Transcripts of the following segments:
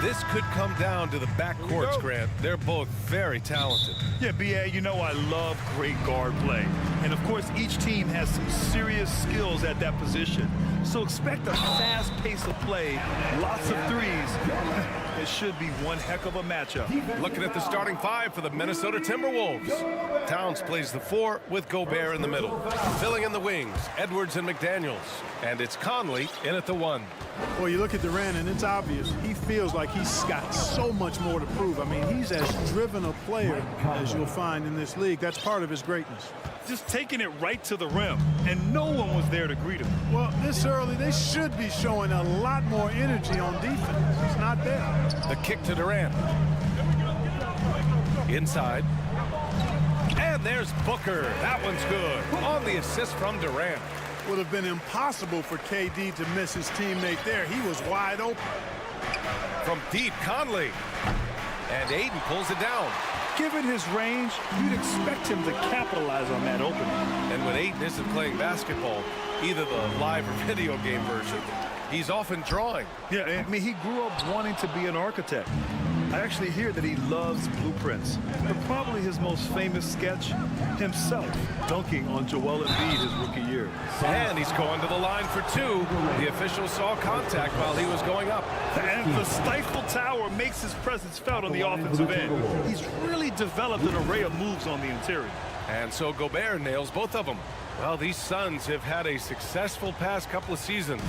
This could come down to the backcourts, Grant. They're both very talented. Yeah, B.A., you know I love great guard play. And, of course, each team has some serious skills at that position. So expect a fast pace of play, lots of threes. It should be one heck of a matchup. Looking at the starting five for the Minnesota Timberwolves. Towns plays the 4 with Gobert in the middle. Filling in the wings, Edwards and McDaniels. And it's Conley in at the 1. Well, you look at Durant, and it's obvious. He feels like he's got so much more to prove. I mean, he's as driven a player as you'll find in this league. That's part of his greatness. Just taking it right to the rim, and no one was there to greet him. Well, this early, they should be showing a lot more energy on defense. It's not there. The kick to Durant. Inside. And there's Booker. That one's good. On the assist from Durant. Would have been impossible for KD to miss his teammate there. He was wide open. From deep, Conley. And Aiden pulls it down. Given his range, you'd expect him to capitalize on that opening. And when Aiden isn't playing basketball, either the live or video game version, he's often drawing. Yeah, I mean, he grew up wanting to be an architect. I actually hear that he loves blueprints. But probably his most famous sketch, himself dunking on Joel Embiid his rookie year. And he's going to the line for 2. The official saw contact while he was going up. And the stifle tower makes his presence felt on the offensive end. He's really developed an array of moves on the interior. And so Gobert nails both of them. Well, these Suns have had a successful past couple of seasons.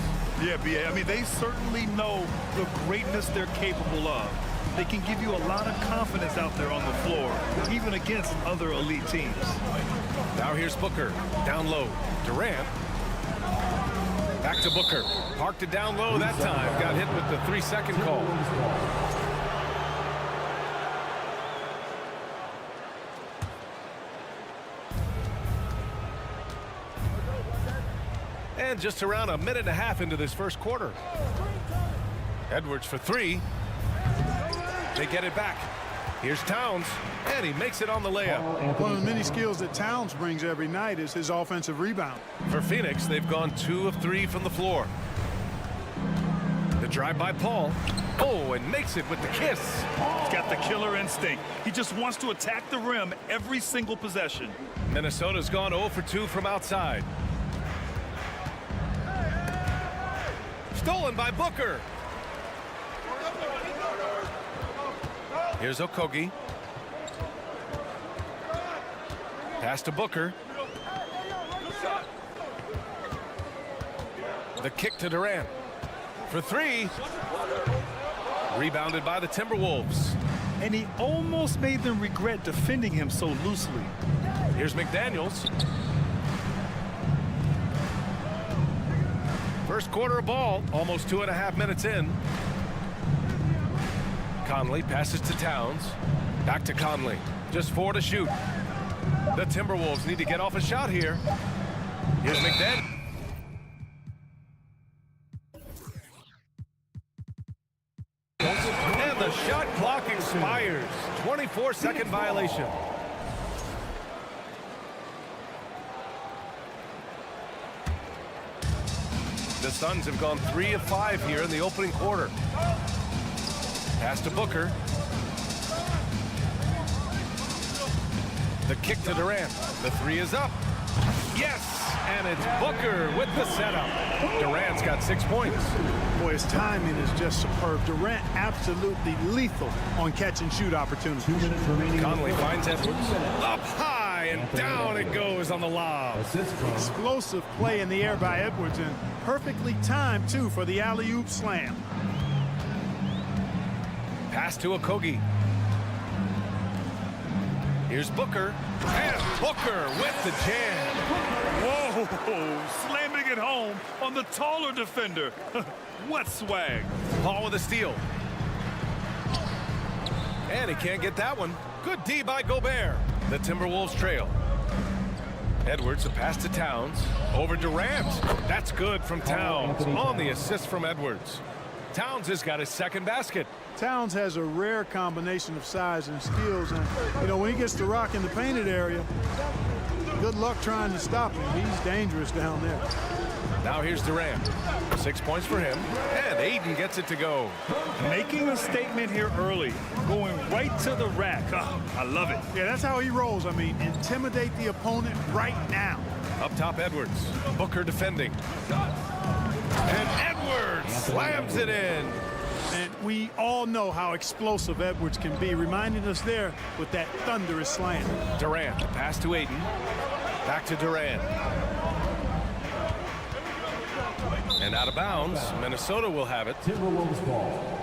Yeah, B.A., I mean, they certainly know the greatness they're capable of. They can give you a lot of confidence out there on the floor, even against other elite teams. Now here's Booker. Down low. Durant. Back to Booker. Parked it down low that time. Got hit with the 3-second call. And just around a minute and a half into this first quarter. Edwards for 3. They get it back. Here's Towns, and he makes it on the layup. One of the many skills that Towns brings every night is his offensive rebound. For Phoenix, they've gone 2 of 3 from the floor. The drive by Paul. Oh, and makes it with the kiss. He's got the killer instinct. He just wants to attack the rim every single possession. Minnesota's gone 0 for 2 from outside. Stolen by Booker. Here's Okogie. Pass to Booker. The kick to Durant. For 3. Rebounded by the Timberwolves. And he almost made them regret defending him so loosely. Here's McDaniels. First quarter of ball, almost 2.5 minutes in. Conley passes to Towns. Back to Conley. Just 4 to shoot. The Timberwolves need to get off a shot here. Here's McDaniels. And the shot clock expires. 24-second violation. The Suns have gone 3 of 5 here in the opening quarter. Pass to Booker. The kick to Durant. The 3 is up. Yes! And it's Booker with the setup. Durant's got 6 points. Boy, his timing is just superb. Durant absolutely lethal on catch and shoot opportunities. Conley finds Edwards. Up high and down it goes on the lob. Explosive play in the air by Edwards, and perfectly timed, too, for the alley-oop slam. Pass to Okogie. Here's Booker. And Booker with the jam. Whoa, slamming it home on the taller defender. What swag. Paul with a steal. And he can't get that one. Good D by Gobert. The Timberwolves trail. Edwards, a pass to Towns. Over Durant. That's good from Towns. On the assist from Edwards. Towns has got his second basket. Towns has a rare combination of size and skills, and you know, when he gets the rock in the painted area, good luck trying to stop him. He's dangerous down there. Now here's Durant. 6 points for him, and Aiden gets it to go. Making a statement here early, going right to the rack. Oh, I love it. Yeah, that's how he rolls. I mean, intimidate the opponent right now. Up top, Edwards. Booker defending. And Edwards slams it in. And we all know how explosive Edwards can be, reminding us there with that thunderous slam. Durant, pass to Aiden. Back to Durant. And out of bounds, Minnesota will have it. Timberwolves ball.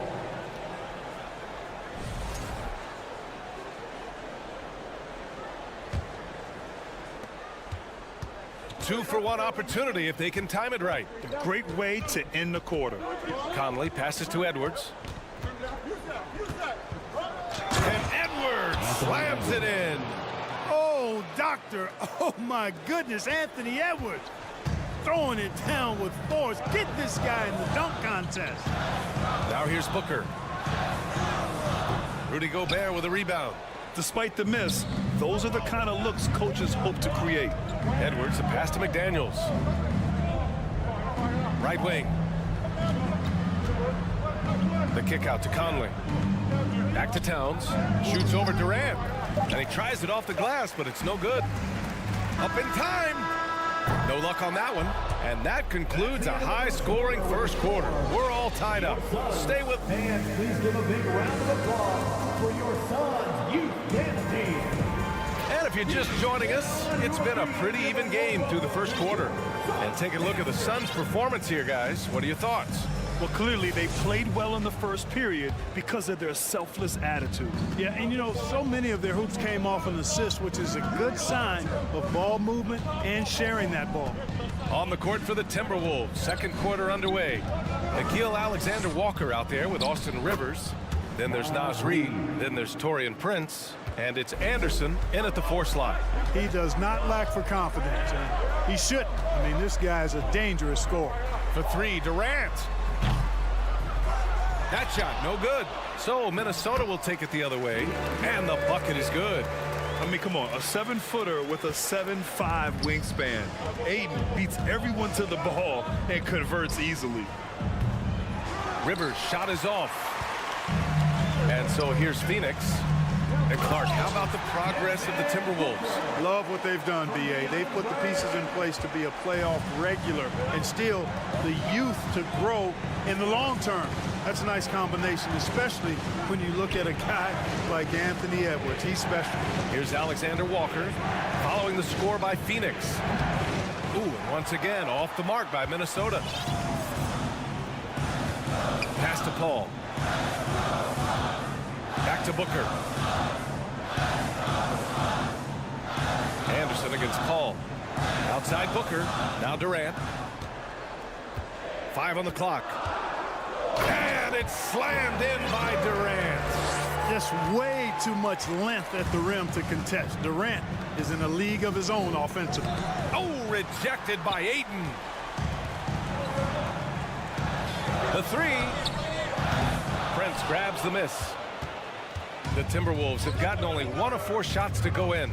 Two-for-one opportunity if they can time it right. Great way to end the quarter. Conley passes to Edwards. And Edwards slams it in. Oh, doctor. Oh, my goodness. Anthony Edwards throwing it down with force. Get this guy in the dunk contest. Now here's Booker. Rudy Gobert with a rebound. Despite the miss, those are the kind of looks coaches hope to create. Edwards, a pass to McDaniels. Right wing. The kick out to Conley. Back to Towns. Shoots over Durant. And he tries it off the glass, but it's no good. Up in time. No luck on that one. And that concludes a high-scoring first quarter. We're all tied up. Stay with me. And please give a big round of applause for your son's youth dance team. And if you're just joining us, it's been a pretty even game through the first quarter. And take a look at the Suns' performance here, guys. What are your thoughts? Well, clearly they played well in the first period because of their selfless attitude. Yeah, and you know, so many of their hoops came off an assist, which is a good sign of ball movement and sharing that ball. On the court for the Timberwolves, second quarter underway. Nickeil Alexander-Walker out there with Austin Rivers. Then there's Naz Reid. Then there's Taurean Prince. And it's Anderson in at the 4 slot. He does not lack for confidence, and he shouldn't. I mean, this guy's a dangerous scorer. For 3, Durant. That shot, no good. So Minnesota will take it the other way, and the bucket is good. I mean, come on, a 7-footer with a 7'5" wingspan. Aiden beats everyone to the ball and converts easily. Rivers' shot is off. And so here's Phoenix. And Clark, how about the progress of the Timberwolves? Love what they've done, B.A. They've put the pieces in place to be a playoff regular and still the youth to grow in the long term. That's a nice combination, especially when you look at a guy like Anthony Edwards. He's special. Here's Alexander Walker following the score by Phoenix. Ooh, and once again, off the mark by Minnesota. Pass to Paul. Back to Booker. Anderson against Paul. Outside Booker. Now Durant. 5 on the clock. And it's slammed in by Durant. Just way too much length at the rim to contest. Durant is in a league of his own offensively. Oh, rejected by Ayton. The 3. Prince grabs the miss. The Timberwolves have gotten only 1 of 4 shots to go in.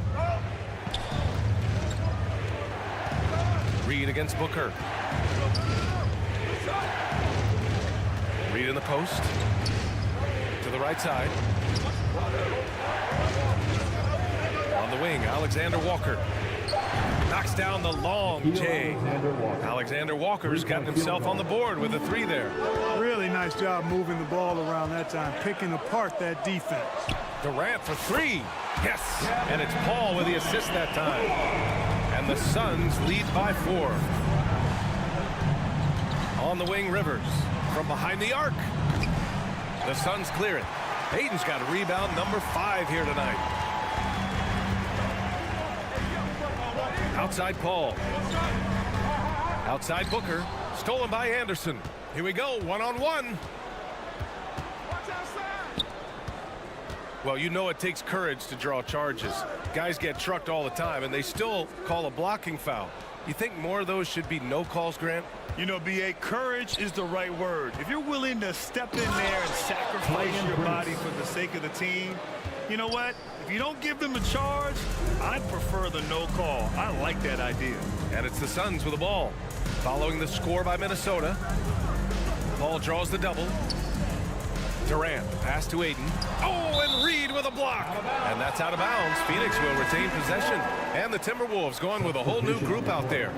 Reid against Booker. Reid in the post. To the right side. On the wing, Alexander Walker. Knocks down the long J. Alexander Walker's gotten himself on the board with a 3 there. Really nice job moving the ball around that time, picking apart that defense. Durant for 3. Yes, and it's Paul with the assist that time. And the Suns lead by 4. On the wing, Rivers from behind the arc. The Suns clear it. Aiden's got rebound number 5 here tonight. Outside Paul. Outside Booker. Stolen by Anderson. Here we go, one-on-one. Well, you know it takes courage to draw charges. Guys get trucked all the time, and they still call a blocking foul. You think more of those should be no calls, Grant? You know, B.A., courage is the right word. If you're willing to step in there and sacrifice your body for the sake of the team, you know what? If you don't give them a charge, I'd prefer the no call. I like that idea. And it's the Suns with the ball. Following the score by Minnesota. Paul draws the double. Durant, pass to Aiden. Oh, and Reed with a block. And that's out of bounds. Phoenix will retain possession. And the Timberwolves going with a whole new group out there.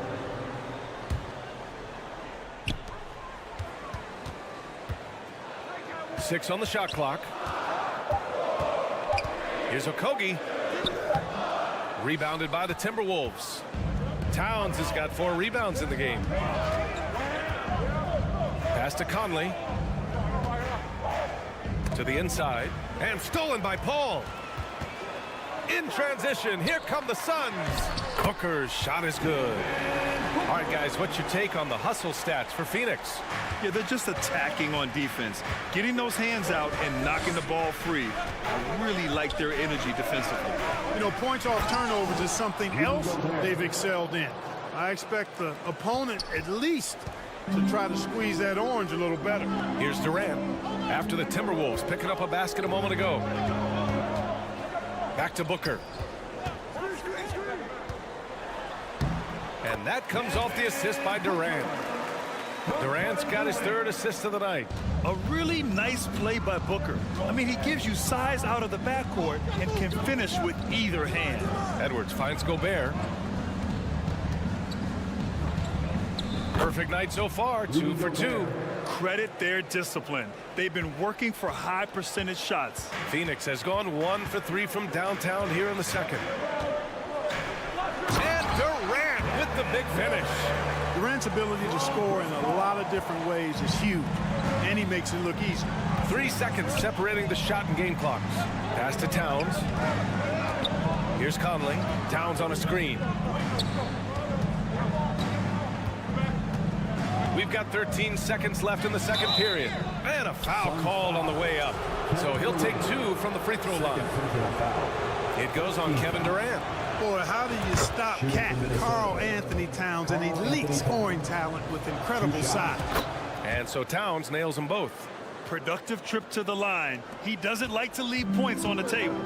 Six on the shot clock. Here's Okogie. Rebounded by the Timberwolves. Towns has got 4 rebounds in the game. Pass to Conley. To the inside. And stolen by Paul. In transition, here come the Suns. Booker's shot is good. All right, guys, what's your take on the hustle stats for Phoenix? Yeah, they're just attacking on defense, getting those hands out and knocking the ball free. I really like their energy defensively. You know, points off turnovers is something else they've excelled in. I expect the opponent at least to try to squeeze that orange a little better. Here's Durant after the Timberwolves picking up a basket a moment ago. Back to Booker. And that comes off the assist by Durant. Durant's got his 3rd assist of the night. A really nice play by Booker. I mean, he gives you size out of the backcourt and can finish with either hand. Edwards finds Gobert. Perfect night so far, 2 for 2. Credit their discipline. They've been working for high percentage shots. Phoenix has gone 1 for 3 from downtown here in the second. And Durant with the big finish. Durant's ability to score in a lot of different ways is huge, and he makes it look easy. 3 seconds separating the shot and game clocks. Pass to Towns. Here's Conley. Towns on a screen. We've got 13 seconds left in the second period. And a foul called on the way up. So he'll take 2 from the free throw line. It goes on Kevin Durant. Boy, how do you stop Cat Karl Anthony Towns, an elite scoring talent with incredible size? And so Towns nails them both. Productive trip to the line. He doesn't like to leave points on the table.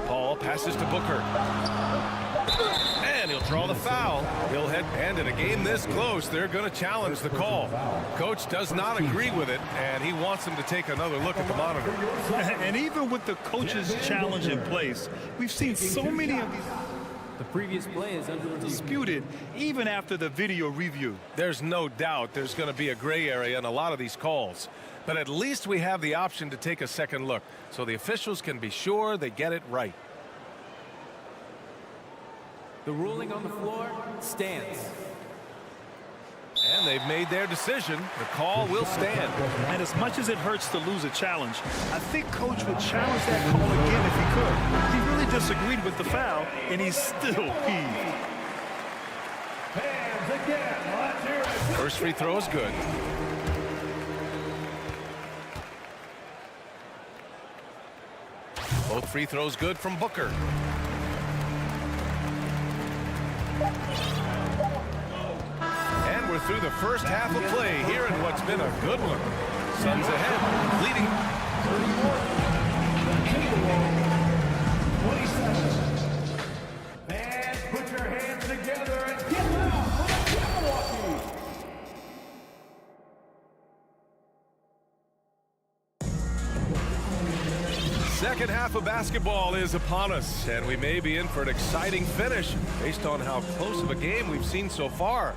Paul passes to Booker. And he'll draw the foul. He'll head, and in a game this close, they're going to challenge the call. Coach does not agree with it, and he wants them to take another look at the monitor. And even with the coach's challenge in place, we've seen so many of these The previous play is under review. disputed even after the video review. There's no doubt there's going to be a gray area in a lot of these calls. But at least we have the option to take a second look, so the officials can be sure they get it right. The ruling on the floor stands. And they've made their decision. The call will stand. And as much as it hurts to lose a challenge, I think Coach would challenge that call again if he could. He really disagreed with the foul, and he's still peeved. Hands again. Let's hear it. First free throw is good. Both free throws good from Booker. And we're through the first half of play here in what's been a good one. Suns ahead, leading. 27. And put your hands together and get loud for Milwaukee. Second half of basketball is upon us, and we may be in for an exciting finish based on how close of a game we've seen so far.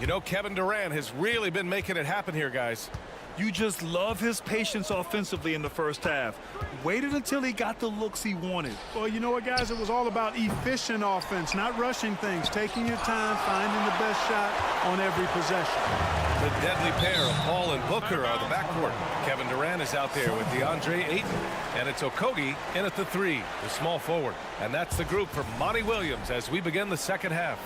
You know, Kevin Durant has really been making it happen here, guys. You just love his patience offensively in the first half. Waited until he got the looks he wanted. Well, you know what, guys? It was all about efficient offense, not rushing things, taking your time, finding the best shot on every possession. The deadly pair of Paul and Booker are the backcourt. Kevin Durant is out there with DeAndre Ayton, and it's Okogie in at the 3, the small forward. And that's the group for Monty Williams as we begin the second half.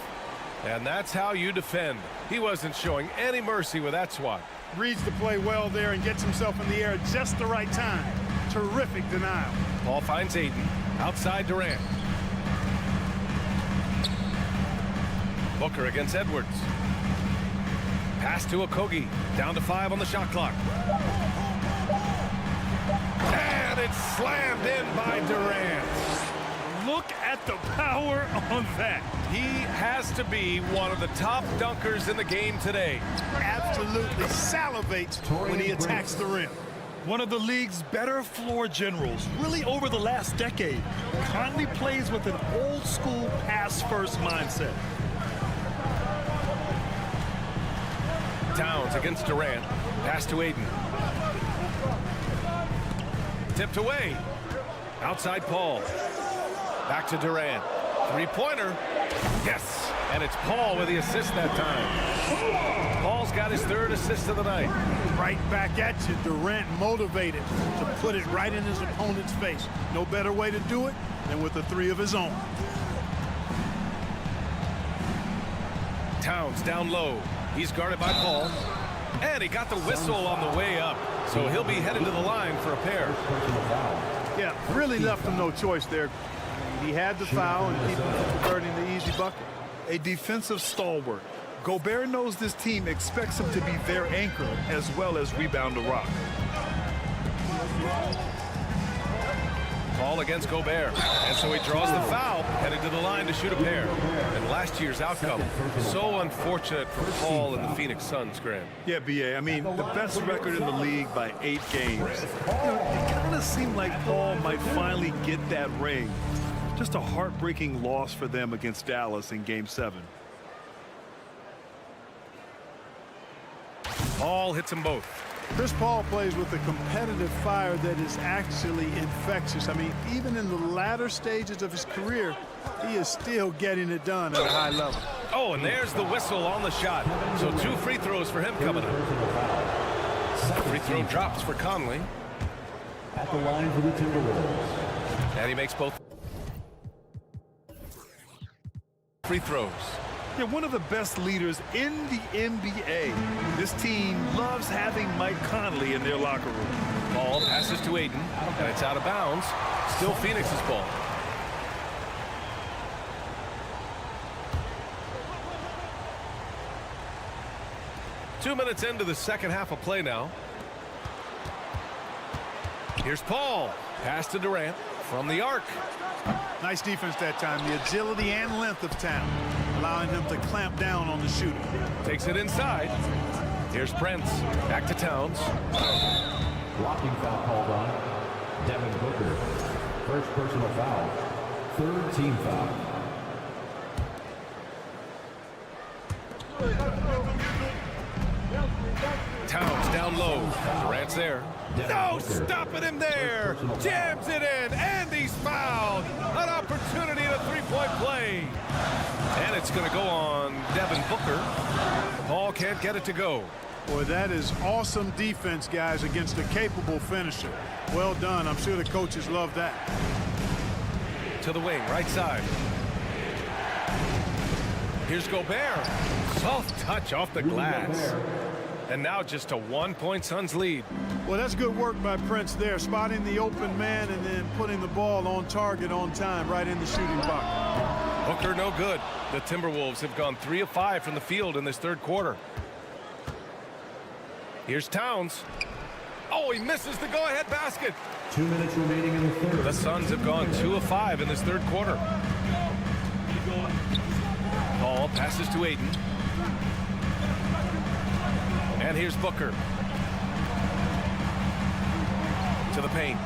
And that's how you defend. He wasn't showing any mercy with that swat. Reads the play well there and gets himself in the air at just the right time. Terrific denial. Paul finds Ayton outside Durant. Booker against Edwards. Pass to Okogie. Down to 5 on the shot clock. And it's slammed in by Durant. Look at the power on that. He has to be one of the top dunkers in the game today. Absolutely salivates when he attacks the rim. One of the league's better floor generals, really over the last decade. Conley plays with an old-school pass-first mindset. Towns against Durant. Pass to Ayton. Tipped away. Outside Paul. Back to Durant. Three-pointer. Yes. And it's Paul with the assist that time. Paul's got his 3rd assist of the night. Right back at you. Durant motivated to put it right in his opponent's face. No better way to do it than with a 3 of his own. Towns down low. He's guarded by Paul. And he got the whistle on the way up. So he'll be headed to the line for a pair. Yeah, really left him no choice there. He had the foul and keep him from converting the easy bucket. A defensive stalwart. Gobert knows this team expects him to be their anchor as well as rebound the rock. Paul against Gobert. And so he draws the foul, headed to the line to shoot a pair. And last year's outcome, so unfortunate for Paul and the Phoenix Suns, Graham. Yeah, B.A., I mean, the best record in the league by 8 games. You know, it kind of seemed like Paul might finally get that ring. Just a heartbreaking loss for them against Dallas in Game 7. Paul hits them both. Chris Paul plays with a competitive fire that is actually infectious. I mean, even in the latter stages of his career, he is still getting it done at a high level. Oh, and there's the whistle on the shot. So 2 free throws for him coming up. Free throw drops for Conley. At the line for the Timberwolves. And he makes both free throws. Yeah, one of the best leaders in the NBA. This team loves having Mike Conley in their locker room. Paul passes to Ayton, and it's out of bounds. Still Phoenix's ball. Two minutes into the second half of play now. Here's Paul. Pass to Durant from the arc. Nice defense that time. The agility and length of Town, allowing him to clamp down on the shooter. Takes it inside. Here's Prince. Back to Towns. Blocking foul called on Devin Booker. First personal foul. 3rd team foul. Towns down low. Durant's there. No, stopping him there. Jams it in, and he's fouled. An opportunity at a three-point play. And it's going to go on Devin Booker. Paul can't get it to go. Boy, that is awesome defense, guys, against a capable finisher. Well done. I'm sure the coaches love that. To the wing, right side. Here's Gobert. Soft touch off the glass. And now just a 1-point Suns lead. Well, that's good work by Prince there, spotting the open man and then putting the ball on target on time right in the shooting box. Booker no good. The Timberwolves have gone 3 of 5 from the field in this third quarter. Here's Towns. Oh, he misses the go-ahead basket. 2 minutes remaining in the third. The Suns have gone 2 of 5 in this third quarter. Paul passes to Ayton. And here's Booker. To the paint.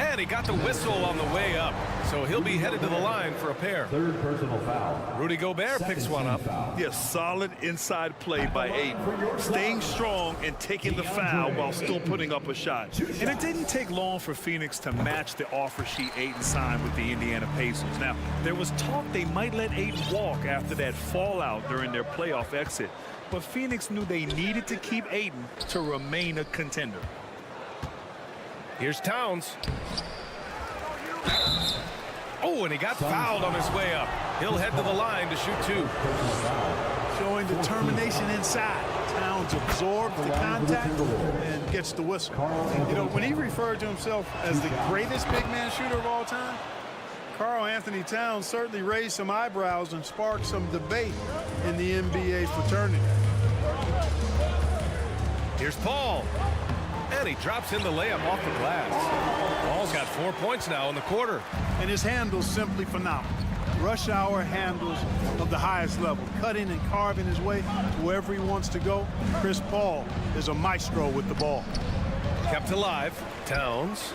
And he got the whistle on the way up, so he'll be headed to the line for a pair. Third personal foul. Rudy Gobert picks one up. Yes, solid inside play by Ayton. Staying strong and taking the foul while still putting up a shot. And it didn't take long for Phoenix to match the offer sheet Ayton signed with the Indiana Pacers. Now, there was talk they might let Ayton walk after that fallout during their playoff exit. But Phoenix knew they needed to keep Ayton to remain a contender. Here's Towns. Oh, and he got fouled on his way up. He'll head to the line to shoot two. Showing determination inside. Towns absorbs the contact and gets the whistle. You know, when he referred to himself as the greatest big man shooter of all time, Karl Anthony Towns certainly raised some eyebrows and sparked some debate in the NBA fraternity. Here's Paul. And he drops in the layup off the glass. Paul's got 4 points now in the quarter. And his handle's simply phenomenal. Rush hour handles of the highest level, cutting and carving his way to wherever he wants to go. Chris Paul is a maestro with the ball. Kept alive. Towns.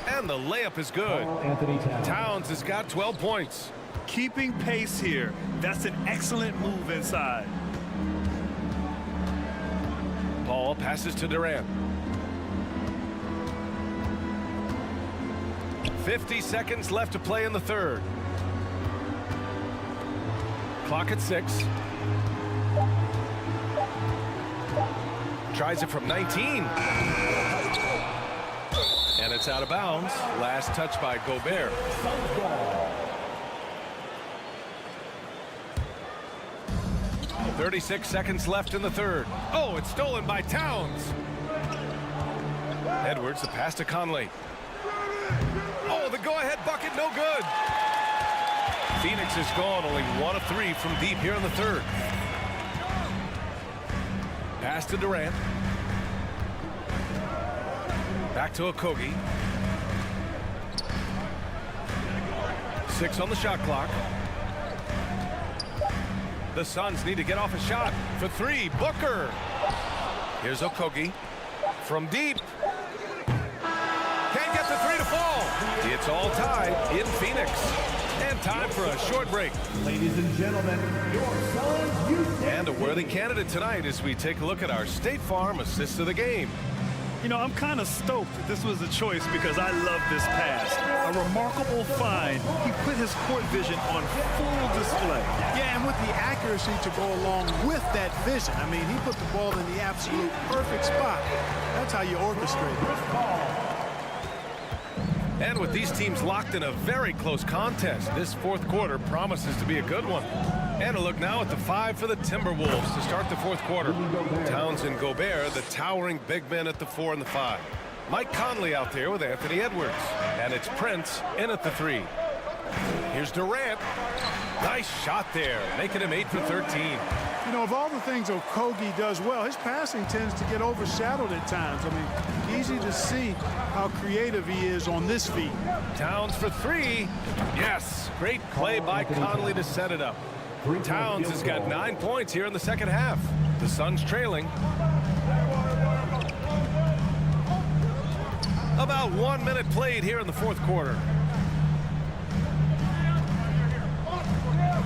And the layup is good. Anthony Towns has got 12 points. Keeping pace here. That's an excellent move inside. Paul passes to Durant. 50 seconds left to play in the third. Clock at 6. Tries it from 19. And it's out of bounds. Last touch by Gobert. Oh, 36 seconds left in the third. Oh, it's stolen by Towns. Edwards, the pass to Conley. Oh, the go-ahead bucket, no good. Phoenix is gone, only 1 of 3 from deep here in the third. Pass to Durant. Back to Okogie. 6 on the shot clock. The Suns need to get off a shot for 3. Booker. Here's Okogie from deep. Can't get the 3 to fall. It's all tied in Phoenix. And time for a short break. Ladies and gentlemen, your Suns Houston. And a worthy candidate tonight as we take a look at our State Farm assist of the game. You know, I'm kind of stoked that this was a choice because I love this pass. A remarkable find. He put his court vision on full display. Yeah, and with the accuracy to go along with that vision. I mean, he put the ball in the absolute perfect spot. That's how you orchestrate it. And with these teams locked in a very close contest, this fourth quarter promises to be a good one. And a look now at the 5 for the Timberwolves to start the fourth quarter. Towns and Gobert, the towering big men at the 4 and the 5. Mike Conley out there with Anthony Edwards. And it's Prince in at the 3. Here's Durant. Nice shot there, making him 8 for 13. You know, of all the things Okogie does well, his passing tends to get overshadowed at times. I mean, easy to see how creative he is on this feed. Towns for 3. Yes, great play by Conley to set it up. Towns has got 9 points here in the second half. The Suns trailing. About 1 minute played here in the fourth quarter.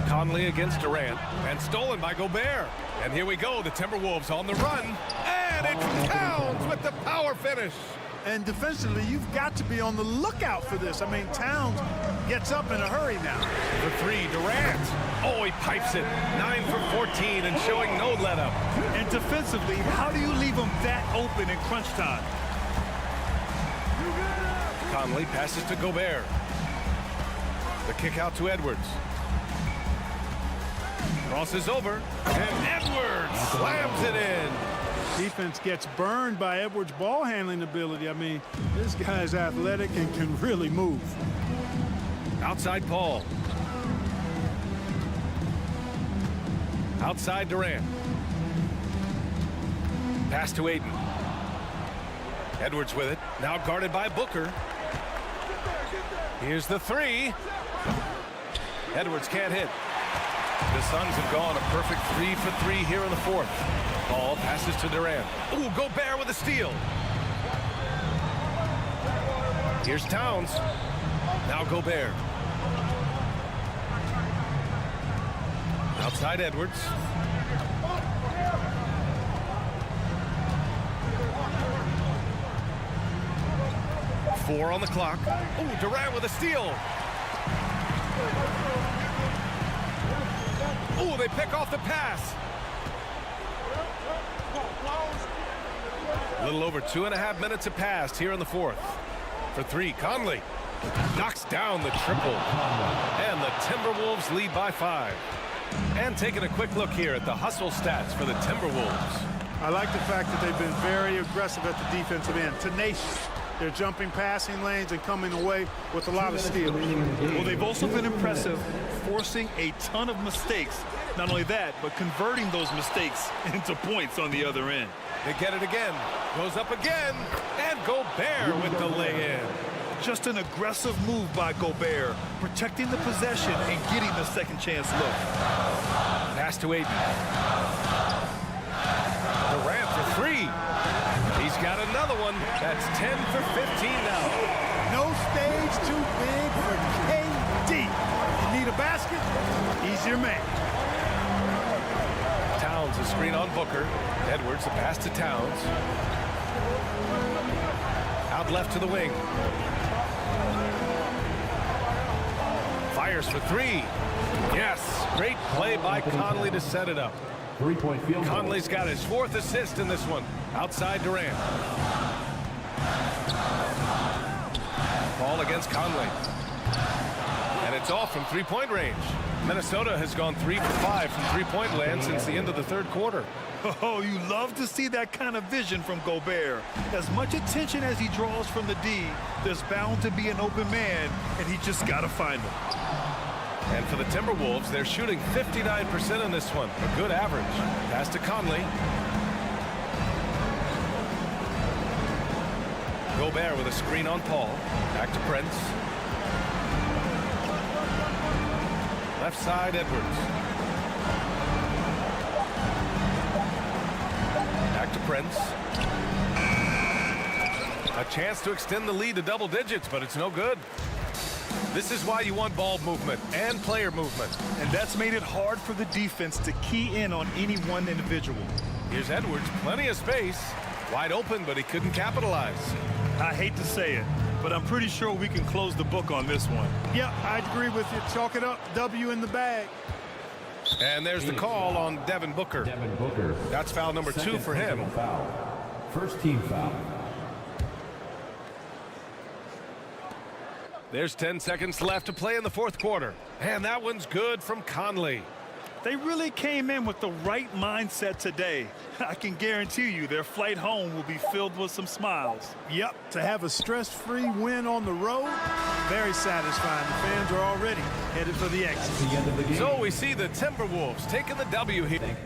Conley against Durant, and stolen by Gobert. And here we go, the Timberwolves on the run. And it's Towns with the power finish. And defensively, you've got to be on the lookout for this. I mean, Towns gets up in a hurry now. The 3, Durant. Oh, he pipes it. 9 for 14 and showing no let-up. And defensively, how do you leave him that open in crunch time? Conley passes to Gobert. The kick out to Edwards. Crosses over, and Edwards slams it in. Defense gets burned by Edwards' ball handling ability. I mean, this guy's athletic and can really move. Outside Paul. Outside Durant. Pass to Ayton. Edwards with it, now guarded by Booker. Here's the 3. Edwards can't hit. The Suns have gone a perfect 3 for 3 here in the fourth. Ball passes to Durant. Ooh, Gobert with a steal. Here's Towns. Now Gobert. Outside Edwards. Four on the clock. Oh, Durant with a steal. Oh, they pick off the pass. A little over 2.5 minutes have passed here in the fourth. For three, Conley knocks down the triple. And the Timberwolves lead by 5. And taking a quick look here at the hustle stats for the Timberwolves. I like the fact that they've been very aggressive at the defensive end. Tenacious. They're jumping passing lanes and coming away with a lot of steals. Well, they've also been impressive, forcing a ton of mistakes. Not only that, but converting those mistakes into points on the other end. They get it again. Goes up again. And Gobert with the lay-in. Just an aggressive move by Gobert, protecting the possession and getting the second chance look. Pass to Aiden. Durant for 3. He's got another one. That's 10 for 15 now. No stage too big for KD. You need a basket? He's your man. Towns, a screen on Booker. Edwards, a pass to Towns. Out left to the wing. Fires for 3. Yes, great play by Conley to set it up. 3-point field goal. Conley's got his 4th assist in this one. Outside Durant. Ball against Conley. And it's off from 3-point range. Minnesota has gone 3 for 5 from 3-point land since the end of the third quarter. Oh, you love to see that kind of vision from Gobert. As much attention as he draws from the D, there's bound to be an open man, and he just got to find him. And for the Timberwolves, they're shooting 59% in this one. A good average. Pass to Conley. Gobert with a screen on Paul. Back to Prince. Left side, Edwards. Back to Prince. A chance to extend the lead to double digits, but it's no good. This is why you want ball movement and player movement. And that's made it hard for the defense to key in on any one individual. Here's Edwards, plenty of space. Wide open, but he couldn't capitalize. I hate to say it, but I'm pretty sure we can close the book on this one. Yeah, I'd agree with you. Chalk it up. W in the bag. And there's the call on Devin Booker. Devin Booker. That's foul number 2 for him. Foul. First team foul. There's 10 seconds left to play in the fourth quarter. And that one's good from Conley. They really came in with the right mindset today. I can guarantee you their flight home will be filled with some smiles. Yep, to have a stress-free win on the road, very satisfying. The fans are already headed for the exit. The end of the game. So we see the Timberwolves taking the W here.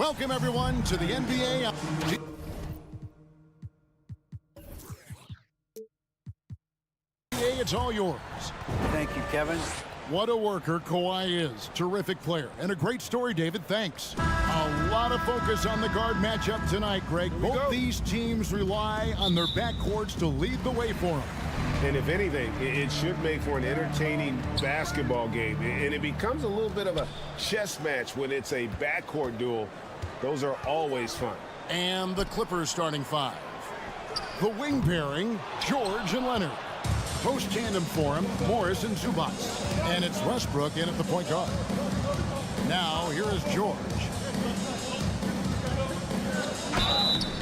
Welcome, everyone, to the NBA. It's all yours. Thank you, Kevin. What a worker Kawhi is. Terrific player. And a great story, David. Thanks. A lot of focus on the guard matchup tonight, Greg. Both these teams rely on their backcourts to lead the way for them. And if anything, it should make for an entertaining basketball game. And it becomes a little bit of a chess match when it's a backcourt duel. Those are always fun. And the Clippers starting five. The wing pairing, George and Leonard. Post tandem for him, Morris and Zubac. And it's Westbrook in at the point guard. Now, here is George.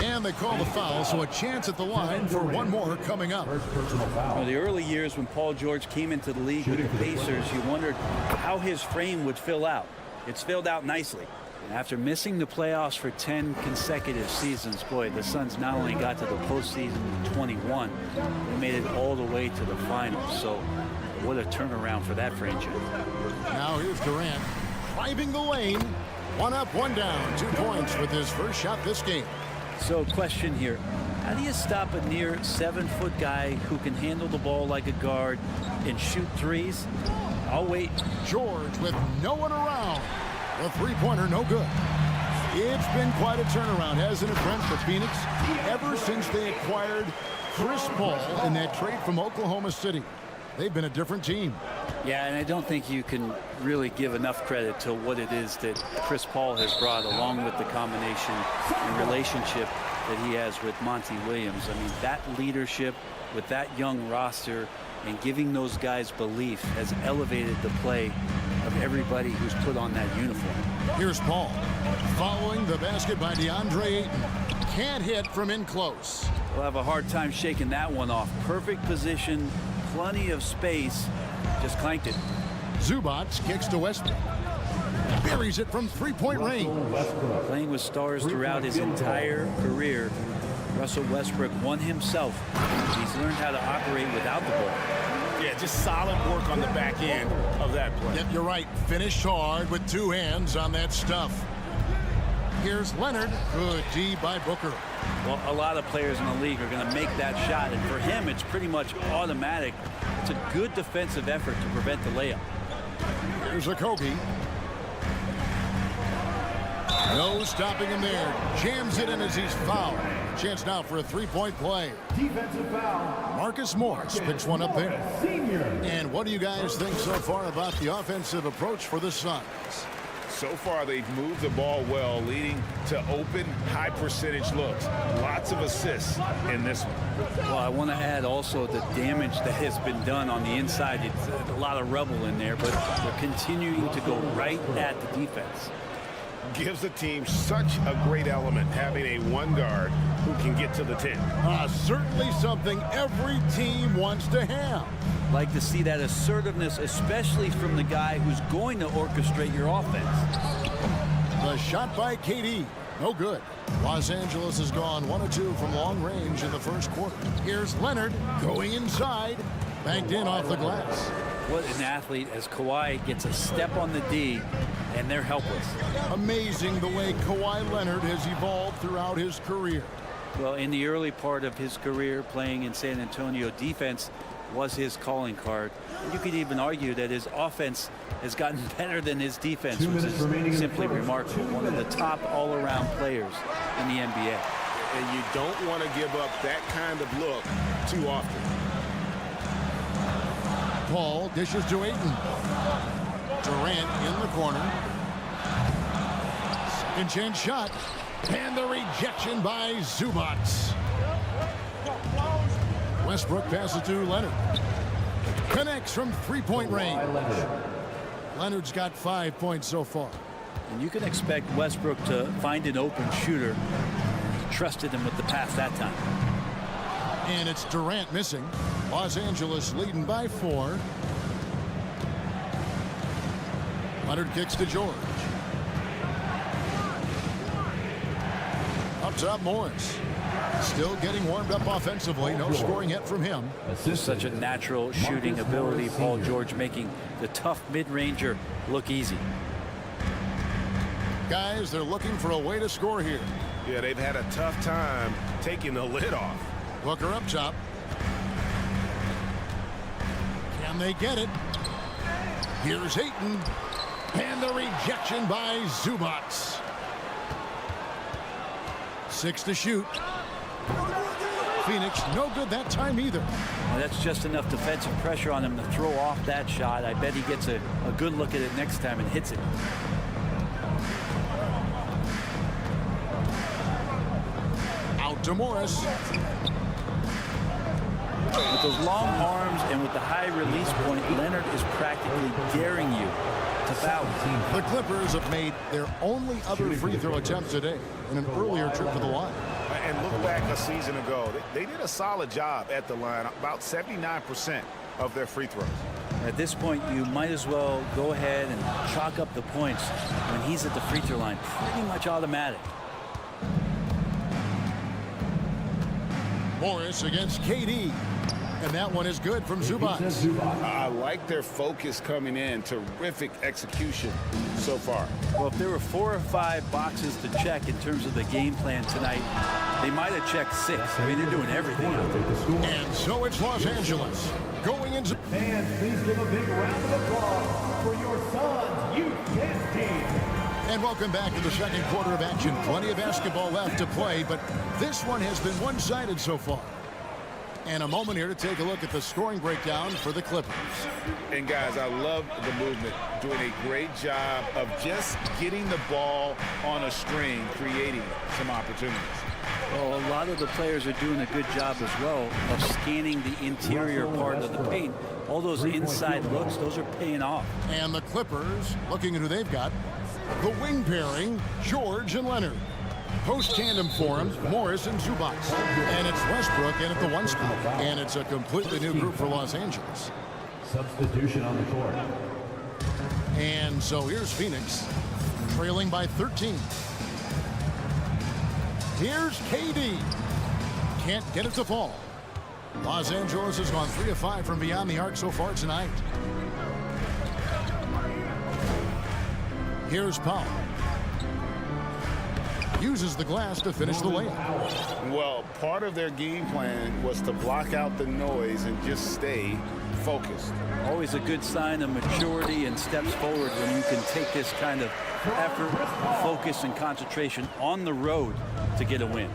And they call the foul, so a chance at the line for one more coming up. In the early years when Paul George came into the league with the Pacers, you wondered how his frame would fill out. It's filled out nicely. And after missing the playoffs for 10 consecutive seasons, boy, the Suns not only got to the postseason in 21, they made it all the way to the finals. So what a turnaround for that franchise. Now here's Durant driving the lane. One up, one down. 2 points with his first shot this game. So question here. How do you stop a near 7-foot guy who can handle the ball like a guard and shoot threes? I'll wait. George with no one around. The three-pointer, no good. It's been quite a turnaround, hasn't it, Brent, for Phoenix? Ever since they acquired Chris Paul in that trade from Oklahoma City, they've been a different team. Yeah, and I don't think you can really give enough credit to what it is that Chris Paul has brought, along with the combination and relationship that he has with Monty Williams. I mean, that leadership with that young roster and giving those guys belief has elevated the play of everybody who's put on that uniform. Here's Paul following the basket by DeAndre Ayton. Can't hit from in close. We'll have a hard time shaking that one off. Perfect position, plenty of space, just clanked it. Zubac kicks to Westbrook. Buries it from three-point range. Playing with stars throughout his entire career, Russell Westbrook won himself. He's learned how to operate without the ball. Yeah, just solid work on the back end of that play. Yep, you're right. Finished hard with 2 hands on that stuff. Here's Leonard. Good D by Booker. Well, a lot of players in the league are going to make that shot, and for him, it's pretty much automatic. It's a good defensive effort to prevent the layup. Here's a Kobe. No stopping him there. Jams it in as he's fouled. Chance now for a three-point play. Defensive foul. Marcus Morris picks one up there. And what do you guys think so far about the offensive approach for the Suns? So far, they've moved the ball well, leading to open, high-percentage looks. Lots of assists in this one. Well, I want to add also the damage that has been done on the inside. It's a lot of rubble in there, but they're continuing to go right at the defense. Gives the team such a great element having a one guard who can get to the 10. Certainly something every team wants to have. Like to see that assertiveness, especially from the guy who's going to orchestrate your offense. The shot by KD. No good. Los Angeles has gone 1 of 2 from long range in the first quarter. Here's Leonard going inside. Banked in off the glass. What an athlete as Kawhi gets a step on the D, and they're helpless. Amazing the way Kawhi Leonard has evolved throughout his career. Well, in the early part of his career playing in San Antonio, defense was his calling card. You could even argue that his offense has gotten better than his defense, which is simply remarkable. One of the top all-around players in the NBA. And you don't want to give up that kind of look too often. Paul dishes to Ayton. Durant in the corner. Second chance shot. And the rejection by Zubac. Westbrook passes to Leonard. Connects from three-point range. Leonard's got 5 points so far. And you can expect Westbrook to find an open shooter. He trusted him with the pass that time. And it's Durant missing. Los Angeles leading by 4. Leonard kicks to George. Up top, Morris. Still getting warmed up offensively. No scoring yet from him. Such a natural shooting ability. Paul George making the tough mid-ranger look easy. Guys, they're looking for a way to score here. Yeah, they've had a tough time taking the lid off. Booker up top. Can they get it? Here's Ayton. And the rejection by Zubac. 6 to shoot. Phoenix, no good that time either. Well, that's just enough defensive pressure on him to throw off that shot. I bet he gets a good look at it next time and hits it. Out to Morris. With those long arms and with the high release point, Leonard is practically daring you to foul. The Clippers have made their only other free throw attempt today in an earlier trip to the line. And look back a season ago. They did a solid job at the line, about 79% of their free throws. At this point, you might as well go ahead and chalk up the points when he's at the free throw line. Pretty much automatic. Morris against KD. And that one is good from Zubac. I like their focus coming in. Terrific execution so far. Well, if there were 4 or 5 boxes to check in terms of the game plan tonight, they might have checked 6. I mean, they're doing everything out there. And so it's Los Angeles going into... Fans, please give a big round of applause for your son's youth dance team. And welcome back to the second quarter of action. Plenty of basketball left to play, but this one has been one-sided so far. And a moment here to take a look at the scoring breakdown for the Clippers. And guys, I love the movement, doing a great job of just getting the ball on a string, creating some opportunities. Well, a lot of the players are doing a good job as well of scanning the interior part of the paint. All those inside looks, those are paying off. And the Clippers, looking at who they've got, the wing pairing, George and Leonard. Post tandem for him, Morris and Zubac. And it's Westbrook in at the 1 spot. And it's a completely new group for Los Angeles. Substitution on the court. And so here's Phoenix, trailing by 13. Here's KD. Can't get it to fall. Los Angeles has gone 3 of 5 from beyond the arc so far tonight. Here's Powell. Uses the glass to finish the layup. Well, part of their game plan was to block out the noise and just stay focused. Always a good sign of maturity and steps forward when you can take this kind of effort, focus, and concentration on the road to get a win.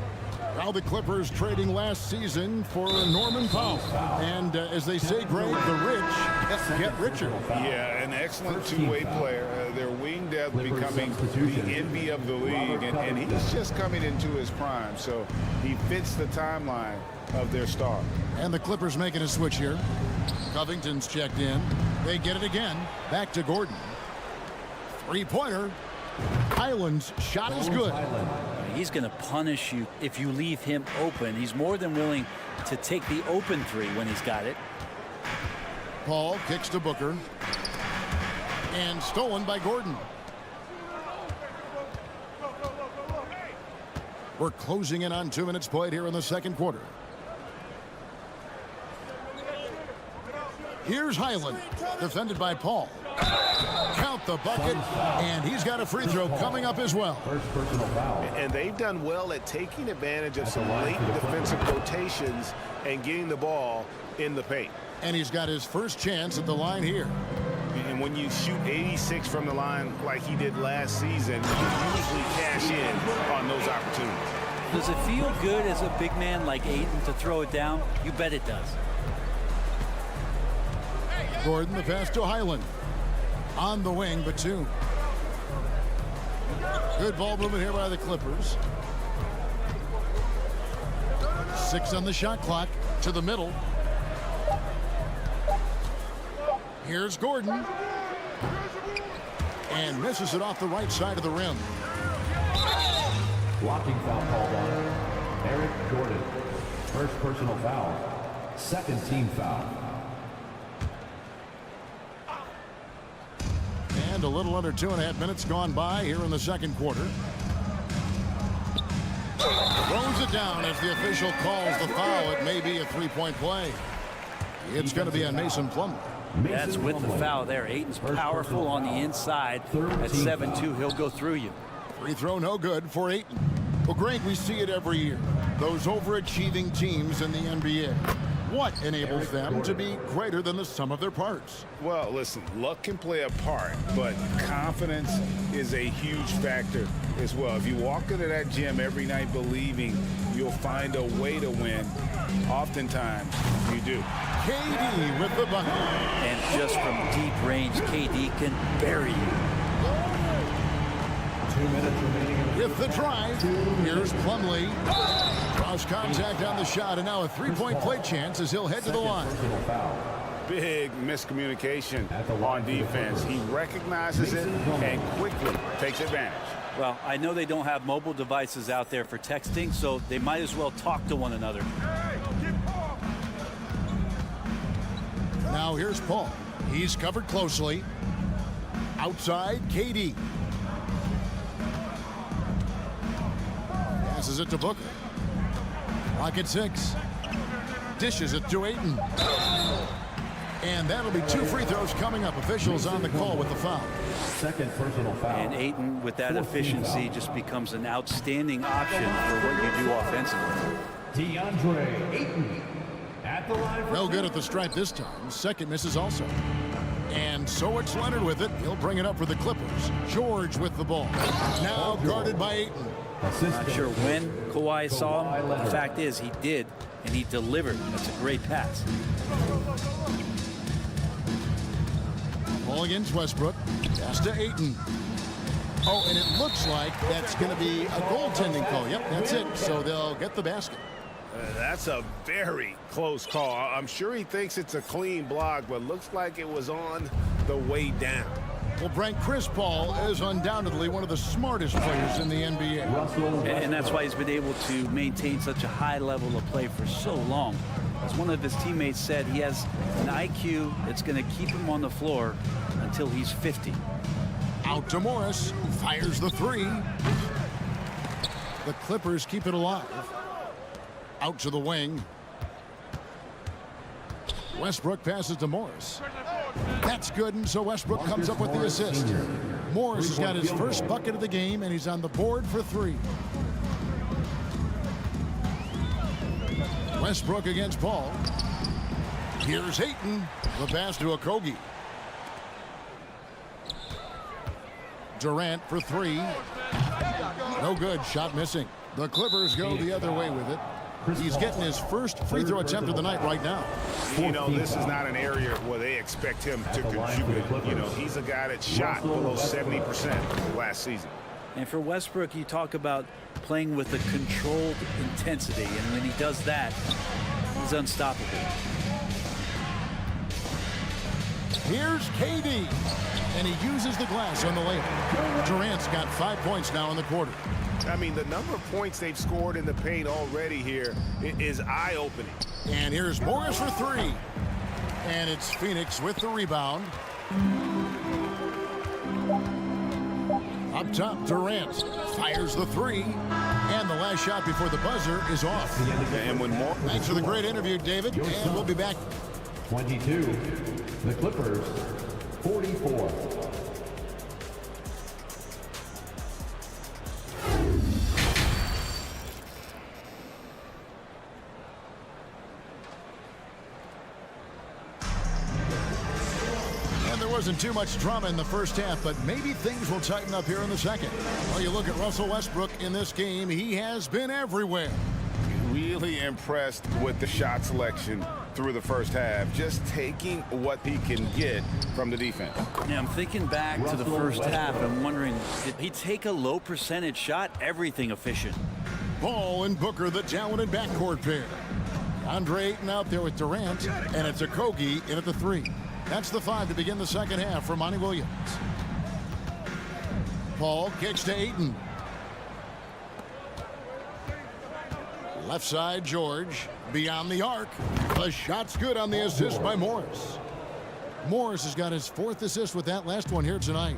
Now the Clippers trading last season for Norman Powell. And as they say, Greg, the rich get richer. Yeah, an excellent two-way player. Their wing depth becoming the envy of the league. And he's just coming into his prime. So he fits the timeline of their star. And the Clippers making a switch here. Covington's checked in. They get it again. Back to Gordon. Three-pointer. Highland's shot is good. He's going to punish you if you leave him open. He's more than willing to take the open 3 when he's got it. Paul kicks to Booker. And stolen by Gordon. We're closing in on 2 minutes played here in the second quarter. Here's Highland, defended by Paul. Count the bucket, and he's got a free throw coming up as well. First personal foul. And they've done well at taking advantage of some late defensive rotations and getting the ball in the paint. And he's got his first chance at the line here. And when you shoot 86 from the line like he did last season, you usually cash in on those opportunities. Does it feel good as a big man like Ayton to throw it down? You bet it does. Gordon, the pass to Highland. On the wing, but 2. Good ball movement here by the Clippers. 6 on the shot clock. To the middle. Here's Gordon. And misses it off the right side of the rim. Blocking foul called on Eric Gordon. First personal foul. Second team foul. And a little under 2.5 minutes gone by here in the second quarter. Throws it down as the official calls the foul. It may be a 3-point play. It's going to be on Mason Plumlee. That's with the foul there. Ayton's powerful on the inside. At 7-2, he'll go through you. Free throw no good for Ayton. Well, Greg, we see it every year. Those overachieving teams in the NBA. What enables them to be greater than the sum of their parts? Well, listen, luck can play a part, but confidence is a huge factor as well. If you walk into that gym every night believing you'll find a way to win, oftentimes you do. KD with the bucket. And just from deep range, KD can bury you. 2 minutes remaining. With the drive, here's Plumlee. Cross contact on the shot, and now a three-point play chance as he'll head to the line. Big miscommunication on defense. He recognizes it and quickly takes advantage. Well, I know they don't have mobile devices out there for texting, so they might as well talk to one another. Now here's Paul. He's covered closely. Outside, KD. Passes it to Booker. Clock at 6. Dishes it to Ayton. And that'll be 2 free throws coming up. Officials on the call with the foul. Second personal foul. And Ayton, with that efficiency, just becomes an outstanding option for what you do offensively. DeAndre Ayton at the line. No good at the stripe this time. Second misses also. And so it's Leonard with it. He'll bring it up for the Clippers. George with the ball. Now guarded by Ayton. Not sure when Kawhi saw him. The fact is, he did, and he delivered. That's a great pass. Ball against Westbrook. Pass to Ayton. Oh, and it looks like that's going to be a goaltending call. Yep, that's it. So they'll get the basket. That's a very close call. I'm sure he thinks it's a clean block, but looks like it was on the way down. Well, Brent, Chris Paul is undoubtedly one of the smartest players in the NBA. And that's why he's been able to maintain such a high level of play for so long. As one of his teammates said, he has an IQ that's going to keep him on the floor until he's 50. Out to Morris. Fires the 3. The Clippers keep it alive. Out to the wing. Westbrook passes to Morris. That's good, and so Westbrook comes up with the assist. Morris has got his first bucket of the game, and he's on the board for 3. Westbrook against Paul. Here's Ayton. The pass to Okogie. Durant for 3. No good. Shot missing. The Clippers go the other way with it. He's getting his first free throw attempt of the night right now. You know, this is not an area where they expect him to contribute. You know, he's a guy that shot below 70% last season. And for Westbrook, you talk about playing with a controlled intensity, and when he does that, he's unstoppable. Here's KD, and he uses the glass on the layup. Durant's got 5 points now in the quarter. I mean, the number of points they've scored in the paint already here is eye-opening. And here's Morris for 3. And it's Phoenix with the rebound. Up top, Durant fires the 3. And the last shot before the buzzer is off. And when more... Thanks for the great interview, David. And we'll be back. 22. The Clippers, 44. Wasn't too much drama in the first half, but maybe things will tighten up here in the second. Well, you look at Russell Westbrook in this game, he has been everywhere. Really impressed with the shot selection through the first half, just taking what he can get from the defense. Yeah, I'm thinking back to the first half. I'm wondering, did he take a low percentage shot? Everything efficient. Paul and Booker, the talented backcourt pair. Andre Ayton out there with Durant, and it's Okogie in at the 3. That's the 5 to begin the second half for Monty Williams. Paul kicks to Ayton. Left side, George. Beyond the arc. The shot's good on the assist by Morris. Morris has got his 4th assist with that last one here tonight.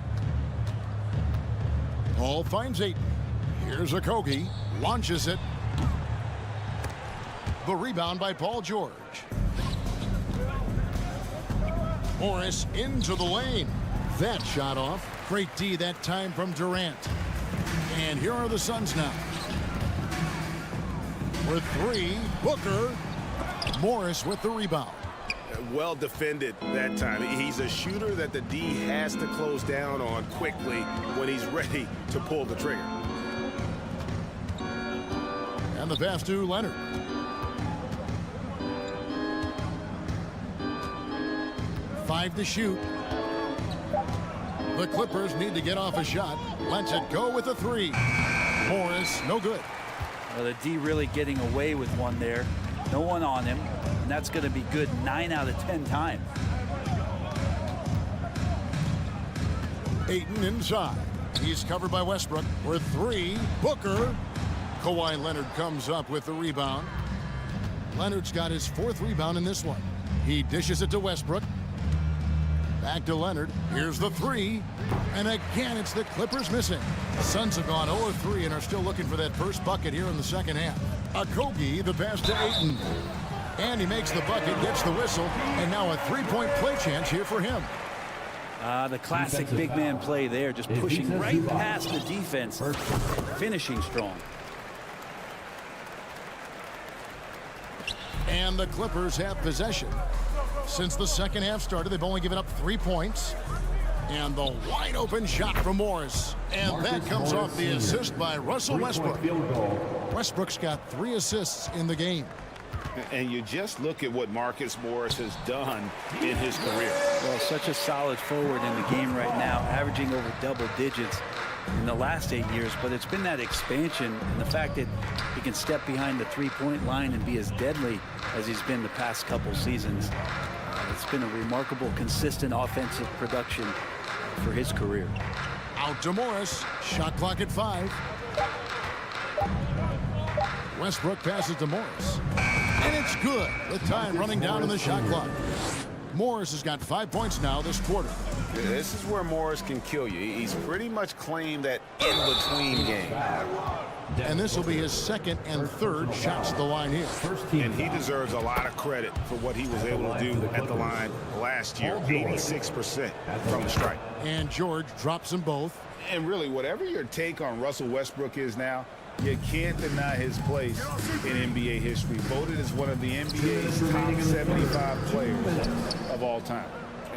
Paul finds Ayton. Here's Okogie. Launches it. The rebound by Paul George. Morris into the lane. That shot off. Great D that time from Durant. And here are the Suns now. With 3, Booker. Morris with the rebound. Well defended that time. He's a shooter that the D has to close down on quickly when he's ready to pull the trigger. And the pass to Leonard. Five to shoot. The Clippers need to get off a shot. Lets it go with a 3. Morris, no good. Well, the D really getting away with one there. No one on him. And that's going to be good 9 out of 10 times. Ayton inside. He's covered by Westbrook. With 3, Booker. Kawhi Leonard comes up with the rebound. Leonard's got his 4th rebound in this one. He dishes it to Westbrook. Back to Leonard. Here's the 3. And again, it's the Clippers missing. Suns have gone 0-3 and are still looking for that first bucket here in the second half. Okogie, the pass to Ayton. And he makes the bucket, gets the whistle, and now a 3-point play chance here for him. The classic big man play there, just pushing right past the defense, finishing strong. And the Clippers have possession. Since the second half started, they've only given up 3 points. And the wide open shot from Morris. And that comes off the assist by Russell Westbrook. Westbrook's got 3 assists in the game. And you just look at what Marcus Morris has done in his career. Well, such a solid forward in the game right now, averaging over double digits in the last 8 years. But it's been that expansion and the fact that he can step behind the three-point line and be as deadly as he's been the past couple seasons. It's been a remarkable, consistent offensive production for his career. Out to Morris. Shot clock at 5. Westbrook passes to Morris. And it's good. The time running down in the shot clock. Morris has got 5 points now this quarter. This is where Morris can kill you. He's pretty much claimed that in-between game. And this will be his 2nd and 3rd shots at the line here. And he deserves a lot of credit for what he was able to do at the line last year. 86% from the stripe. And George drops them both. And really, whatever your take on Russell Westbrook is now, you can't deny his place in NBA history. Voted as one of the NBA's top 75 players of all time.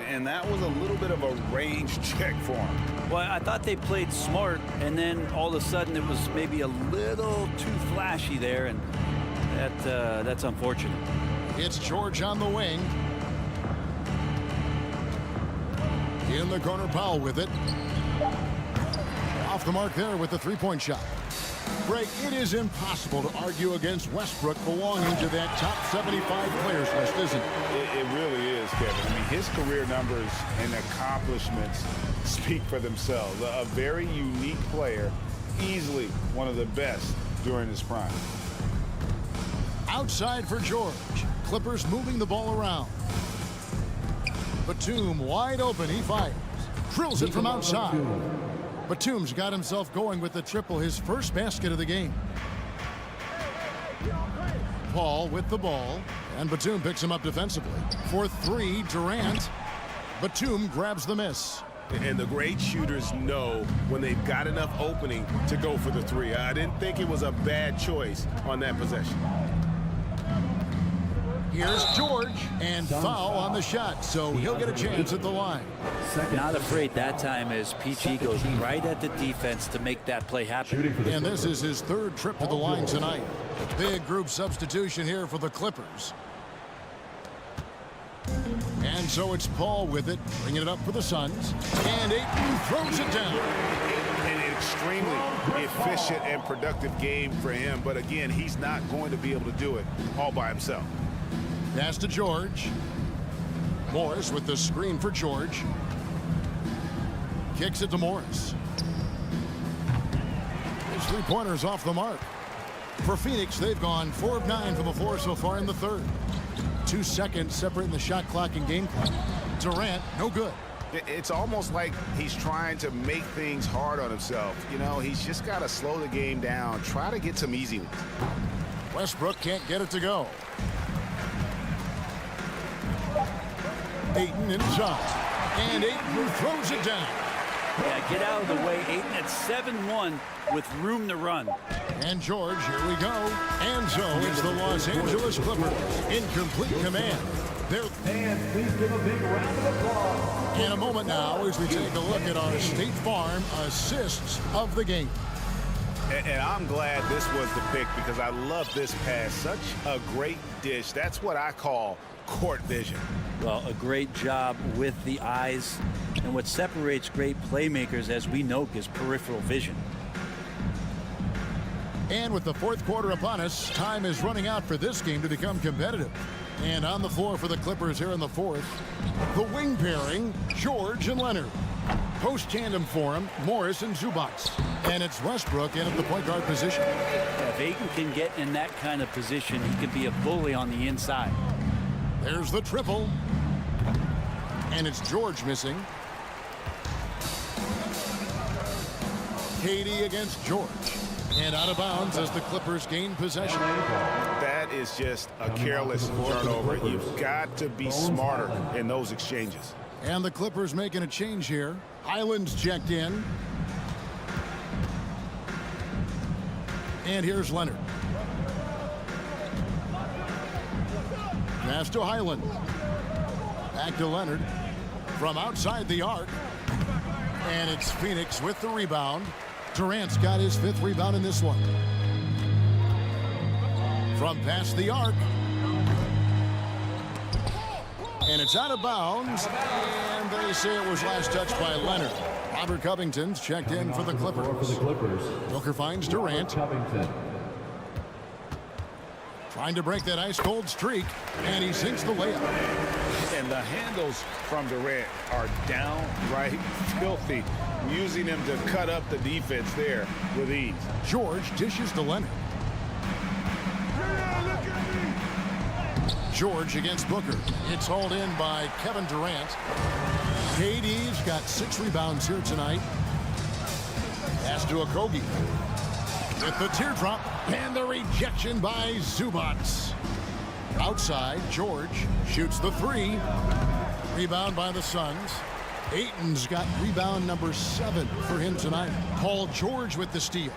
And that was a little bit of a range check for him. Well, I thought they played smart, and then all of a sudden it was maybe a little too flashy there, and that's unfortunate. It's George on the wing. In the corner, Powell with it. Off the mark there with the 3-point shot. Greg, it is impossible to argue against Westbrook belonging to that top 75 players list, isn't it? It really is, Kevin. I mean, his career numbers and accomplishments speak for themselves. A very unique player, easily one of the best during his prime. Outside for George. Clippers moving the ball around. Batum wide open. He fires. Drills it from outside. Batum's got himself going with the triple, his first basket of the game. Paul with the ball, and Batum picks him up defensively. For 3, Durant. Batum grabs the miss. And the great shooters know when they've got enough opening to go for the 3. I didn't think it was a bad choice on that possession. Here's George, and foul on the shot, so he'll get a chance at the line. Not afraid that time as PG goes right at the defense to make that play happen. And this is his 3rd trip to the line tonight. Big group substitution here for the Clippers. And so it's Paul with it, bringing it up for the Suns. And Ayton throws it down. An extremely efficient and productive game for him, but again, he's not going to be able to do it all by himself. Pass to George. Morris with the screen for George. Kicks it to Morris. His 3-pointer's off the mark. For Phoenix, they've gone 4 of 9 from the floor so far in the 3rd. 2 seconds separating the shot clock and game clock. Durant, no good. It's almost like he's trying to make things hard on himself. You know, he's just got to slow the game down, try to get some easy ones. Westbrook can't get it to go. Ayton inside. And Ayton throws it down. Yeah, get out of the way. Ayton at 7-1 with room to run. And George, here we go. And so it's the Los Angeles Clippers in complete command. And please give a big round of applause. In a moment now as we take a look at our State Farm assists of the game. And I'm glad this was the pick because I love this pass. Such a great dish. That's what I call court vision. Well, a great job with the eyes. And what separates great playmakers, as we know, is peripheral vision. And with the fourth quarter upon us, time is running out for this game to become competitive. And on the floor for the Clippers here in the fourth, the wing pairing, George and Leonard. Post tandem for him, Morris and Zubac. And it's Westbrook in at the point guard position. If Ayton can get in that kind of position, he can be a bully on the inside. There's the triple. And it's George missing. KD against George. And out of bounds as the Clippers gain possession. That is just a careless turnover. You've got to be smarter in those exchanges. And the Clippers making a change here. Highland's checked in. And here's Leonard. Pass to Highland. Back to Leonard. From outside the arc. And it's Phoenix with the rebound. Durant's got his 5th rebound in this one. From past the arc. And it's out of bounds. And they say it was last touched by Leonard. Robert Covington's checked in for the Clippers. Booker finds Durant. Trying to break that ice-cold streak. And he sinks the layup. And the handles from Durant are downright filthy, using him to cut up the defense there with ease. George dishes to Leonard. George against Booker. It's hauled in by Kevin Durant. KD's got 6 rebounds here tonight. Pass to Okogie. With the teardrop and the rejection by Zubac. Outside, George shoots the 3. Rebound by the Suns. Ayton's got rebound number 7 for him tonight. Paul George with the steal.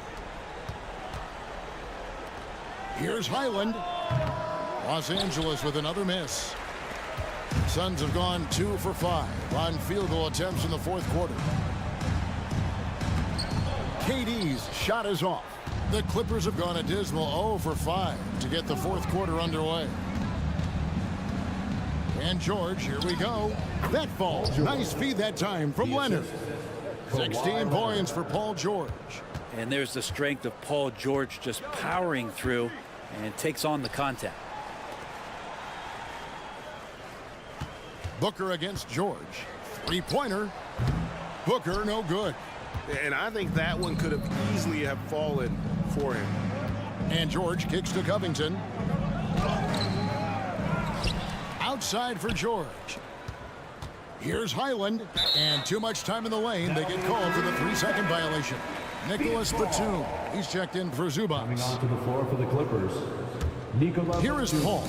Here's Highland. Los Angeles with another miss. Suns have gone 2 for 5 on field goal attempts in the fourth quarter. KD's shot is off. The Clippers have gone a dismal 0 for 5 to get the fourth quarter underway. And George, here we go. That falls. Nice feed that time from Leonard. 16 points for Paul George. And there's the strength of Paul George just powering through and takes on the contact. Booker against George. 3-pointer. Booker, no good. And I think that one could have easily have fallen for him. And George kicks to Covington. Outside for George. Here's Highland. And too much time in the lane. They get called for the 3-second violation. Nicholas Batum. He's checked in for Zubac. Coming onto the floor for the Clippers. Here is Paul.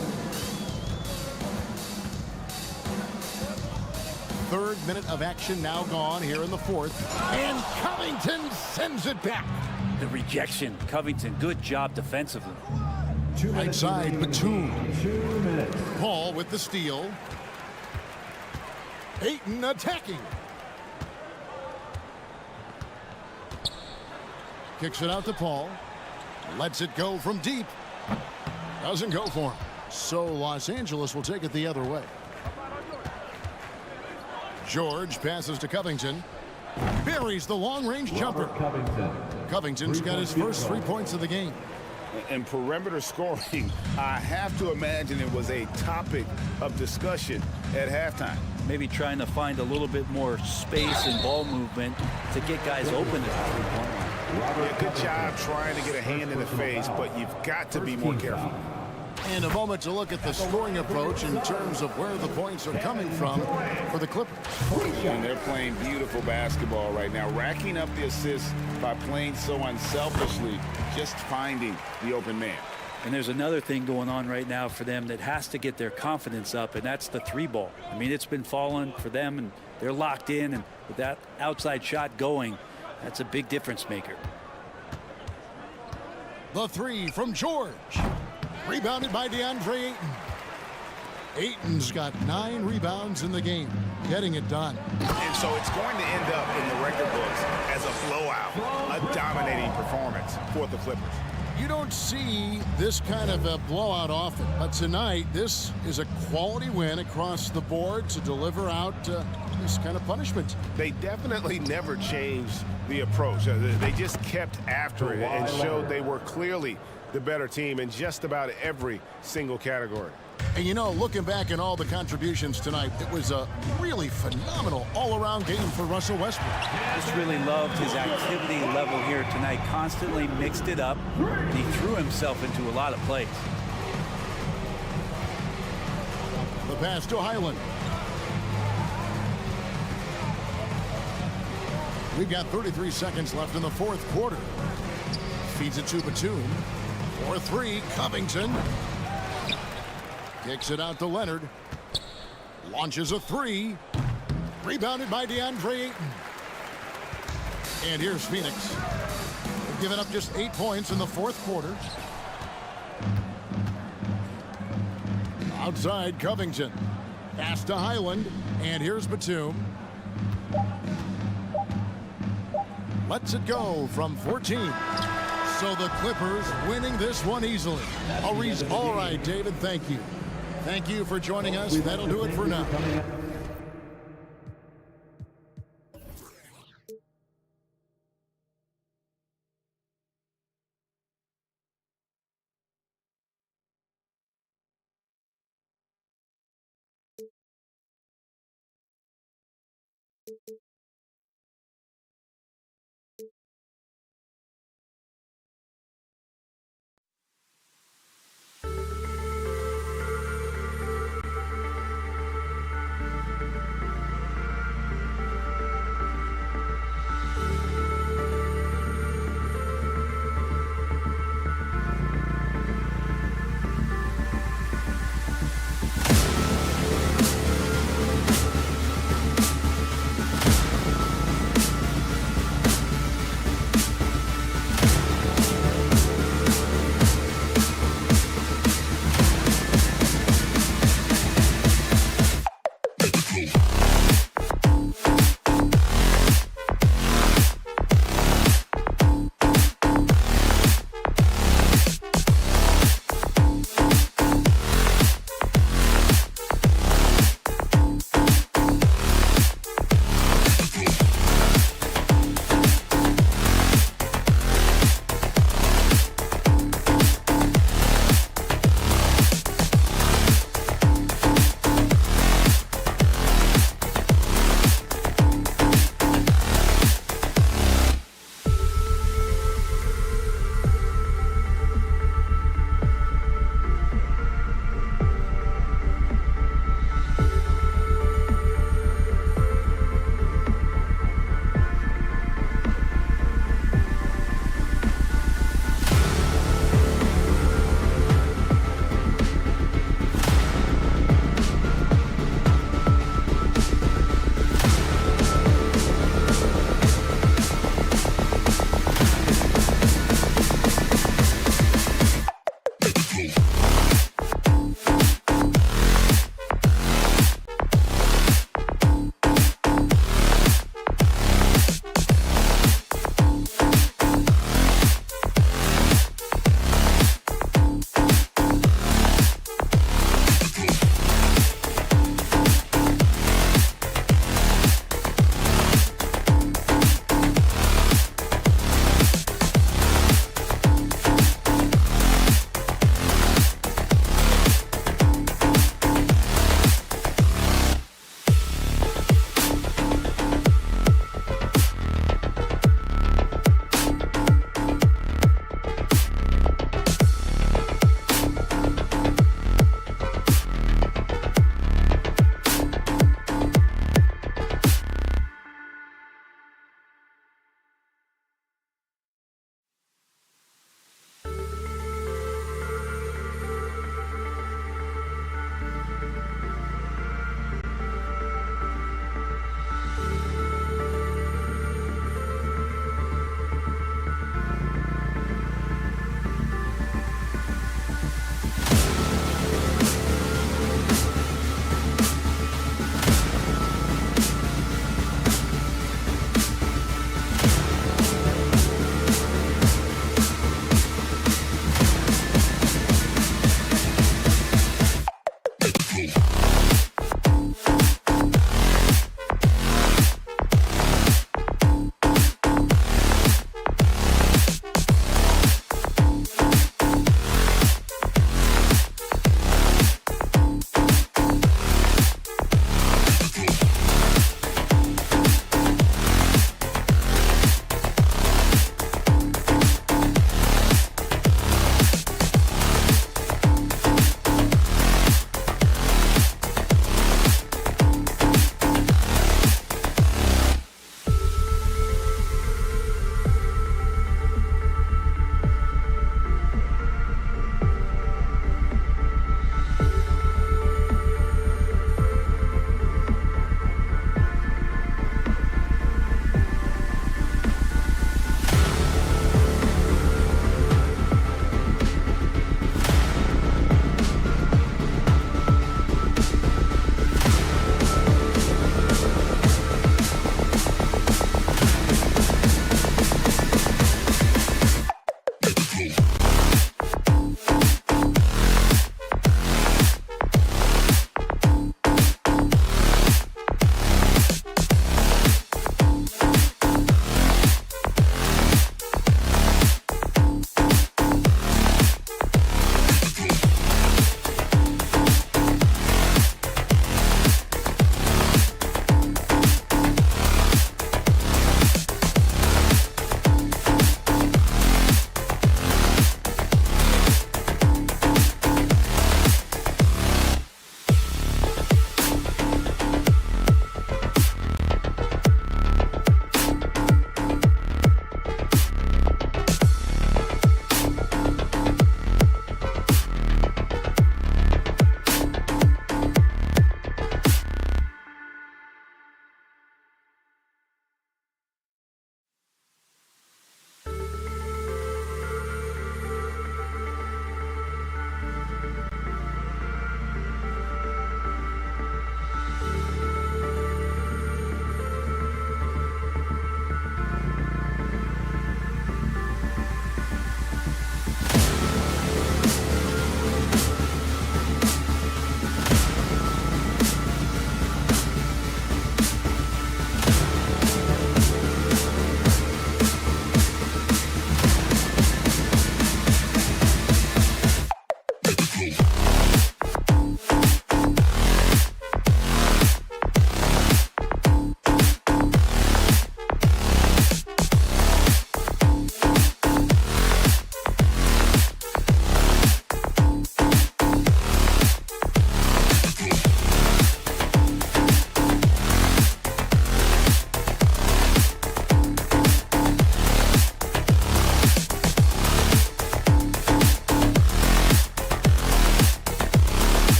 3rd minute of action now gone here in the fourth. And Covington sends it back. The rejection. Covington, good job defensively. Right side, Batum. 2 minutes. Paul with the steal. Ayton attacking. Kicks it out to Paul. Lets it go from deep. Doesn't go for him. So Los Angeles will take it the other way. George passes to Covington. Buries the long-range jumper. Covington's got his first 3 points of the game. And perimeter scoring, I have to imagine it was a topic of discussion at halftime. Maybe trying to find a little bit more space and ball movement to get guys open at the three-point line. Yeah, good job trying to get a hand in the face, but you've got to be more careful. And a moment to look at the scoring approach in terms of where the points are coming from for the Clippers. And they're playing beautiful basketball right now, racking up the assists by playing so unselfishly, just finding the open man. And there's another thing going on right now for them that has to get their confidence up, and that's the 3 ball. I mean, it's been falling for them, and They're locked in, and with that outside shot going, that's a big difference maker. The three from George. Rebounded by DeAndre Ayton. Ayton's got 9 rebounds in the game, getting it done. And so it's going to end up in the record books as a blowout, a dominating performance for the Clippers. You don't see this kind of a blowout often, but tonight this is a quality win across the board to deliver out this kind of punishment. They definitely never changed the approach. They just kept after it and showed they were clearly the better team in just about every single category. And you know, looking back at all the contributions tonight, it was a really phenomenal all-around game for Russell Westbrook. Just really loved his activity level here tonight. Constantly mixed it up. He threw himself into a lot of plays. The pass to Highland. We've got 33 seconds left in the fourth quarter. Feeds it to Batum. 4-3, Covington. Kicks it out to Leonard. Launches a 3. Rebounded by DeAndre Ayton. And here's Phoenix. They've given up just 8 points in the fourth quarter. Outside, Covington. Pass to Highland. And here's Batum. Lets it go from 14. So the Clippers winning this one easily. All right, David, thank you. Thank you for joining us. That'll do it for now.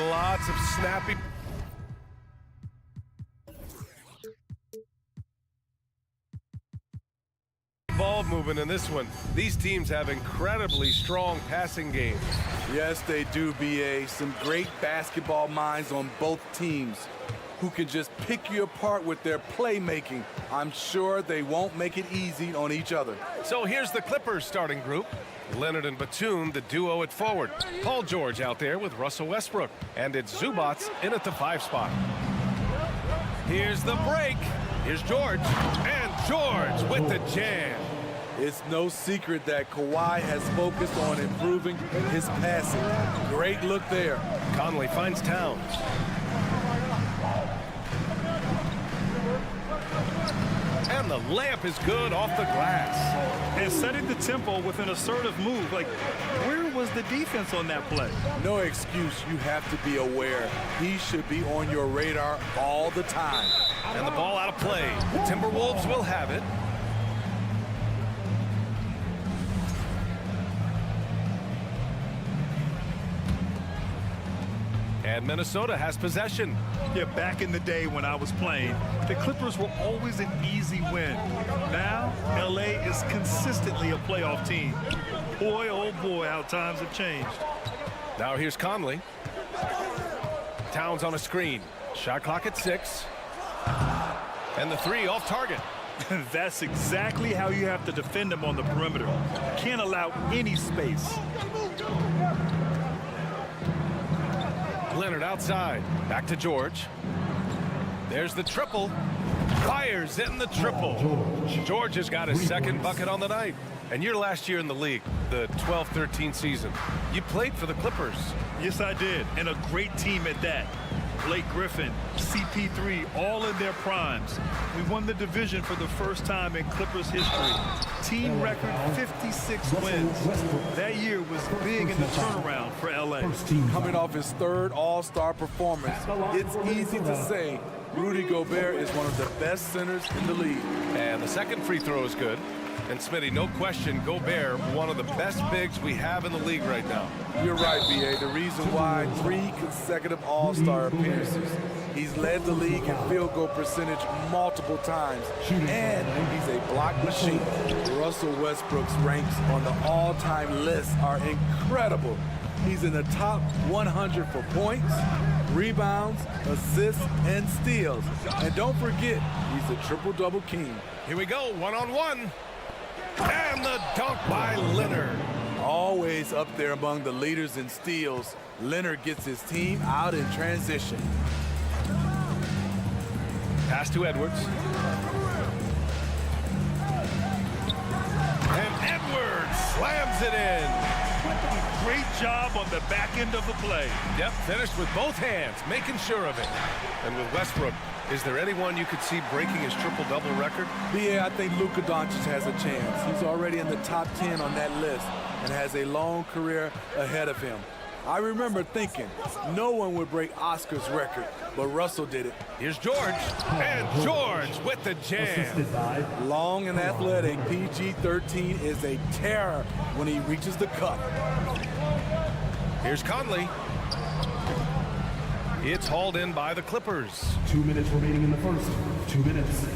Lots of snappy ball movement in this one. These teams have incredibly strong passing games. Yes, they do, BA. Some great basketball minds on both teams who can just pick you apart with their playmaking. I'm sure they won't make it easy on each other. So here's the Clippers starting group. Leonard and Batum, the duo at forward. Paul George out there with Russell Westbrook. And it's Zubats in at the 5 spot. Here's the break. Here's George. And George with the jam. It's no secret that Kawhi has focused on improving his passing. Great look there. Conley finds Towns. And the layup is good off the glass. And setting the tempo with an assertive move. Like, where was the defense on that play? No excuse. You have to be aware. He should be on your radar all the time. And the ball out of play. The Timberwolves will have it. And Minnesota has possession. Yeah, back in the day when I was playing, the Clippers were always an easy win. Now, LA is consistently a playoff team. Boy, oh boy, how times have changed. Now here's Conley. Towns on a screen. Shot clock at 6. And the 3 off target. That's exactly how you have to defend him on the perimeter. Can't allow any space. Leonard outside. Back to George. There's the triple. Fires in the triple. George has got his second bucket on the night. And your last year in the league, the 12-13 season, you played for the Clippers. Yes, I did. And a great team at that. Blake Griffin, CP3, all in their primes. We won the division for the first time in Clippers history. Team record 56 wins. That year was big in the turnaround for LA. Coming off his 3rd All-Star performance, it's easy to say Rudy Gobert is one of the best centers in the league. And the second free throw is good. And Smitty, no question, Gobert, one of the best bigs we have in the league right now. You're right, B.A. The reason why 3 consecutive All-Star appearances. He's led the league in field goal percentage multiple times. And he's a block machine. Russell Westbrook's ranks on the all-time list are incredible. He's in the top 100 for points, rebounds, assists, and steals. And don't forget, he's a triple-double king. Here we go, one-on-one. And the dunk by Leonard. Always up there among the leaders in steals. Leonard gets his team out in transition. Pass to Edwards. And Edwards slams it in. Great job on the back end of the play. Yep, finished with both hands, making sure of it. And with Westbrook, is there anyone you could see breaking his triple-double record? Yeah, I think Luka Doncic has a chance. He's already in the top 10 on that list and has a long career ahead of him. I remember thinking no one would break Oscar's record, but Russell did it. Here's George, and George with the jam. Long and athletic, PG-13 is a terror when he reaches the cup. Here's Conley. It's hauled in by the Clippers. 2 minutes remaining in the first. 2 minutes.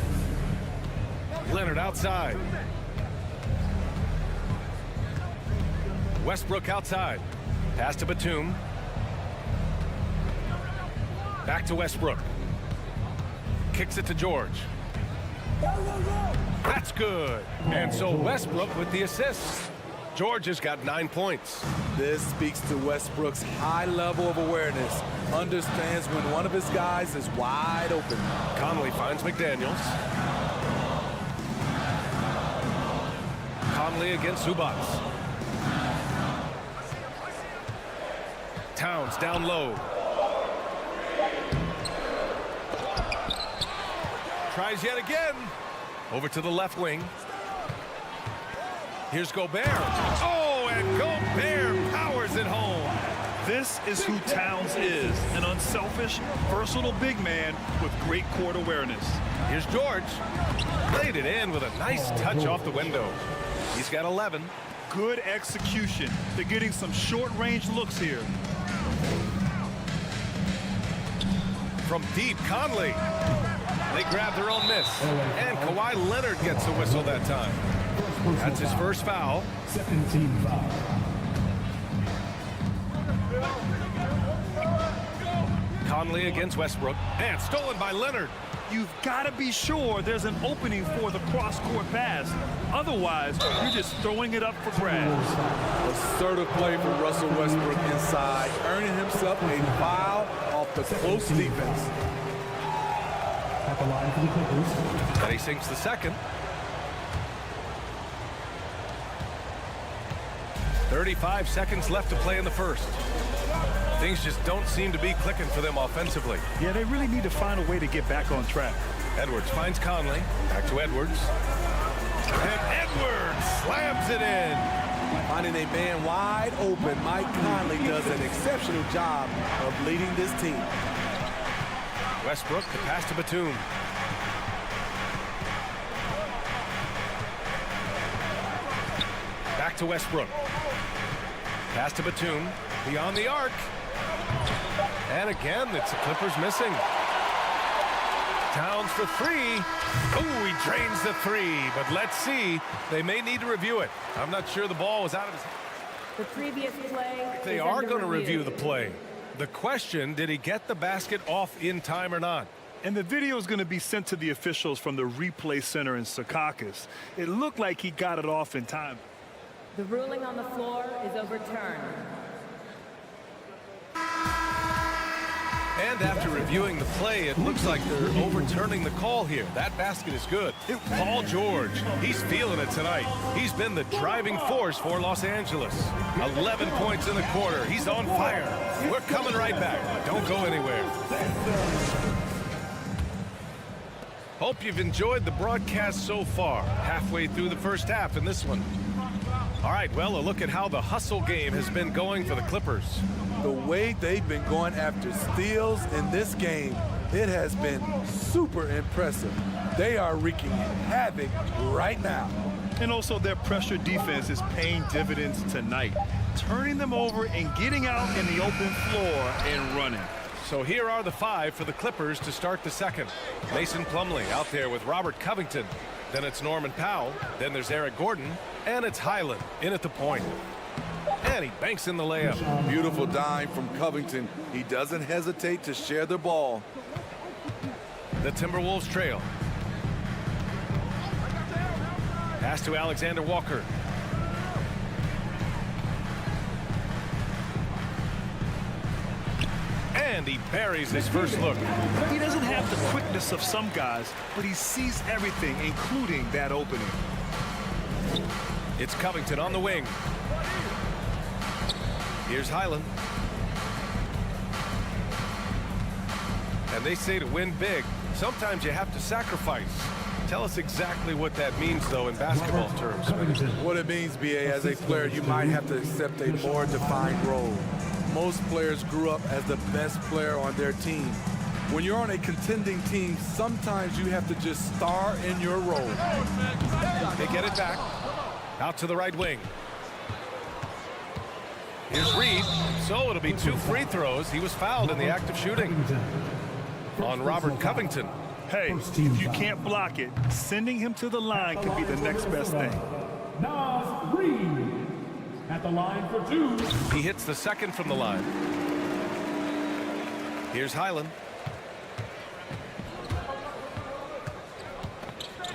Leonard outside. Westbrook outside. Pass to Batum. Back to Westbrook. Kicks it to George. That's good. And so Westbrook with the assist. George has got 9 points. This speaks to Westbrook's high level of awareness. Understands when one of his guys is wide open. Conley finds McDaniels. Conley against Zubats. Towns down low. Tries yet again. Over to the left wing. Here's Gobert. Oh, and Gobert powers it home. This is who Towns is, an unselfish, versatile big man with great court awareness. Here's George. Laid it in with a nice touch off the window. He's got 11. Good execution. They're getting some short-range looks here. from deep. Conley. They grab their own miss. And Kawhi Leonard gets a whistle that time. That's his first foul. Second team foul. Conley against Westbrook. And stolen by Leonard. You've got to be sure there's an opening for the cross-court pass. Otherwise, you're just throwing it up for grabs. Assertive play from Russell Westbrook inside, earning himself a foul off the close defense. At the line for the Clippers. And he sinks the second. 35 seconds left to play in the first. Things just don't seem to be clicking for them offensively. Yeah, they really need to find a way to get back on track. Edwards finds Conley. Back to Edwards. And Edwards slams it in. Finding a man wide open, Mike Conley does an exceptional job of leading this team. Westbrook, the pass to Batum. Back to Westbrook. Pass to Batum. Beyond the arc. And again, it's the Clippers missing. Towns for three. Oh, he drains the three. But let's see. They may need to review it. I'm not sure the ball was out of his hand. The previous play. They are going to review the play. The question, did he get the basket off in time or not? And the video is going to be sent to the officials from the replay center in Secaucus. It looked like he got it off in time. The ruling on the floor is overturned. And after reviewing the play, it looks like they're overturning the call here. That basket is good. Paul George, he's feeling it tonight. He's been the driving force for Los Angeles. 11 points in the quarter. He's on fire. We're coming right back. Don't go anywhere. Hope you've enjoyed the broadcast so far. Halfway through the first half in this one. All right, well, a look at how the hustle game has been going for the Clippers. The way they've been going after steals in this game, it has been super impressive. They are wreaking havoc right now. And also their pressure defense is paying dividends tonight, turning them over and getting out in the open floor and running. So here are the five for the Clippers to start the second. Mason Plumlee out there with Robert Covington. Then it's Norman Powell. Then there's Eric Gordon. And it's Highland in at the point. And he banks in the layup. Beautiful dime from Covington. He doesn't hesitate to share the ball. The Timberwolves trail. Pass to Alexander Walker. And he buries his first look. He doesn't have the quickness of some guys, but he sees everything, including that opening. It's Covington on the wing. Here's Highland. And they say to win big, sometimes you have to sacrifice. Tell us exactly what that means, though, in basketball terms. What it means, BA, as a player, you might have to accept a more defined role. Most players grew up as the best player on their team. When you're on a contending team, sometimes you have to just star in your role. They get it back. Out to the right wing. Here's Reed. So it'll be 2 free throws. He was fouled in the act of shooting on Robert Covington. Hey, if you can't block it, sending him to the line could be the next best thing. Nas Reed at the line for 2. He hits the second from the line. Here's Highland.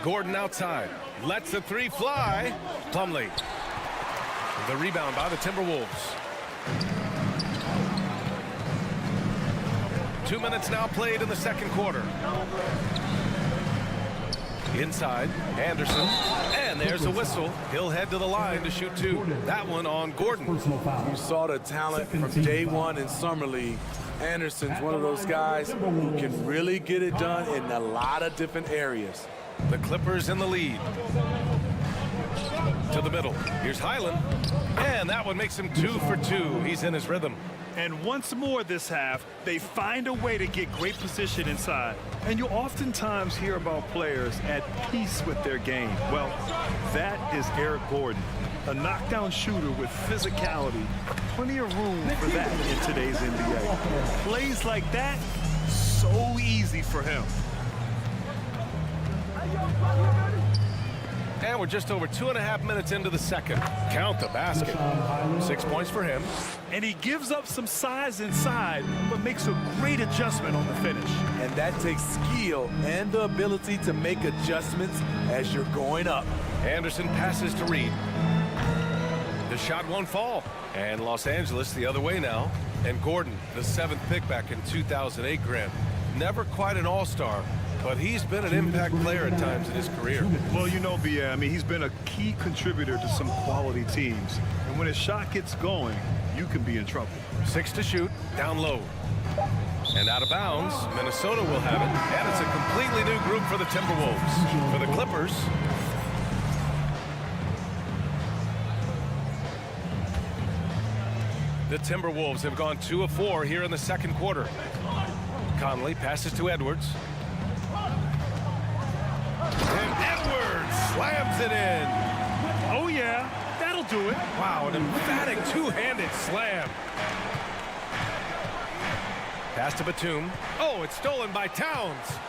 Gordon outside. Lets the three fly. Plumlee. The rebound by the Timberwolves. 2 minutes now played in the second quarter. Inside, Anderson. And there's a whistle. He'll head to the line to shoot 2. That one on Gordon. You saw the talent from day one in Summer League. Anderson's one of those guys who can really get it done in a lot of different areas. The Clippers in the lead. To the middle. Here's Highland. And that one makes him 2 for 2. He's in his rhythm. And once more this half, they find a way to get great position inside. And you oftentimes hear about players at peace with their game. Well, that is Eric Gordon, a knockdown shooter with physicality. Plenty of room for that in today's NBA. Plays like that, so easy for him. And we're just over 2.5 minutes into the second. Count the basket. 6 points for him. And he gives up some size inside, but makes a great adjustment on the finish. And that takes skill and the ability to make adjustments as you're going up. Anderson passes to Reed. The shot won't fall. And Los Angeles the other way now. And Gordon, the 7th pick back in 2008 Grant. Never quite an all-star, but he's been an impact player at times in his career. Well, you know, B.A., I mean, he's been a key contributor to some quality teams. And when his shot gets going, you can be in trouble. 6 to shoot, down low. And out of bounds, Minnesota will have it. And it's a completely new group for the Timberwolves. For the Clippers, the Timberwolves have gone 2 of 4 here in the second quarter. Conley passes to Edwards. And Edwards slams it in. Oh, yeah, that'll do it. Wow, an emphatic two-handed slam. Pass to Batum. Oh, it's stolen by Towns.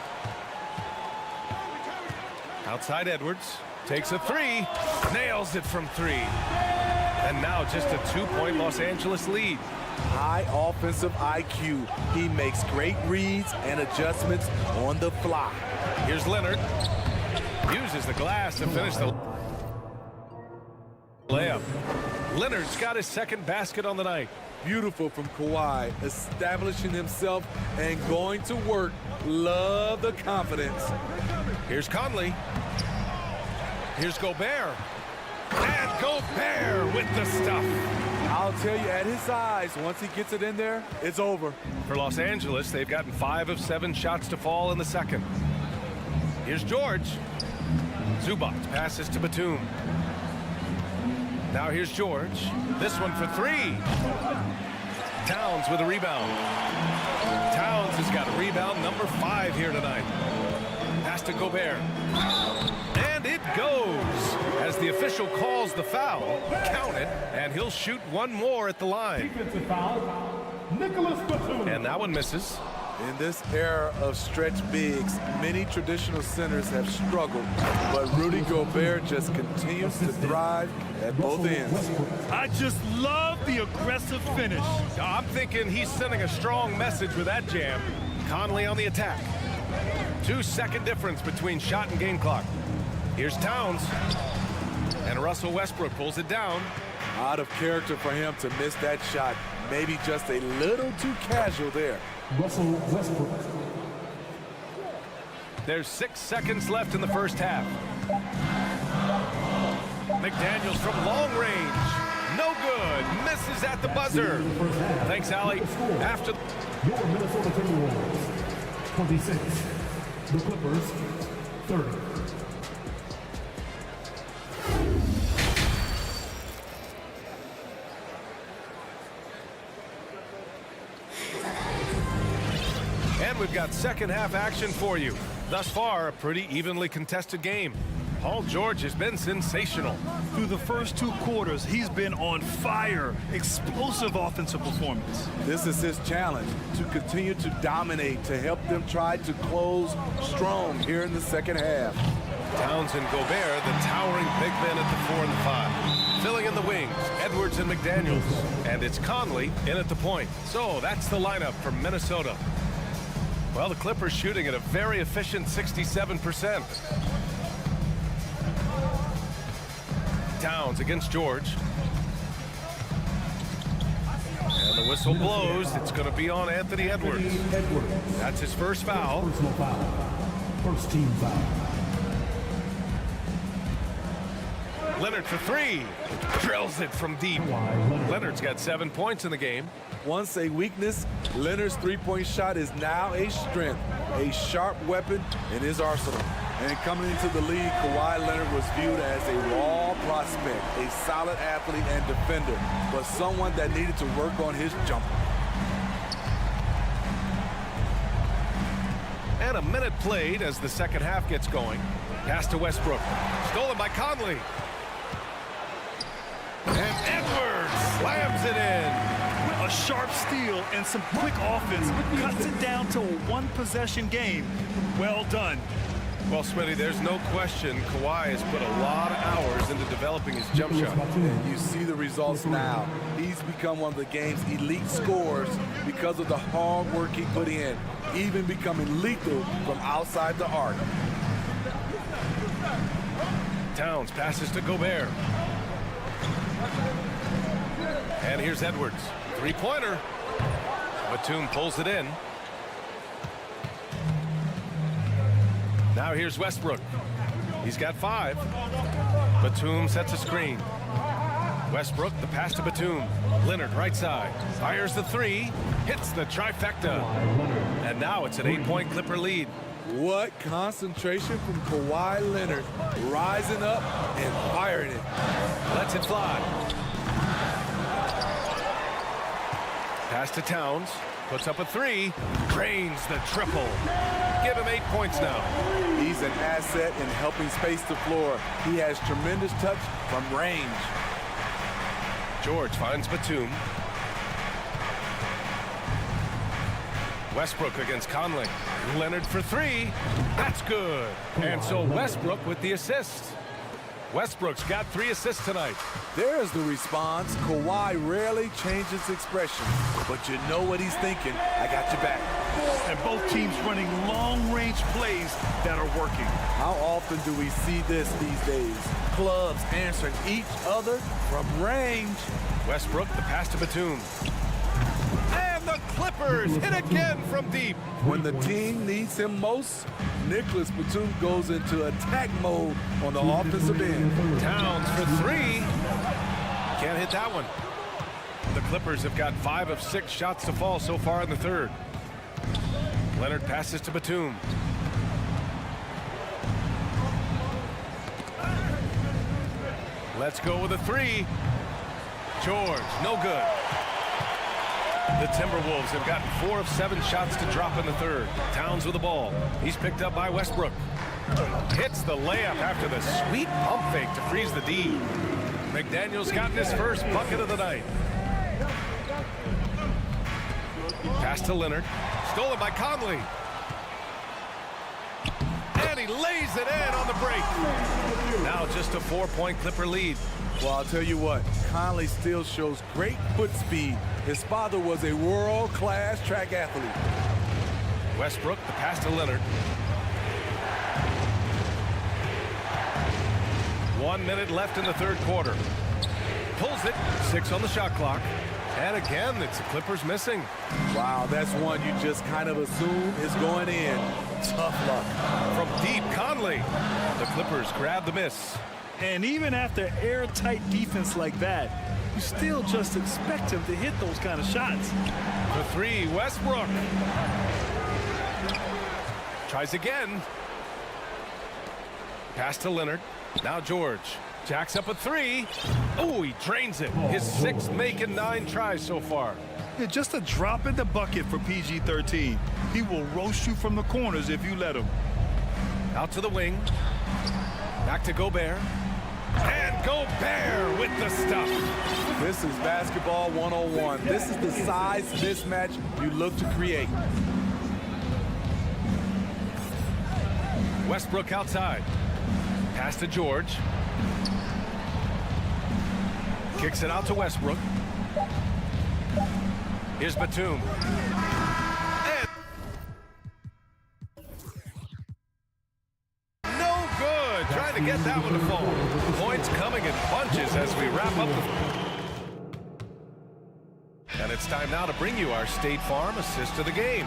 Outside Edwards. Takes a 3. Nails it from 3. And now just a 2-point Los Angeles lead. High offensive IQ. He makes great reads and adjustments on the fly. Here's Leonard. Uses the glass to finish the layup. Leonard's got his second basket on the night. Beautiful from Kawhi, establishing himself and going to work. Love the confidence. Here's Conley. Here's Gobert. And Gobert with the stuff. I'll tell you, at his size, once he gets it in there, it's over. For Los Angeles, they've gotten 5 of 7 shots to fall in the second. Here's George. Zubac passes to Batum. Now here's George. This one for 3. Towns with a rebound. Towns has got rebound number 5 here tonight. Pass to Gobert. And it goes. As the official calls the foul, count it, and he'll shoot one more at the line. And that one misses. In this era of stretch bigs, many traditional centers have struggled, but Rudy Gobert just continues to thrive at both ends. I just love the aggressive finish. I'm thinking he's sending a strong message with that jam. Conley on the attack. 2-second difference between shot and game clock. Here's Towns. And Russell Westbrook pulls it down. Out of character for him to miss that shot. Maybe just a little too casual there. Russell Westbrook. There's 6 seconds left in the first half. McDaniels from long range. No good. Misses at the buzzer. Thanks, Allie. After Your Minnesota Timberwolves, 26. The Clippers, 30. And we've got second half action for you. Thus far, a pretty evenly contested game. Paul George has been sensational. Through the first 2 quarters, he's been on fire. Explosive offensive performance. This is his challenge, to continue to dominate, to help them try to close strong here in the second half. Towns and Gobert, the towering big men at the 4 and the 5. Filling in the wings, Edwards and McDaniels. And it's Conley in at the point. So that's the lineup for Minnesota. Well, the Clippers shooting at a very efficient 67%. Towns against George. And the whistle blows. It's going to be on Anthony Edwards. That's his first foul. Personal foul. First team foul. Leonard for 3. Drills it from deep. Leonard's got 7 points in the game. Once a weakness, Leonard's three-point shot is now a strength, a sharp weapon in his arsenal. And coming into the league, Kawhi Leonard was viewed as a raw prospect, a solid athlete and defender, but someone that needed to work on his jumper. And a minute played as the second half gets going. Pass to Westbrook. Stolen by Conley. And Edwards slams it in. A sharp steal and some quick offense cuts it down to a one-possession game. Well done. Well, Smitty, there's no question Kawhi has put a lot of hours into developing his jump shot. And you see the results now. He's become one of the game's elite scorers because of the hard work he put in, even becoming lethal from outside the arc. Towns passes to Gobert. And here's Edwards. Three-pointer. Batum pulls it in. Now here's Westbrook. He's got 5. Batum sets a screen. Westbrook, the pass to Batum. Leonard, right side. Fires the 3. Hits the trifecta. And now it's an 8-point Clipper lead. What concentration from Kawhi Leonard, rising up and firing it. Lets it fly. Pass to Towns. Puts up a 3. Drains the triple. Give him 8 points now. He's an asset in helping space the floor. He has tremendous touch from range. George finds Batum. Westbrook against Conley. Leonard for 3. That's good. And so Westbrook with the assist. Westbrook's got 3 assists tonight. There's the response. Kawhi rarely changes expression, but you know what he's thinking. I got your back. And both teams running long-range plays that are working. How often do we see this these days? Clubs answering each other from range. Westbrook, the pass to Batum. And the Clippers hit again from deep. When the team needs him most, Nicholas Batum goes into attack mode on the offensive end. Towns for 3. Can't hit that one. The Clippers have got 5 of 6 shots to fall so far in the third. Leonard passes to Batum. Let's go with a 3. George, no good. The Timberwolves have gotten 4 of 7 shots to drop in the third. Towns with the ball. He's picked up by Westbrook. Hits the layup after the sweet pump fake to freeze the D. McDaniel's gotten his first bucket of the night. Pass to Leonard. Stolen by Conley. And he lays it in on the break. Now just a 4-point Clipper lead. Well, I'll tell you what, Conley still shows great foot speed. His father was a world-class track athlete. Westbrook, the pass to Leonard. 1 minute left in the third quarter. Pulls it, 6 on the shot clock. And again, it's the Clippers missing. Wow, that's one you just kind of assume is going in. Tough luck. From deep, Conley. The Clippers grab the miss. And even after airtight defense like that, you still just expect him to hit those kind of shots. The 3, Westbrook. Tries again. Pass to Leonard. Now George. Jacks up a 3. Oh, he drains it. His 6th make in 9 tries so far. Yeah, just a drop in the bucket for PG-13. He will roast you from the corners if you let him. Out to the wing. Back to Gobert. And Gobert with the stuff. This is basketball 101. This is the size mismatch you look to create. Westbrook outside. Pass to George. Kicks it out to Westbrook. Here's Batum. And no good. Trying to get that one to fall. Points coming in bunches as we wrap up the... And it's time now to bring you our State Farm assist of the game.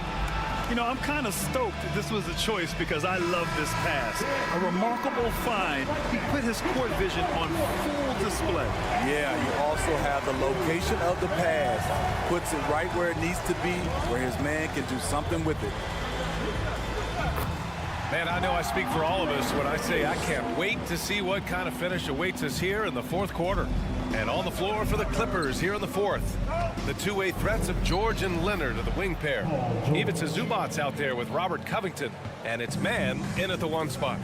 You know, I'm kind of stoked that this was a choice because I love this pass. A remarkable find. He put his court vision on full display. Yeah, you also have the location of the pass. Puts it right where it needs to be, where his man can do something with it. Man, I know I speak for all of us when I say I can't wait to see what kind of finish awaits us here in the fourth quarter. And on the floor for the Clippers here in the fourth, the two-way threats of George and Leonard are the wing pair. Ivica Zubac's out there with Robert Covington, and it's man in at the 1 spot.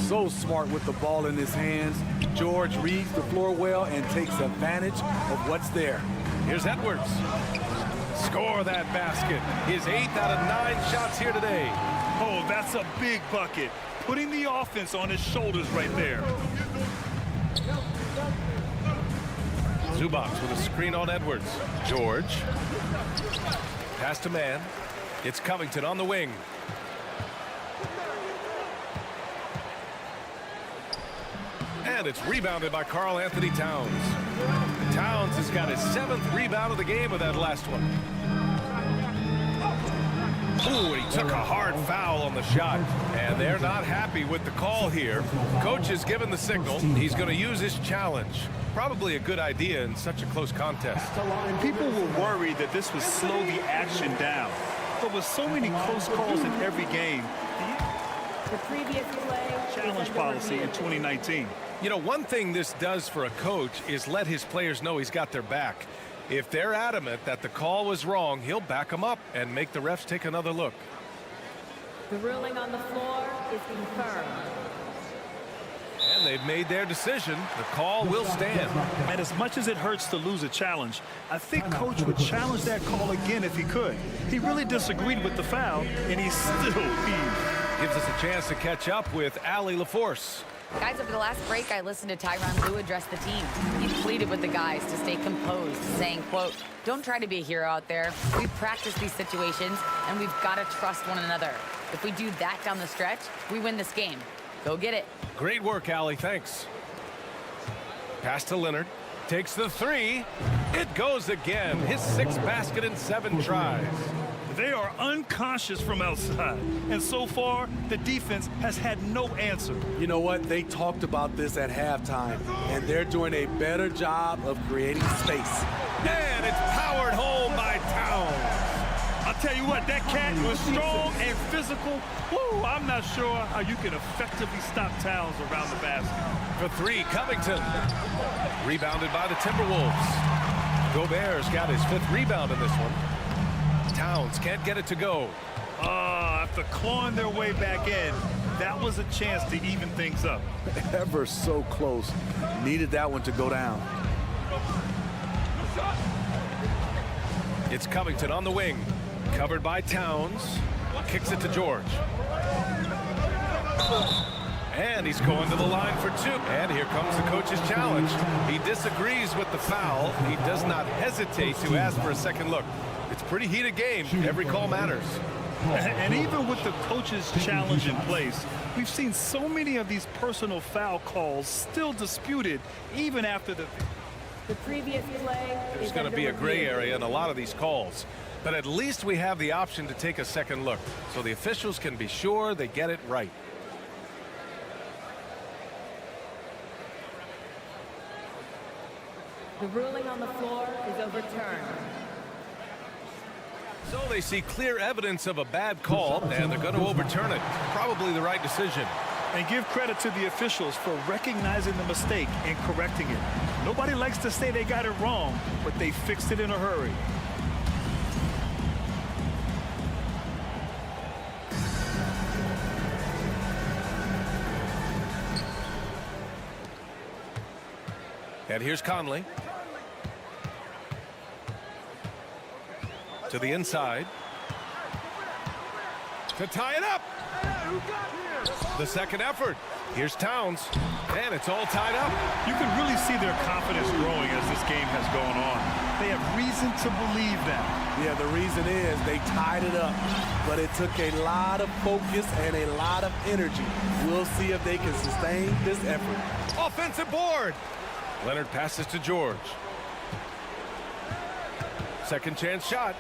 So smart with the ball in his hands. George reads the floor well and takes advantage of what's there. Here's Edwards. score that basket. His 8th out of 9 shots here today. Oh, that's a big bucket. Putting the offense on his shoulders right there. Zubac with a screen on Edwards. George. Pass to man. It's Covington on the wing. And it's rebounded by Karl Anthony Towns. Towns has got his 7th rebound of the game with that last one. Ooh, he took a hard foul on the shot. And they're not happy with the call here. Coach has given the signal. He's going to use his challenge. Probably a good idea in such a close contest. People were worried that this would slow the action down. But with so many close calls in every game, The previous play challenge policy in 2019. You know, one thing this does for a coach is let his players know he's got their back. If they're adamant that the call was wrong, he'll back them up and make the refs take another look. The ruling on the floor is confirmed. And they've made their decision. The call will stand. And as much as it hurts to lose a challenge, I think Coach would challenge that call again if he could. He really disagreed with the foul, and he still peeved. Gives us a chance to catch up with Allie LaForce. Guys, over the last break, I listened to Tyronn Lue address the team. He pleaded with the guys to stay composed, saying, quote, "Don't try to be a hero out there. We've practiced these situations, and we've got to trust one another. If we do that down the stretch, we win this game. Go get it." Great work, Allie. Thanks. Pass to Leonard. Takes the 3. It goes again. His 6th basket in 7 tries. They are unconscious from outside, and so far, the defense has had no answer. You know what? They talked about this at halftime, and they're doing a better job of creating space. And it's powered home by Towns. I'll tell you what, that cat was strong and physical. Woo, I'm not sure how you can effectively stop Towns around the basket. For 3, Covington. Rebounded by the Timberwolves. Gobert's got his 5th rebound in this one. Towns can't get it to go. After clawing their way back in, that was a chance to even things up. Ever so close. Needed that one to go down. It's Covington on the wing. Covered by Towns. Kicks it to George. And he's going to the line for 2. And here comes the coach's challenge. He disagrees with the foul. He does not hesitate to ask for a second look. It's a pretty heated game. Every call matters. And even with the coach's challenge in place, we've seen so many of these personal foul calls still disputed even after the previous play There's going to be a gray area in a lot of these calls. But at least we have the option to take a second look, so the officials can be sure they get it right. The ruling on the floor is overturned. So they see clear evidence of a bad call, and they're going to overturn it. Probably the right decision. And give credit to the officials for recognizing the mistake and correcting it. Nobody likes to say they got it wrong, but they fixed it in a hurry. And here's Conley. To the inside. To tie it up. The second effort. Here's Towns. And it's all tied up. You can really see their confidence growing as this game has gone on. They have reason to believe that. Yeah, the reason is they tied it up, but it took a lot of focus and a lot of energy. We'll see if they can sustain this effort. Offensive board. Leonard passes to George. Second chance shot.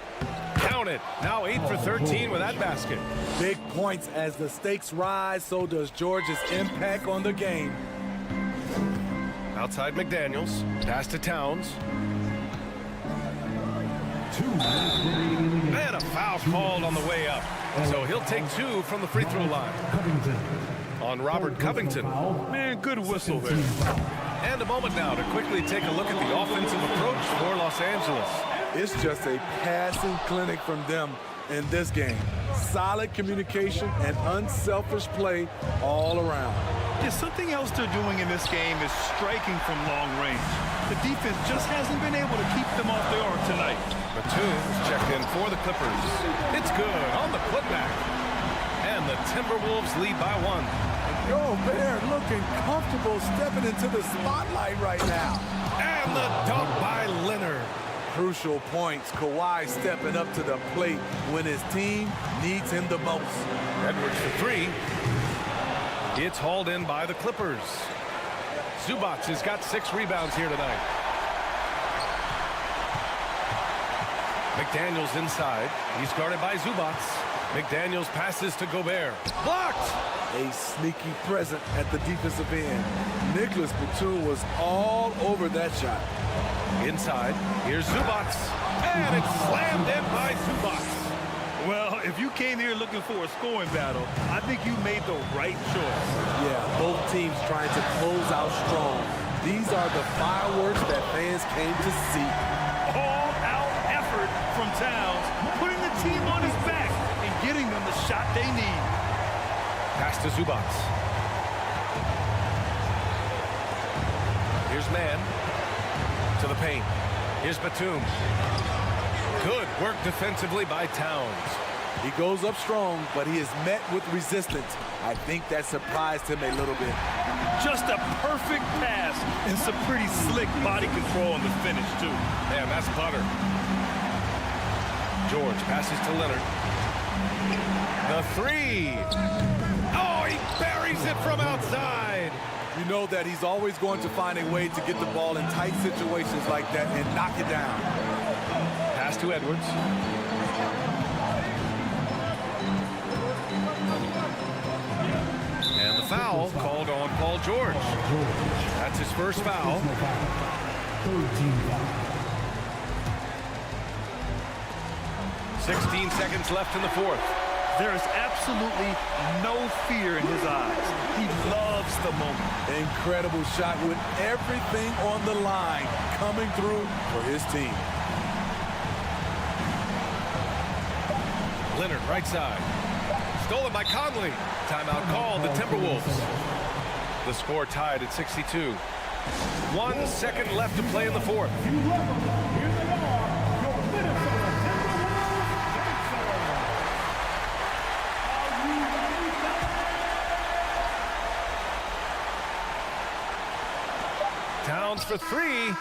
Count it. Now 8 for 13 with that basket. Big points as the stakes rise, so does George's impact on the game. Outside McDaniels. Pass to Towns. And a foul called on the way up. So he'll take 2 from the free throw line. On Robert Covington. Man, good whistle there. And a moment now to quickly take a look at the offensive approach for Los Angeles. It's just a passing clinic from them in this game. Solid communication and unselfish play all around. Yeah, something else they're doing in this game is striking from long range. The defense just hasn't been able to keep them off their arc tonight. Batum's checked in for the Clippers. It's good on the putback. And the Timberwolves lead by 1. Gobert looking comfortable stepping into the spotlight right now. And the dunk by Leonard. Crucial points. Kawhi stepping up to the plate when his team needs him the most. Edwards for 3. It's hauled in by the Clippers. Zubac has got 6 rebounds here tonight. McDaniels inside. He's guarded by Zubac. McDaniels passes to Gobert. Blocked! A sneaky present at the defensive end. Nicholas Batum was all over that shot. Inside, here's Zubac. And it's slammed in by Zubac. Well, if you came here looking for a scoring battle, I think you made the right choice. Yeah, both teams trying to close out strong. These are the fireworks that fans came to see. All-out effort from Towns, putting the team on his back and getting them the shot they need. Pass to Zubac. Here's Mann to the paint. Here's Batum. Good work defensively by Towns. He goes up strong, but he is met with resistance. I think that surprised him a little bit. Just a perfect pass and some pretty slick body control on the finish, too. Man, that's butter. George passes to Leonard. The 3. Oh, he buries it from outside. You know that he's always going to find a way to get the ball in tight situations like that and knock it down. Pass to Edwards. And the foul called on Paul George. That's his first foul. 16 seconds left in the 4th. There is absolutely no fear in his eyes. He loves the moment. Incredible shot with everything on the line coming through for his team. Leonard, right side. Stolen by Conley. Timeout called, the Timberwolves. The score tied at 62. 1 second left to play in the 4th. Towns for 3.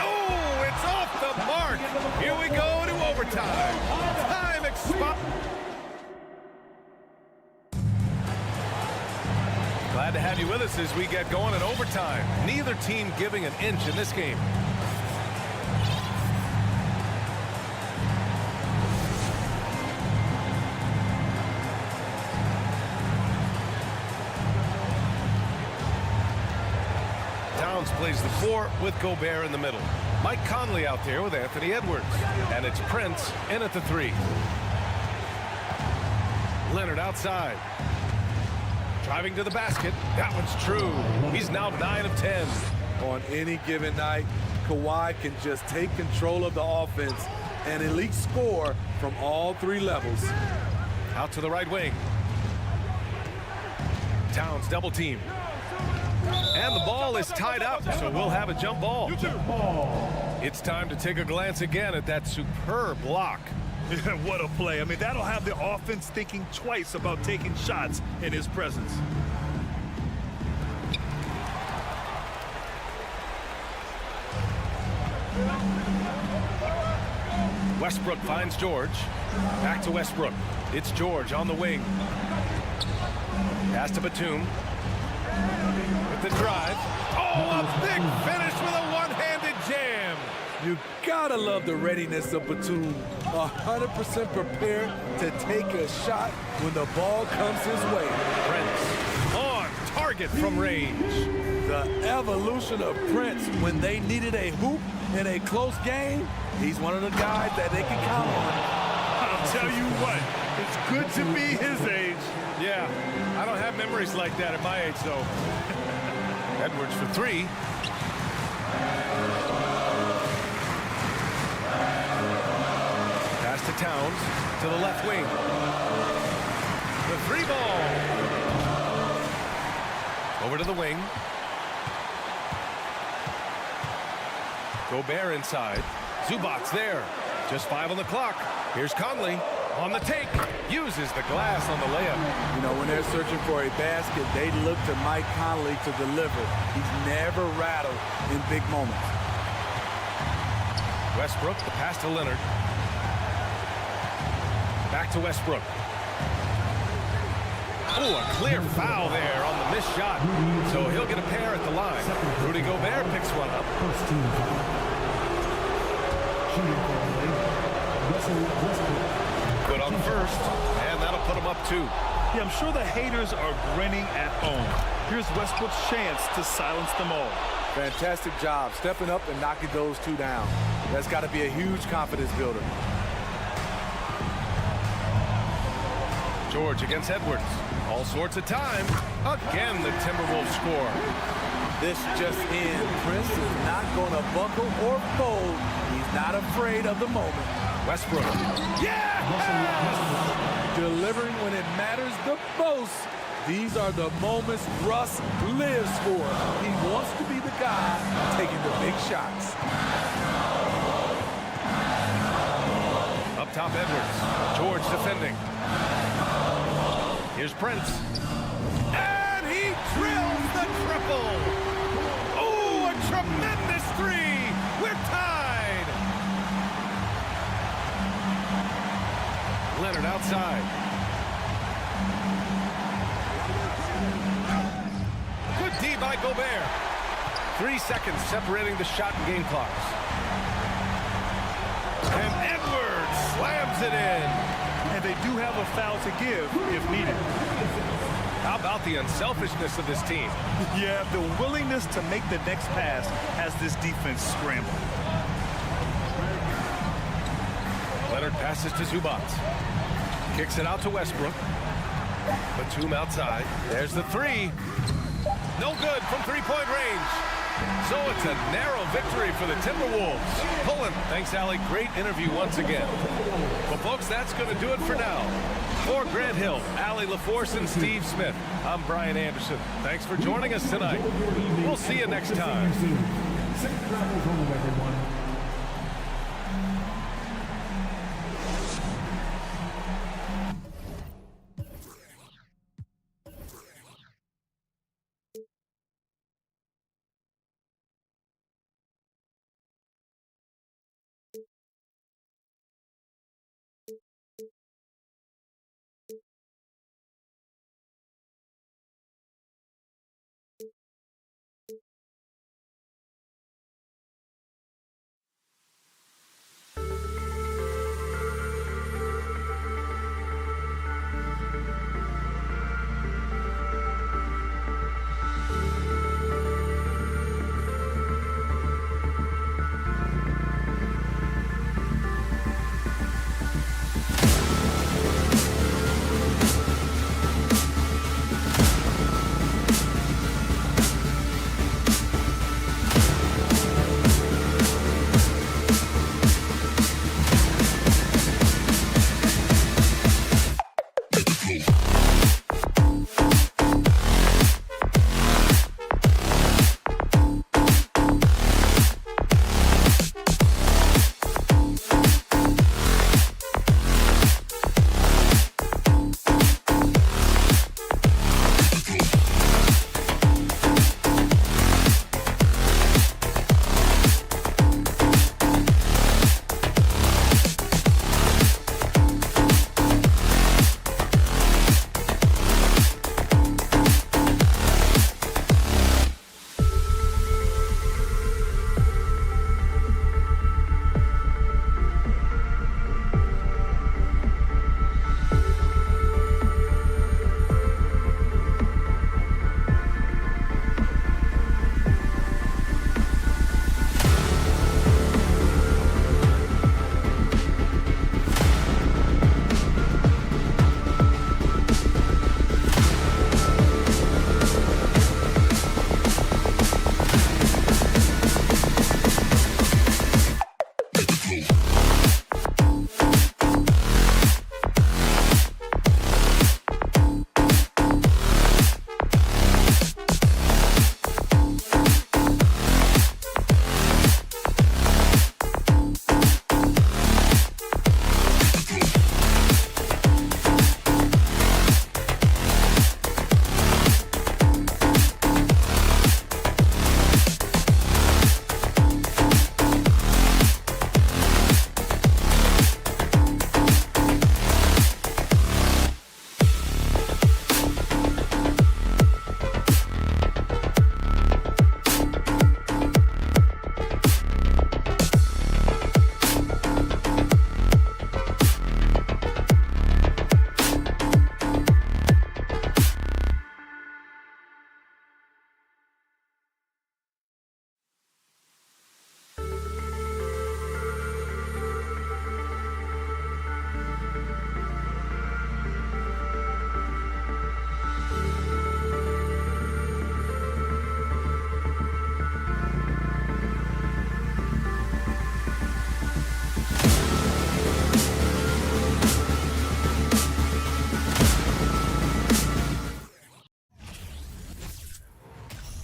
Oh, it's off the mark. Here we go to overtime. Time expired. Glad to have you with us as we get going in overtime. Neither team giving an inch in this game. Towns plays the 4 with Gobert in the middle. Mike Conley out there with Anthony Edwards. And it's Prince in at the 3. Leonard outside. Driving to the basket. That one's true. He's now 9 of 10. On any given night, Kawhi can just take control of the offense and elite score from all 3 levels. Out to the right wing. Towns double team. And the ball is tied up, so we'll have a jump ball. It's time to take a glance again at that superb block. What a play. I mean, that'll have the offense thinking twice about taking shots in his presence. Westbrook finds George. Back to Westbrook. It's George on the wing. Pass to Batum. With the drive. Oh, a big finish with a one-handed jam. You gotta love the readiness of Batum. 100% prepared to take a shot when the ball comes his way. Prince on target from range. The evolution of Prince when they needed a hoop in a close game. He's one of the guys that they can count on. I'll tell you what, it's good to be his age. Yeah, I don't have memories like that at my age, though. Edwards for 3. Pass to Towns to the left wing. The 3 ball. Over to the wing. Gobert inside. Zubac's there. Just 5 on the clock. Here's Conley on the take. Uses the glass on the layup. You know, when they're searching for a basket, they look to Mike Conley to deliver. He's never rattled in big moments. Westbrook, the pass to Leonard. Back to Westbrook. Oh, a clear foul there on the missed shot. So he'll get a pair at the line. Rudy Gobert picks one up. Good on the first, and that'll put him up 2. Yeah, I'm sure the haters are grinning at home. Here's Westbrook's chance to silence them all. Fantastic job stepping up and knocking those 2 down. That's got to be a huge confidence builder. George against Edwards. All sorts of time. Again, the Timberwolves score. This just in. Prince is not going to buckle or fold. He's not afraid of the moment. Westbrook. Yeah! Delivering when it matters the most. These are the moments Russ lives for. He wants to be the guy taking the big shots. Up top, Edwards. George defending. Here's Prince. And he drills the triple. Oh, a tremendous 3. We're tied. Leonard outside. Good D by Gobert. 3 seconds separating the shot and game clocks. And Edwards slams it in. And they do have a foul to give if needed. How about the unselfishness of this team? Yeah, the willingness to make the next pass has this defense scrambled. Leonard passes to Zubac. Kicks it out to Westbrook. Batum outside. There's the 3. No good from 3-point range. So it's a narrow victory for the Timberwolves. Pulling. Thanks, Allie. Great interview once again. Well, folks, that's going to do it for now. For Grant Hill, Allie LaForce, and Steve Smith, I'm Brian Anderson. Thanks for joining us tonight. We'll see you next time. Safe travels home, everyone.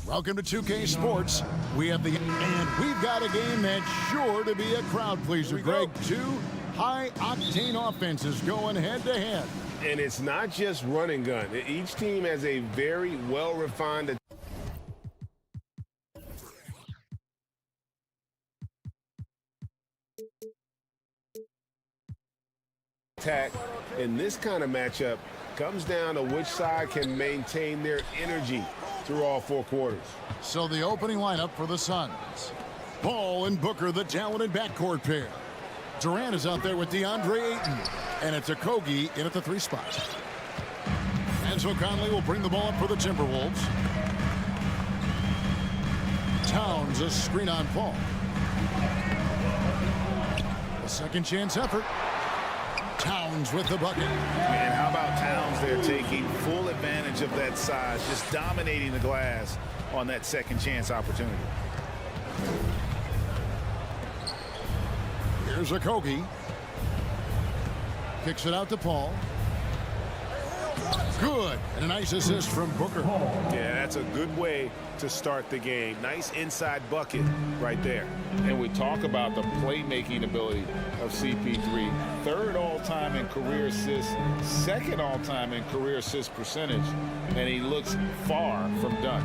Welcome to 2K Sports. We've got a game that's sure to be a crowd pleaser, Greg. Two high-octane offenses going head-to-head. And it's not just run and gun. Each team has a very well-refined attack. In this kind of matchup, comes down to which side can maintain their energy through all 4 quarters. So the opening lineup for the Suns. Paul and Booker, the talented backcourt pair. Durant is out there with DeAndre Ayton. And it's Okogie in at the 3 spot. And so Conley will bring the ball up for the Timberwolves. Towns, a screen on Paul. A second chance effort. Towns with the bucket. And how about Towns there taking full advantage of that size, just dominating the glass on that second chance opportunity. Here's Okogie. Kicks it out to Paul. Good. And a nice assist from Booker. Yeah, that's a good way to start the game. Nice inside bucket right there. And we talk about the playmaking ability of CP3. 3rd all-time in career assists, 2nd all-time in career assist percentage, and he looks far from done.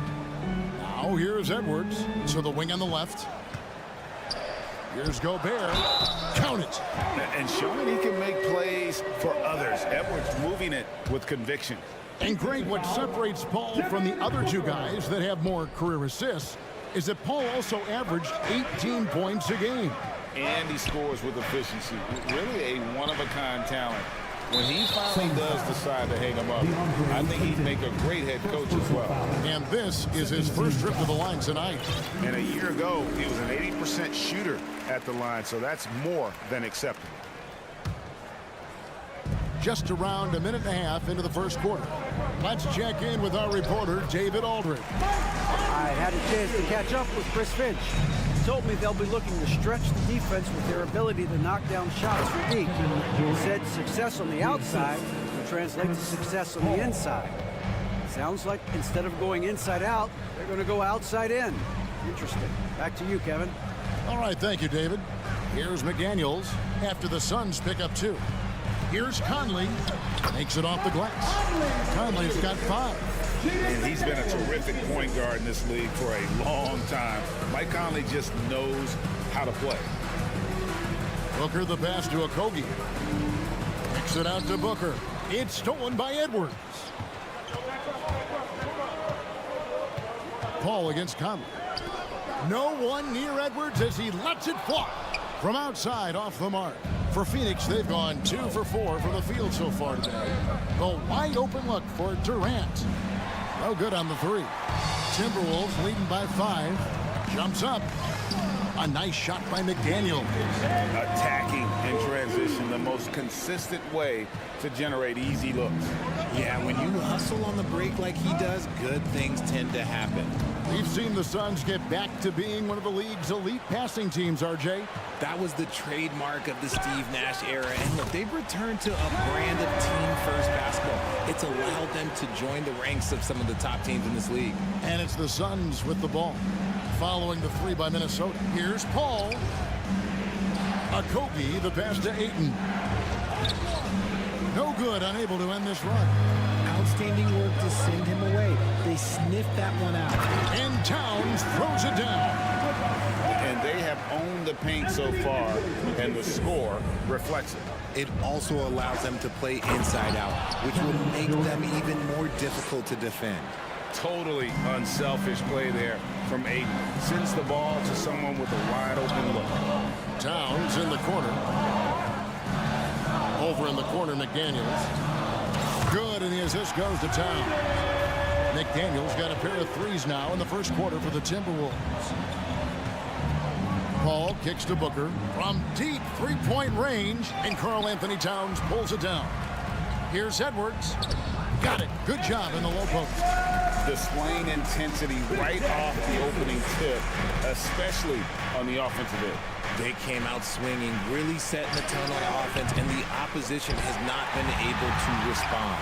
Now here's Edwards to the wing on the left. Here's Gobert. Count it. And showing he can make plays for others. Edwards moving it with conviction. And Greg, what separates Paul from the other 2 guys that have more career assists is that Paul also averaged 18 points a game. And he scores with efficiency. Really a one-of-a-kind talent. When he finally does decide to hang him up, I think he'd make a great head coach as well. And this is his first trip to the line tonight. And a year ago, he was an 80% shooter at the line, so that's more than acceptable. Just around a minute and a half into the first quarter. Let's check in with our reporter, David Aldridge. I had a chance to catch up with Chris Finch. He told me they'll be looking to stretch the defense with their ability to knock down shots from deep. He said success on the outside will translate to success on the inside. Sounds like instead of going inside out, they're going to go outside in. Interesting. Back to you, Kevin. All right, thank you, David. Here's McDaniels after the Suns pick up 2. Here's Conley. Makes it off the glass. Conley's got 5. And he's been a terrific point guard in this league for a long time. Mike Conley just knows how to play. Booker the pass to Okogie. Kicks it out to Booker. It's stolen by Edwards. Paul against Conley. No one near Edwards as he lets it fly. From outside off the mark. For Phoenix, they've gone 2 for 4 from the field so far today. The wide open look for Durant. No good on the 3. Timberwolves leading by 5. Jumps up. A nice shot by McDaniel. Attacking in transition, the most consistent way to generate easy looks. Yeah, when you hustle on the break like he does, good things tend to happen. We've seen the Suns get back to being one of the league's elite passing teams, RJ. That was the trademark of the Steve Nash era. And look, they've returned to a brand of team-first basketball. It's allowed them to join the ranks of some of the top teams in this league. And it's the Suns with the ball. Following the 3 by Minnesota. Here's Paul. Okogie, the pass to Ayton. No good, unable to end this run. Outstanding work to send him away. They sniffed that one out. And Towns throws it down. And they have owned the paint so far, and the score reflects it. It also allows them to play inside out, which will make them even more difficult to defend. Totally unselfish play there from Ayton. Sends the ball to someone with a wide open look. Towns in the corner. Over in the corner, McDaniels. Good, and the assist goes to Towns. McDaniels got a pair of 3s now in the first quarter for the Timberwolves. Paul kicks to Booker from deep 3-point range, and Karl-Anthony Towns pulls it down. Here's Edwards. Got it. Good job in the low post. Displaying intensity right off the opening tip, especially on the offensive end. They came out swinging, really setting the tone on offense, and the opposition has not been able to respond.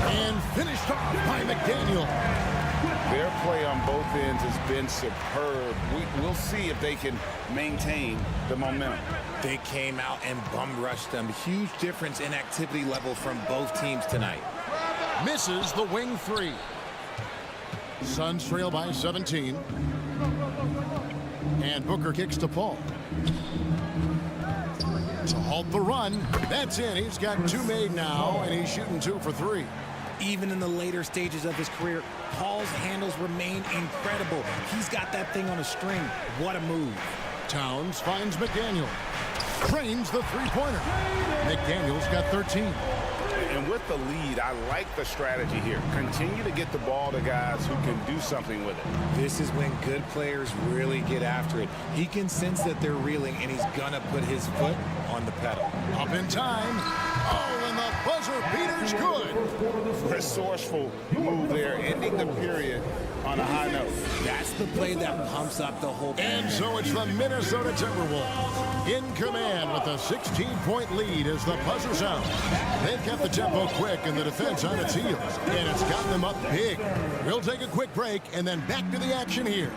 And finished off by McDaniel. Their play on both ends has been superb. We'll see if they can maintain the momentum. They came out and bum rushed them. Huge difference in activity level from both teams tonight. Misses the wing three. Suns trail by 17. And Booker kicks to Paul. To halt the run. That's in. He's got 2 made now, and he's shooting 2 for 3. Even in the later stages of his career, Paul's handles remain incredible. He's got that thing on a string. What a move. Towns finds McDaniel. Trains the three-pointer. McDaniel's got 13. And with the lead, I like the strategy here. Continue to get the ball to guys who can do something with it. This is when good players really get after it. He can sense that they're reeling, and he's gonna put his foot on the pedal. Up in time. Oh, and the buzzer beater's good. Resourceful move there, ending the period on a high note. That's the play that pumps up the whole thing. And so it's the Minnesota Timberwolves in command with a 16-point lead as the buzzer sounds. They've kept the tempo quick and the defense on its heels, and it's gotten them up big. We'll take a quick break and then back to the action here.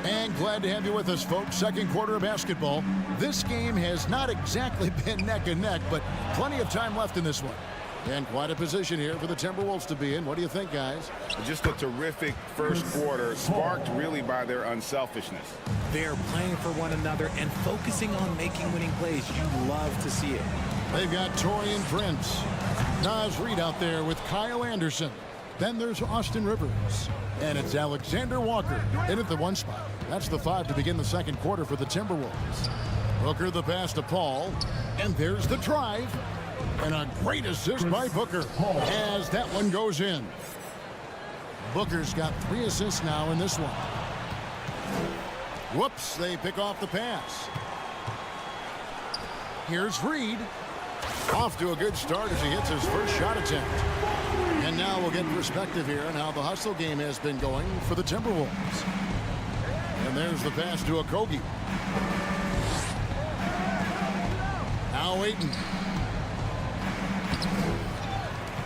And glad to have you with us, folks. Second quarter of basketball. This game has not exactly been neck and neck, but plenty of time left in this one. And quite a position here for the Timberwolves to be in. What do you think, guys? Just a terrific first quarter, sparked really by their unselfishness. They're playing for one another and focusing on making winning plays. You love to see it. They've got Taurean Prince. Naz Reid out there with Kyle Anderson. Then there's Austin Rivers. And it's Alexander Walker in at the 1 spot. That's the 5 to begin the second quarter for the Timberwolves. Booker the pass to Paul. And there's the drive. And a great assist by Booker as that one goes in. Booker's got 3 assists now in this one. Whoops, they pick off the pass. Here's Reid. Off to a good start as he hits his first shot attempt. And now we'll get perspective here on how the hustle game has been going for the Timberwolves. And there's the pass to Okogie. Now Ayton.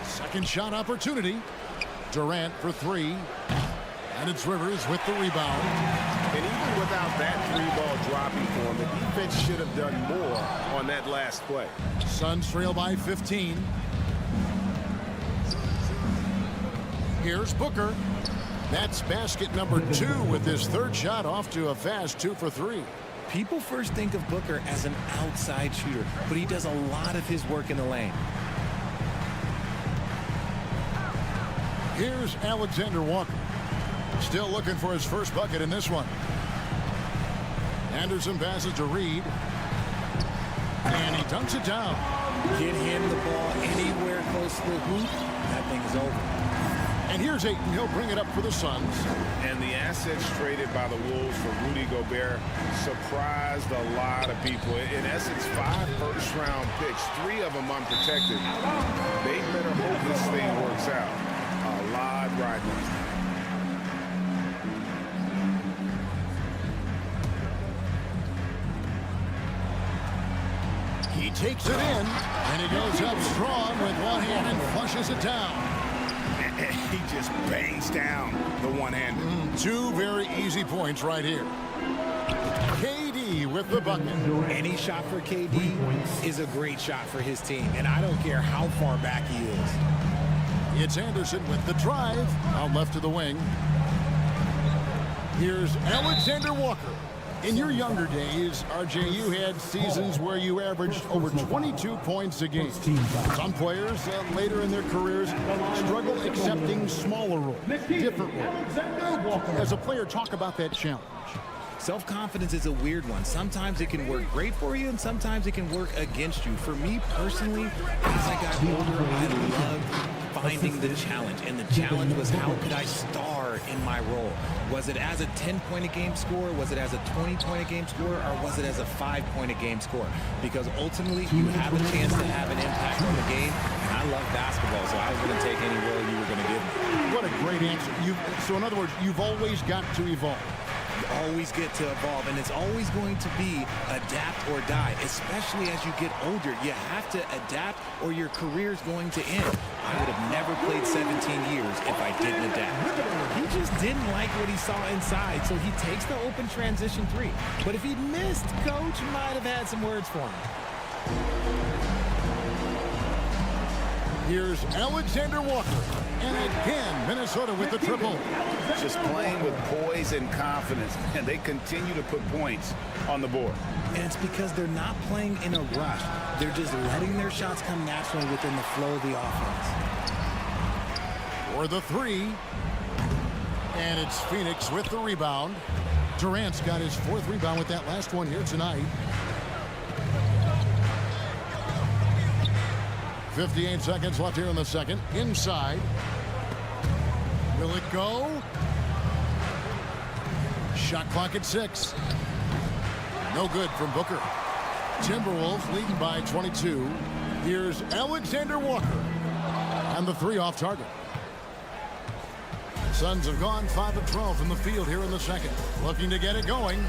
Second shot opportunity. Durant for 3. And it's Rivers with the rebound. And even without that 3-ball dropping for him, the defense should have done more on that last play. Suns trail by 15. Here's Booker. That's basket number 2 with his 3rd shot off to a fast 2 for 3. People first think of Booker as an outside shooter, but he does a lot of his work in the lane. Here's Alexander Walker. Still looking for his first bucket in this one. Anderson passes to Reid. And he dunks it down. Get him the ball anywhere close to the hoop. That thing is over. And here's Ayton. He'll bring it up for the Suns. And the assets traded by the Wolves for Rudy Gobert surprised a lot of people. In essence, 5 first-round picks, 3 of them unprotected. They better hope this thing works out. A lot riding on. He takes it in, and he goes up strong with one hand and flushes it down. He just bangs down the one-hander. 2 very easy points right here. KD with the bucket. Any shot for KD is a great shot for his team, and I don't care how far back he is. It's Anderson with the drive. Out left to the wing. Here's Alexander Walker. In your younger days, RJ, you had seasons where you averaged over 22 points a game. Some players later in their careers struggle accepting smaller roles, different roles. As a player, talk about that challenge. Self-confidence is a weird one. Sometimes it can work great for you, and sometimes it can work against you. For me personally, as I got older, I loved finding the challenge. And the challenge was, how could I star in my role? Was it as a 10-point-a-game scorer? Was it as a 20-point-a-game scorer? Or was it as a 5-point-a-game scorer? Because ultimately, you have a chance to have an impact on the game. And I love basketball, so I was going to take any role you were going to give me. What a great answer. So in other words, you've always got to evolve. always get to evolve, and it's always going to be adapt or die, especially as you get older. You have to adapt or your career is going to end. I would have never played 17 years if I didn't adapt. He just didn't like what he saw inside, so he takes the open transition three. But if he'd missed, Coach might have had some words for him. Here's Alexander Walker. And again, Minnesota with the triple. Just playing with poise and confidence, and they continue to put points on the board. And it's because they're not playing in a rush. They're just letting their shots come naturally within the flow of the offense. For the three. And it's Phoenix with the rebound. Durant's got his 4th rebound with that last one here tonight. 58 seconds left here in the second. Inside. Will it go? Shot clock at 6. No good from Booker. Timberwolves leading by 22. Here's Alexander Walker. And the 3 off target. Suns have gone 5 of 12 from the field here in the second. Looking to get it going.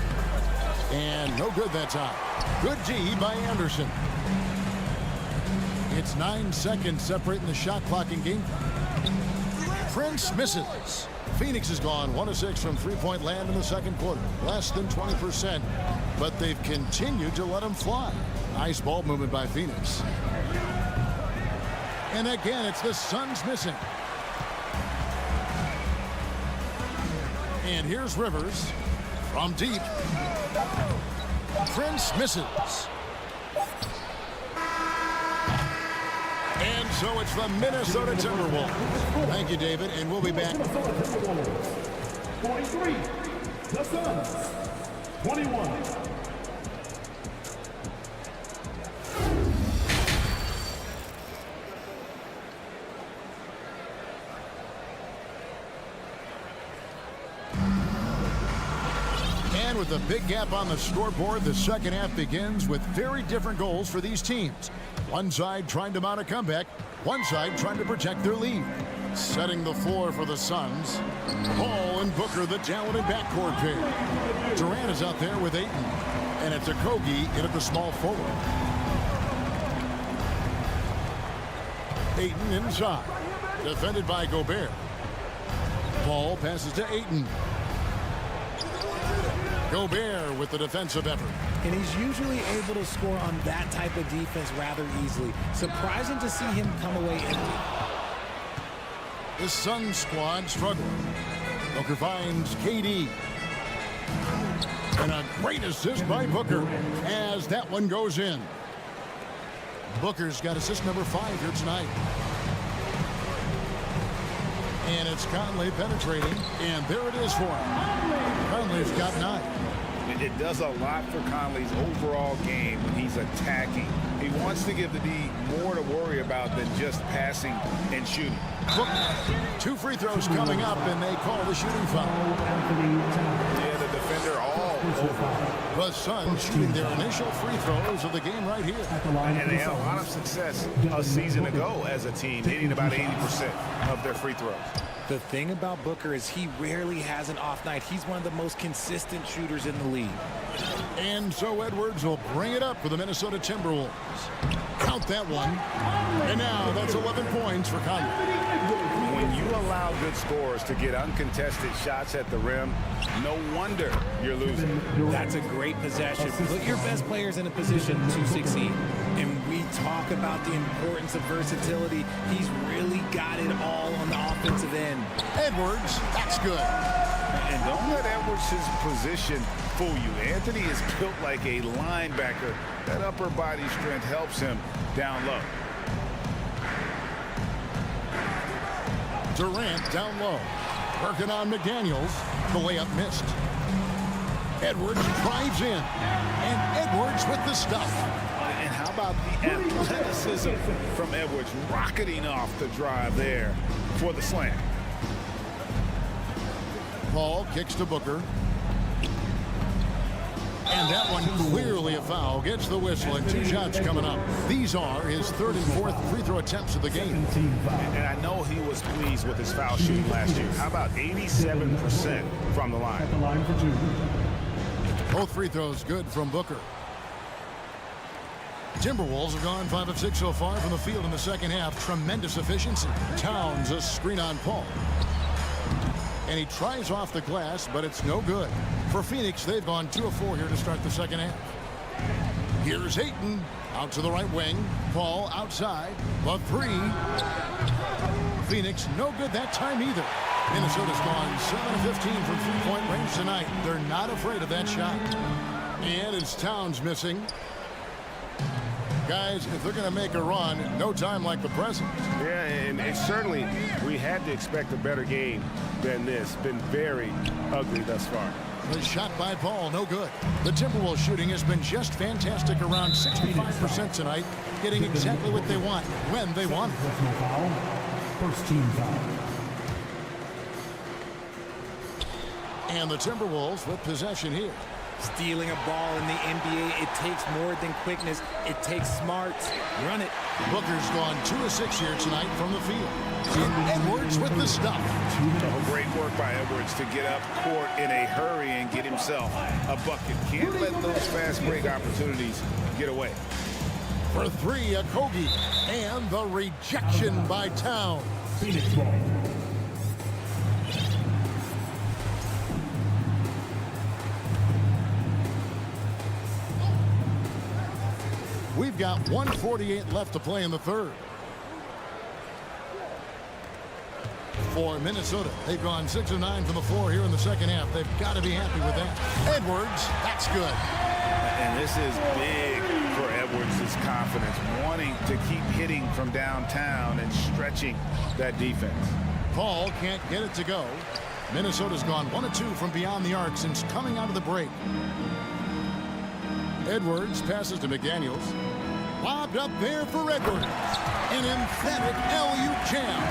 And no good that time. Good D by Anderson. It's 9 seconds separating the shot clock in game. Prince misses. Phoenix has gone 1 of 6 from three-point land in the second quarter. Less than 20%, but they've continued to let him fly. Nice ball movement by Phoenix. And again, it's the Suns missing. And here's Rivers from deep. Prince misses. And so it's the Minnesota Timberwolves. Thank you, David, and we'll be back. 43, the Suns, 21. And with a big gap on the scoreboard, the second half begins with very different goals for these teams. One side trying to mount a comeback, one side trying to protect their lead. Setting the floor for the Suns, Paul and Booker, the talented backcourt pair. Durant is out there with Ayton, and it's Okogie in at the small forward. Ayton inside, defended by Gobert. Paul passes to Ayton. Gobert with the defensive effort. And he's usually able to score on that type of defense rather easily. Surprising to see him come away empty. The Suns squad struggling. Booker finds KD. And a great assist by Booker as that one goes in. Booker's got assist number 5 here tonight. And it's Conley penetrating, and there it is for him. Conley's got 9. It does a lot for Conley's overall game when he's attacking. He wants to give the D more to worry about than just passing and shooting. Look, 2 free throws coming up, and they call the shooting foul. Yeah, the defender all over. The Suns shooting their initial free throws of the game right here. And they had a lot of success a season ago as a team, hitting about 80% of their free throws. The thing about Booker is he rarely has an off night. He's one of the most consistent shooters in the league. And so Edwards will bring it up for the Minnesota Timberwolves. Count that one. And now that's 11 points for Conley. When you allow good scorers to get uncontested shots at the rim, no wonder you're losing. That's a great possession. Put your best players in a position to succeed. And we talk about the importance of versatility. He's really got it all on the offensive end. Edwards, that's good. And don't let Edwards' position fool you. Anthony is built like a linebacker. That upper body strength helps him down low. Durant down low. Working on McDaniels. The layup missed. Edwards drives in. And Edwards with the stuff. And how about the athleticism from Edwards rocketing off the drive there for the slam. Paul kicks to Booker. And that one clearly a foul, gets the whistle, and 2 shots coming up. These are his 3rd and 4th free throw attempts of the game. And I know he was pleased with his foul shooting last year. How about 87% from the line? Both free throws good from Booker. Timberwolves have gone 5 of 6 so far from the field in the second half. Tremendous efficiency. Towns a screen on Paul. And he tries off the glass, but it's no good. For Phoenix, they've gone 2 of 4 here to start the second half. Here's Ayton out to the right wing. Paul outside. The 3. Phoenix no good that time either. Minnesota's gone 7 of 15 from 3-point range tonight. They're not afraid of that shot. And it's Towns missing. Guys, if they're going to make a run, no time like the present. Yeah, and certainly we had to expect a better game than this. Been very ugly thus far. The shot by Paul, no good. The Timberwolves shooting has been just fantastic, around 65% tonight, getting exactly what they want, when they want it. First team foul. And the Timberwolves with possession here. Stealing a ball in the NBA, it takes more than quickness. It takes smarts. Run it. Booker's gone 2 of 6 here tonight from the field. And Edwards with the stuff. Great work by Edwards to get up court in a hurry and get himself a bucket. Can't let those fast break opportunities get away. For 3, a Kogi. And the rejection by Town. Phoenix ball. We've got 1:48 left to play in the third. For Minnesota, they've gone 6 of 9 from the floor here in the second half. They've got to be happy with that. Edwards, that's good. And this is big for Edwards' confidence, wanting to keep hitting from downtown and stretching that defense. Paul can't get it to go. Minnesota's gone 1 of 2 from beyond the arc since coming out of the break. Edwards passes to McDaniels. Lobbed up there for Edwards. An emphatic LU jam.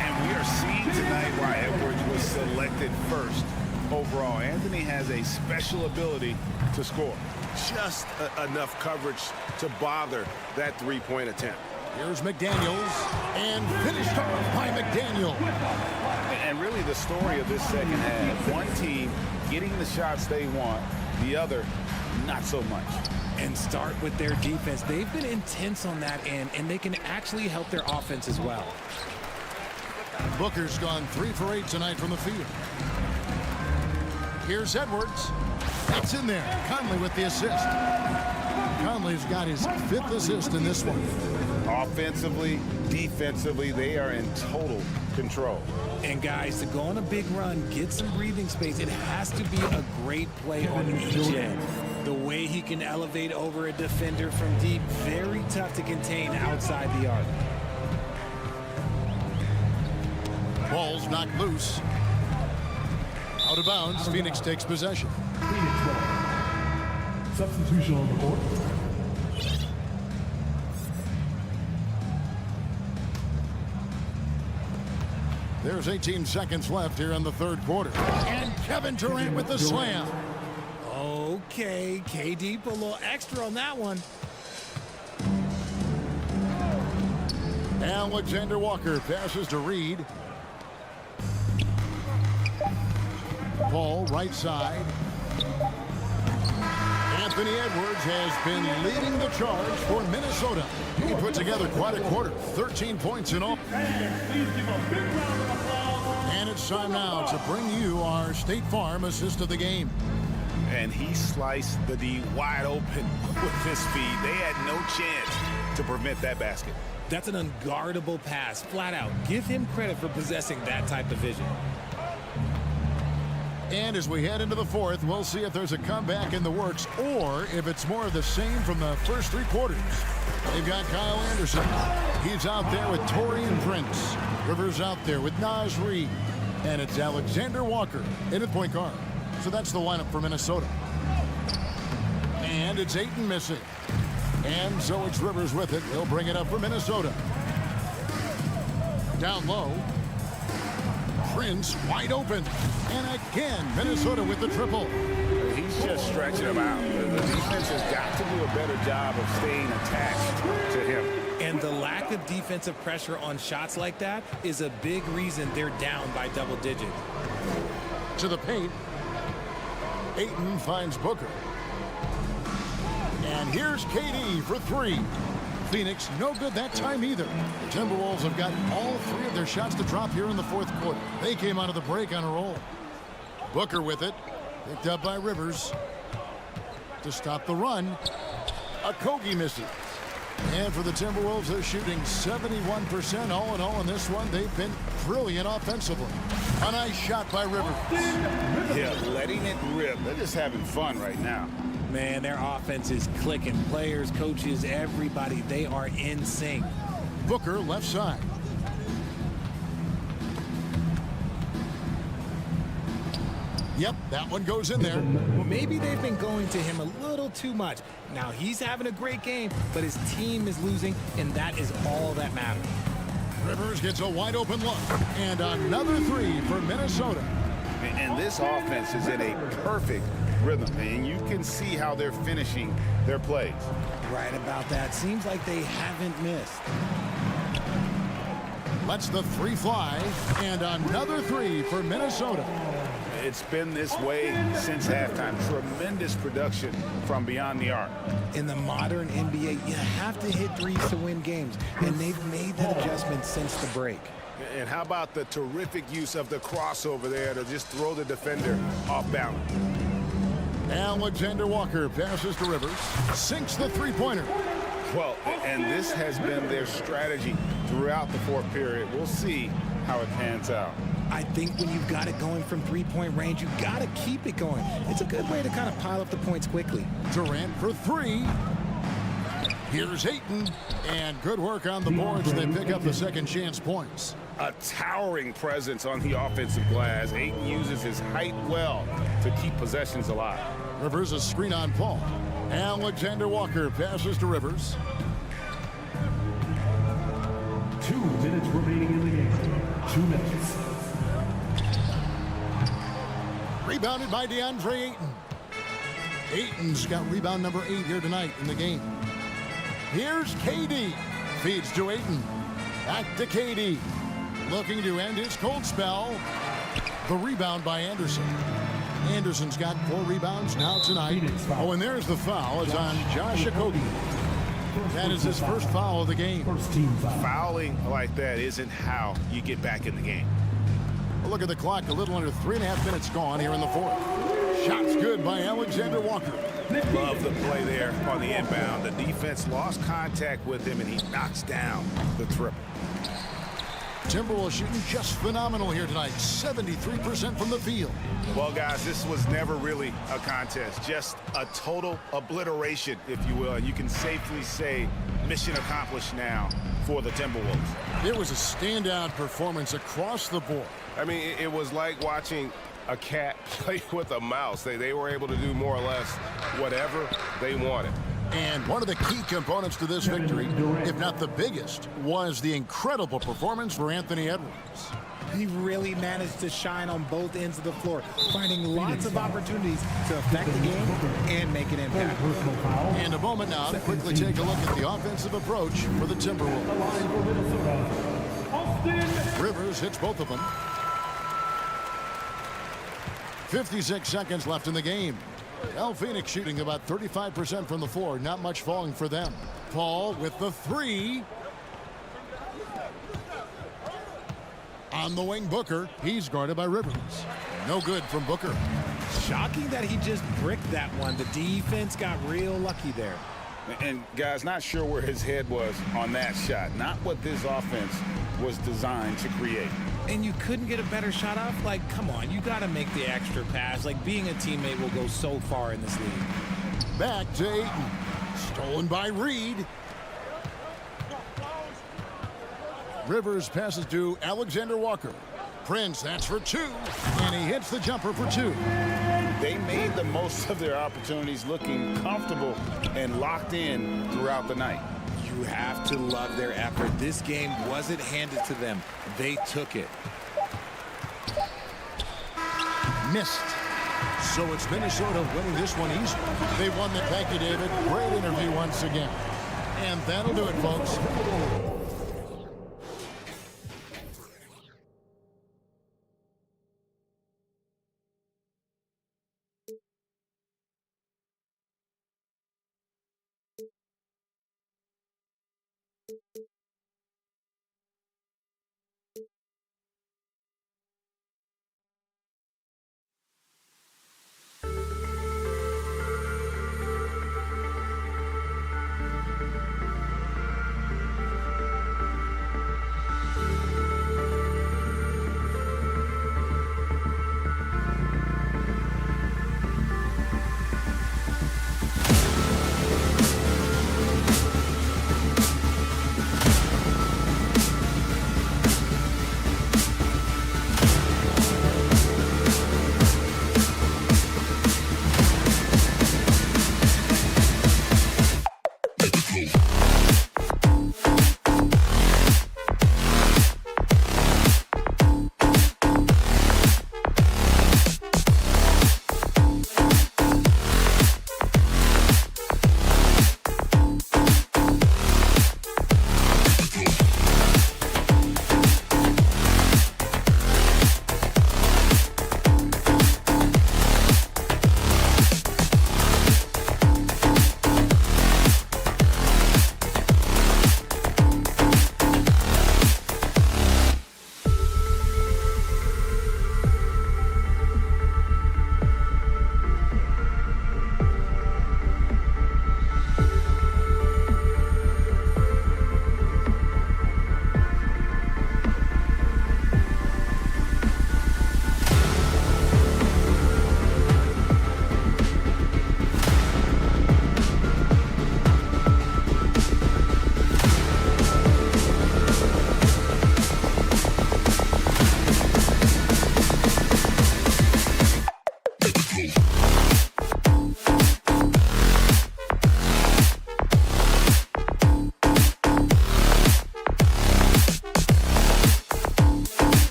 And we are seeing tonight why Edwards was selected first overall. Anthony has a special ability to score. Just enough coverage to bother that 3-point attempt. Here's McDaniels. And finished off by McDaniel. And really the story of this second half, one team getting the shots they want, the other not so much. And start with their defense. They've been intense on that end, and they can actually help their offense as well. Booker's gone 3 for 8 tonight from the field. Here's Edwards. That's in there. Conley with the assist. Conley's got his 5th assist in this one. Offensively, defensively, they are in total control. And guys, to go on a big run, get some breathing space, it has to be a great play on each end. The way he can elevate over a defender from deep, very tough to contain outside the arc. Ball's knocked loose. Out of bounds, Phoenix takes possession. Phoenix ball. Substitution on the court. There's 18 seconds left here in the third quarter. And Kevin Durant with the slam. Okay, KD put a little extra on that one. Alexander Walker passes to Reed. Paul right side. Anthony Edwards has been leading the charge for Minnesota. He put together quite a quarter, 13 points in all. And it's time now to bring you our State Farm assist of the game. And he sliced the D wide open with his speed. They had no chance to prevent that basket. That's an unguardable pass, flat out. Give him credit for possessing that type of vision. And as we head into the fourth, we'll see if there's a comeback in the works or if it's more of the same from the first 3 quarters. They've got Kyle Anderson. He's out there with Torian Prince. Rivers out there with Naz Reid. And it's Alexander Walker in at point guard. So that's the lineup for Minnesota. And it's Ayton missing. And so it's Rivers with it. He'll bring it up for Minnesota. Down low. Prince wide open. And again, Minnesota with the triple. He's he's just stretching them out. The defense has got to do a better job of staying attached to him. And the lack of defensive pressure on shots like that is a big reason they're down by double digits. To the paint. Ayton finds Booker. And here's KD for three. Phoenix, no good that time either. The Timberwolves have got all three of their shots to drop here in the fourth quarter. They came out of the break on a roll. Booker with it. Picked up by Rivers. To stop the run. Okogie misses. And for the Timberwolves, they're shooting 71% all in all in this one. They've been brilliant offensively. A nice shot by Rivers. Yeah, letting it rip. They're just having fun right now. Man, their offense is clicking. Players, coaches, everybody, they are in sync. Booker left side. Yep, that one goes in there. Well, maybe they've been going to him a little too much. Now, he's having a great game, but his team is losing, and that is all that matters. Rivers gets a wide open look. And another three for Minnesota. And this offense is in a perfect rhythm, and you can see how they're finishing their plays. Right about that. Seems like they haven't missed. Lets the three fly. And another three for Minnesota. It's been this way since halftime. Tremendous production from beyond the arc. In the modern NBA, you have to hit threes to win games, and they've made that adjustment since the break. And how about the terrific use of the crossover there to just throw the defender off balance? Alexander Walker passes to Rivers. Sinks the three-pointer. Well, and this has been their strategy throughout the fourth period. We'll see how it pans out. I think when you've got it going from three-point range, you've got to keep it going. It's a good way to kind of pile up the points quickly. Durant for three. Here's Ayton. And good work on the boards. They pick up the second chance points. A towering presence on the offensive glass. Ayton uses his height well to keep possessions alive. Rivers a screen on Paul. Alexander Walker passes to Rivers. 2 minutes remaining in the game. 2 minutes. Rebounded by DeAndre Ayton. Ayton's got rebound number 8 here tonight in the game. Here's KD. Feeds to Ayton. Back to KD. Looking to end his cold spell. The rebound by Anderson. Anderson's got 4 rebounds now tonight. Oh, and there's the foul. It's on Josh Okogie. That is his first foul of the game. Fouling like that isn't how you get back in the game. Well, look at the clock. A little under 3.5 minutes gone here in the fourth. Shots good by Alexander Walker. Love the play there on the inbound. The defense lost contact with him, and he knocks down the triple. Timberwolves shooting just phenomenal here tonight. 73% from the field. Well, guys, this was never really a contest. Just a total obliteration, if you will. And you can safely say mission accomplished now for the Timberwolves. It was a standout performance across the board. I mean, it was like watching a cat play with a mouse. They were able to do more or less whatever they wanted. And one of the key components to this victory, if not the biggest, was the incredible performance for Anthony Edwards. He really managed to shine on both ends of the floor, finding lots of opportunities to affect the game and make an impact. And a moment now to quickly take a look at the offensive approach for the Timberwolves. Rivers hits both of them. 56 seconds left in the game. Phoenix shooting about 35% from the floor. Not much falling for them. Paul with the three. On the wing, Booker. He's guarded by Rivers. No good from Booker. Shocking that he just bricked that one. The defense got real lucky there. And, guys, not sure where his head was on that shot. Not what this offense was designed to create. And you couldn't get a better shot off? Like, come on, you got to make the extra pass. Like, being a teammate will go so far in this league. Back to Ayton. Stolen by Reed. Rivers passes to Alexander Walker. Prince, that's for 2. And he hits the jumper for 2. They made the most of their opportunities, looking comfortable and locked in throughout the night. You have to love their effort. This game wasn't handed to them. They took it. Missed. So it's Minnesota winning this one easily. They won the. Thank you, David. Great interview once again. And that'll do it, folks.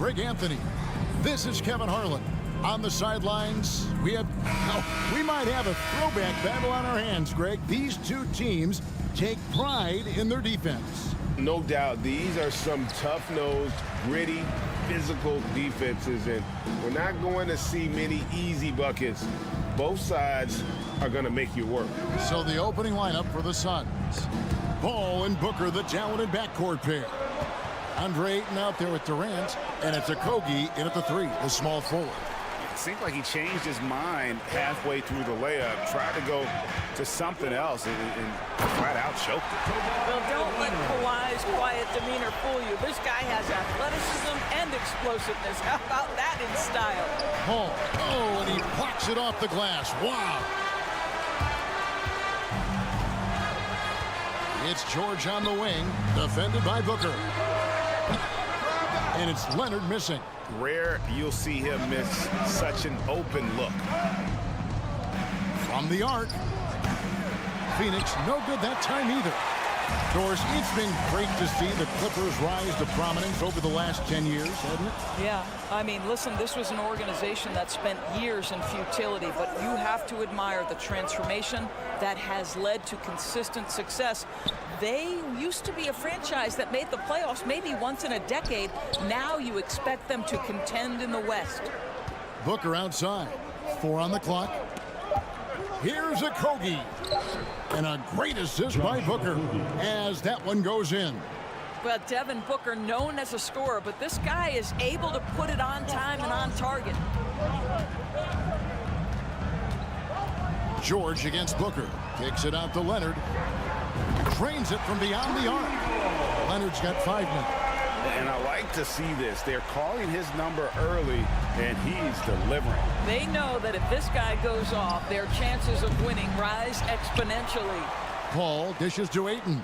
Greg Anthony. This is Kevin Harlan. On the sidelines, we might have a throwback battle on our hands, Greg. These two teams take pride in their defense. No doubt, these are some tough-nosed, gritty, physical defenses, and we're not going to see many easy buckets. Both sides are going to make you work. So the opening lineup for the Suns. Ball and Booker, the talented backcourt pair. Andre Ayton out there with Durant, and it's Okogie in at the 3, the small forward. It seemed like he changed his mind halfway through the layup, tried to go to something else, and flat out choked it. Well, don't let Kawhi's quiet demeanor fool you. This guy has athleticism and explosiveness. How about that in style? Oh, and he blocks it off the glass. Wow. It's George on the wing, defended by Booker. And it's Leonard missing. Rare you'll see him miss such an open look. From the arc. Phoenix no good that time either. Doris, it's been great to see the Clippers rise to prominence over the last 10 years, hasn't it? Yeah, I mean, listen, this was an organization that spent years in futility, but you have to admire the transformation that has led to consistent success. They used to be a franchise that made the playoffs maybe once in a decade. Now you expect them to contend in the West. Booker outside. 4 on the clock. Here's Okogie. And a great assist by Booker as that one goes in. Well, Devin Booker, known as a scorer, but this guy is able to put it on time and on target. George against Booker. Kicks it out to Leonard. Drains it from beyond the arc. Leonard's got 5 minutes. And I like to see this. They're calling his number early, and he's delivering. They know that if this guy goes off, their chances of winning rise exponentially. Paul dishes to Ayton.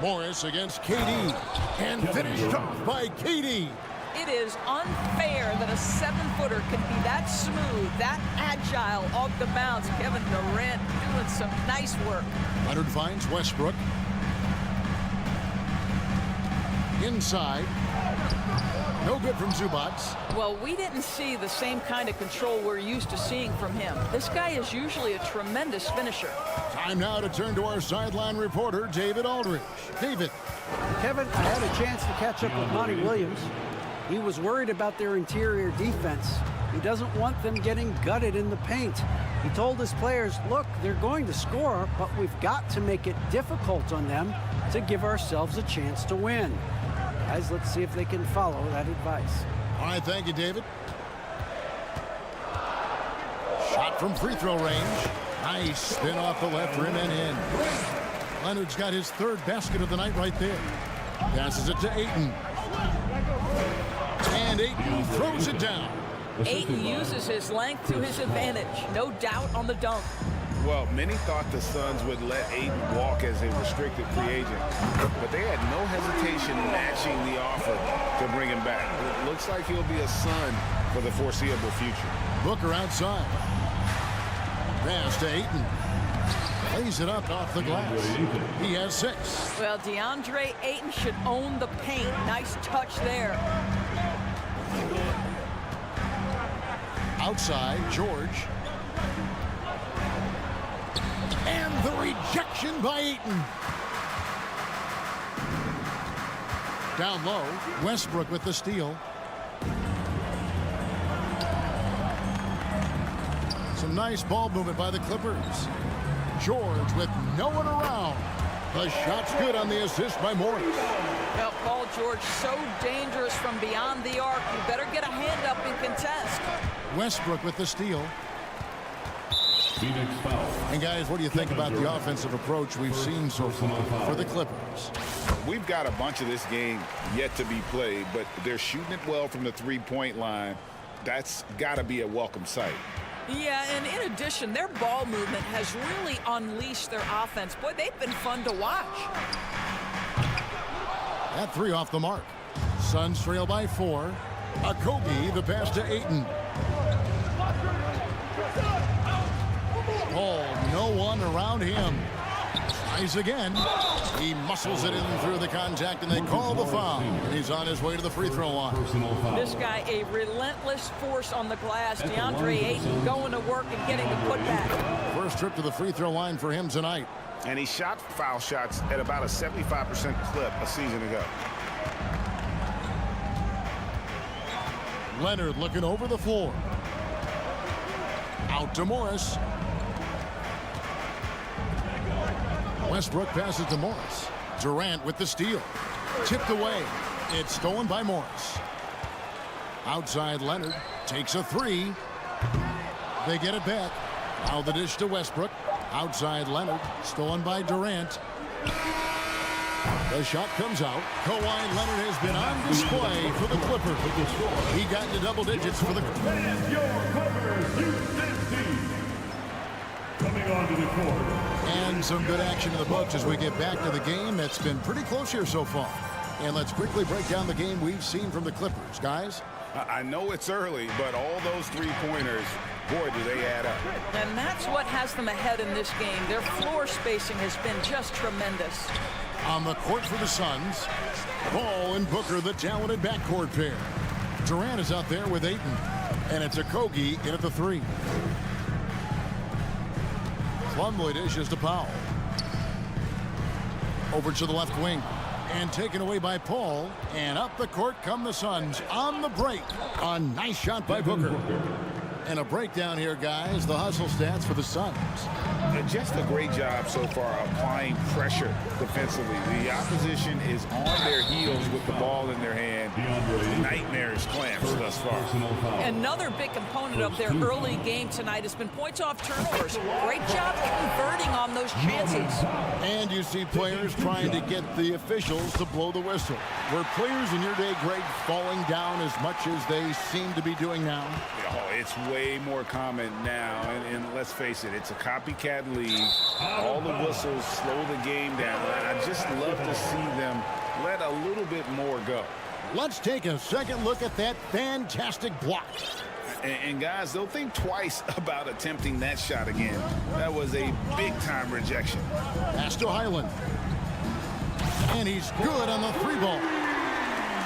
Morris against KD. And finished off by KD. It is unfair that a 7-footer can be that smooth, that agile off the bounce. Kevin Durant doing some nice work. Leonard finds Westbrook. Inside. No good from Zubac. Well, we didn't see the same kind of control we're used to seeing from him. This guy is usually a tremendous finisher. Time now to turn to our sideline reporter, David Aldridge. David. Kevin, I had a chance to catch up with Monty Williams. He was worried about their interior defense. He doesn't want them getting gutted in the paint. He told his players, look, they're going to score, but we've got to make it difficult on them to give ourselves a chance to win. Guys, let's see if they can follow that advice. All right, thank you, David. Shot from free throw range. Nice spin off the left rim and in. Leonard's got his 3rd basket of the night right there. Passes it to Ayton. And Ayton throws it down. Ayton uses his length to his advantage. No doubt on the dunk. Well, many thought the Suns would let Ayton walk as a restricted free agent, but they had no hesitation matching the offer to bring him back. It looks like he'll be a Sun for the foreseeable future. Booker outside. Pass to Ayton. Lays it up off the glass. He has 6. Well, DeAndre Ayton should own the paint. Nice touch there. Outside, George. And the rejection by Ayton. Down low, Westbrook with the steal. Some nice ball movement by the Clippers. George with no one around. The shot's good on the assist by Morris. Well, Paul George, so dangerous from beyond the arc. You better get a hand up and contest. Westbrook with the steal. Phoenix foul. And guys, what do you think about the offensive approach we've seen so far for the Clippers? We've got a bunch of this game yet to be played, but they're shooting it well from the 3-point line. That's got to be a welcome sight. Yeah, and in addition, their ball movement has really unleashed their offense. Boy, they've been fun to watch. That 3 off the mark. Suns trail by 4. Okogie, the pass to Ayton. Oh, no one around him. Tries again. He muscles it in through the contact, and they call the foul. And he's on his way to the free throw line. This guy, a relentless force on the glass. DeAndre Ayton going to work and getting the putback. First trip to the free throw line for him tonight. And he shot foul shots at about a 75% clip a season ago. Leonard looking over the floor. Out to Morris. Westbrook passes to Morris. Durant with the steal. Tipped away. It's stolen by Morris. Outside Leonard takes a three. They get it back. Now the dish to Westbrook. Outside Leonard. Stolen by Durant. The shot comes out. Kawhi Leonard has been on display for the Clippers. He got into double digits for the Clippers. Coming onto the court. And some good action in the books as we get back to the game that's been pretty close here so far. And let's quickly break down the game we've seen from the Clippers. Guys? I know it's early, but all those three-pointers, boy, do they add up. And that's what has them ahead in this game. Their floor spacing has been just tremendous. On the court for the Suns, Ball and Booker, the talented backcourt pair. Durant is out there with Ayton, and it's Okogie in at the three. Plumlee dishes to Powell. Over to the left wing, and taken away by Paul, and up the court come the Suns on the break. A nice shot by Booker. And a breakdown here, guys. The hustle stats for the Suns. Just a great job so far applying pressure defensively. The opposition is on their heels with the ball in their hand. Nightmarish clamps thus far. Another big component of their early game tonight has been points off turnovers. Great job converting on those chances. And you see players trying to get the officials to blow the whistle. Were players in your day, Greg, falling down as much as they seem to be doing now? Oh, it's way more common now, and let's face it, it's a copycat league. All the whistles slow the game down. I just love to see them let a little bit more go. Let's take a second look at that fantastic block. And guys, they'll think twice about attempting that shot again. That was a big-time rejection. Pass to Highland. And he's good on the three ball.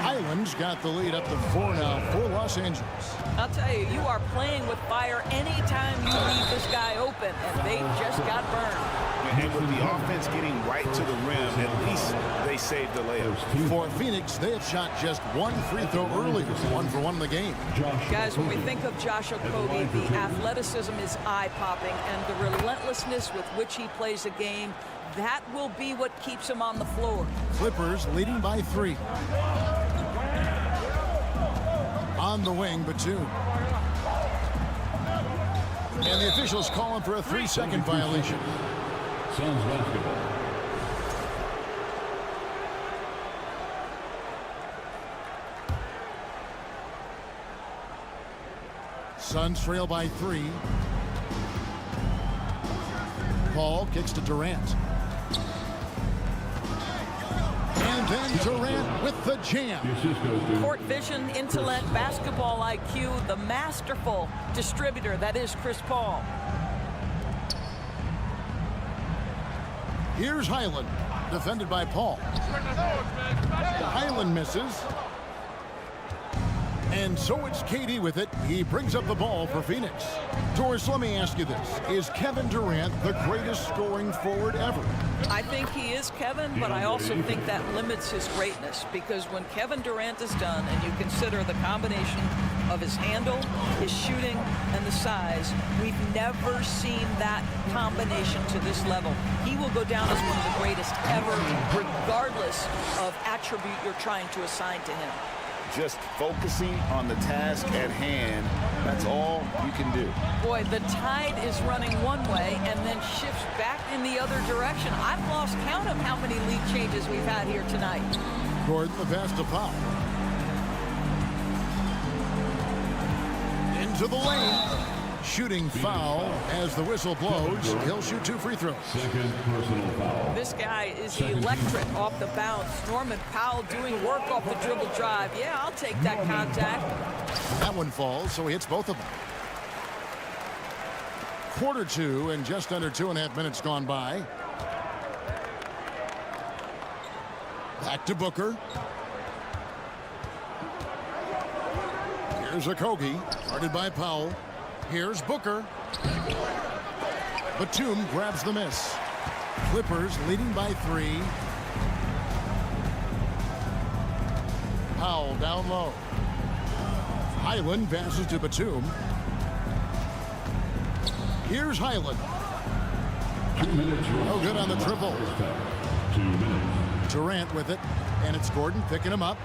Highland's got the lead up to 4 now for Los Angeles. I'll tell you, you are playing with fire anytime you leave this guy open, and they just got burned. And with the offense getting right to the rim, at least they saved the layup. For Phoenix, they have shot just one free throw early, 1 for 1 in the game. Guys, when we think of Josh Okogie, the athleticism is eye-popping, and the relentlessness with which he plays the game, that will be what keeps him on the floor. Clippers leading by 3. On the wing, Batum. And the officials calling for a 3-second violation. Suns basketball. Suns trail by 3. Paul kicks to Durant. And then Durant with the jam. Court vision, intellect, basketball IQ, the masterful distributor that is Chris Paul. Here's Highland, defended by Paul. Highland misses. And so it's KD with it. He brings up the ball for Phoenix. Doris, let me ask you this. Is Kevin Durant the greatest scoring forward ever? I think he is, Kevin, but I also think that limits his greatness, because when Kevin Durant is done and you consider the combination of his handle, his shooting, and the size, we've never seen that combination to this level. He will go down as one of the greatest ever, regardless of attribute you're trying to assign to him. Just focusing on the task at hand, that's all you can do. Boy, the tide is running one way and then shifts back in the other direction. I've lost count of how many lead changes we've had here tonight. Gordon, the pass to Powell. Into the lane. Shooting foul as the whistle blows. He'll shoot 2 free throws. Second personal foul. This guy is electric off the bounce. Norman Powell doing work off the dribble drive. Yeah, I'll take that contact. That one falls, so he hits both of them. Quarter 2 and just under 2.5 minutes gone by. Back to Booker. Here's Okogie, guarded by Powell. Here's Booker. Batum grabs the miss. Clippers leading by 3. Powell down low. Highland passes to Batum. Here's Highland. 2 minutes. No good on the triple. 2 minutes. Durant with it, and it's Gordon picking him up.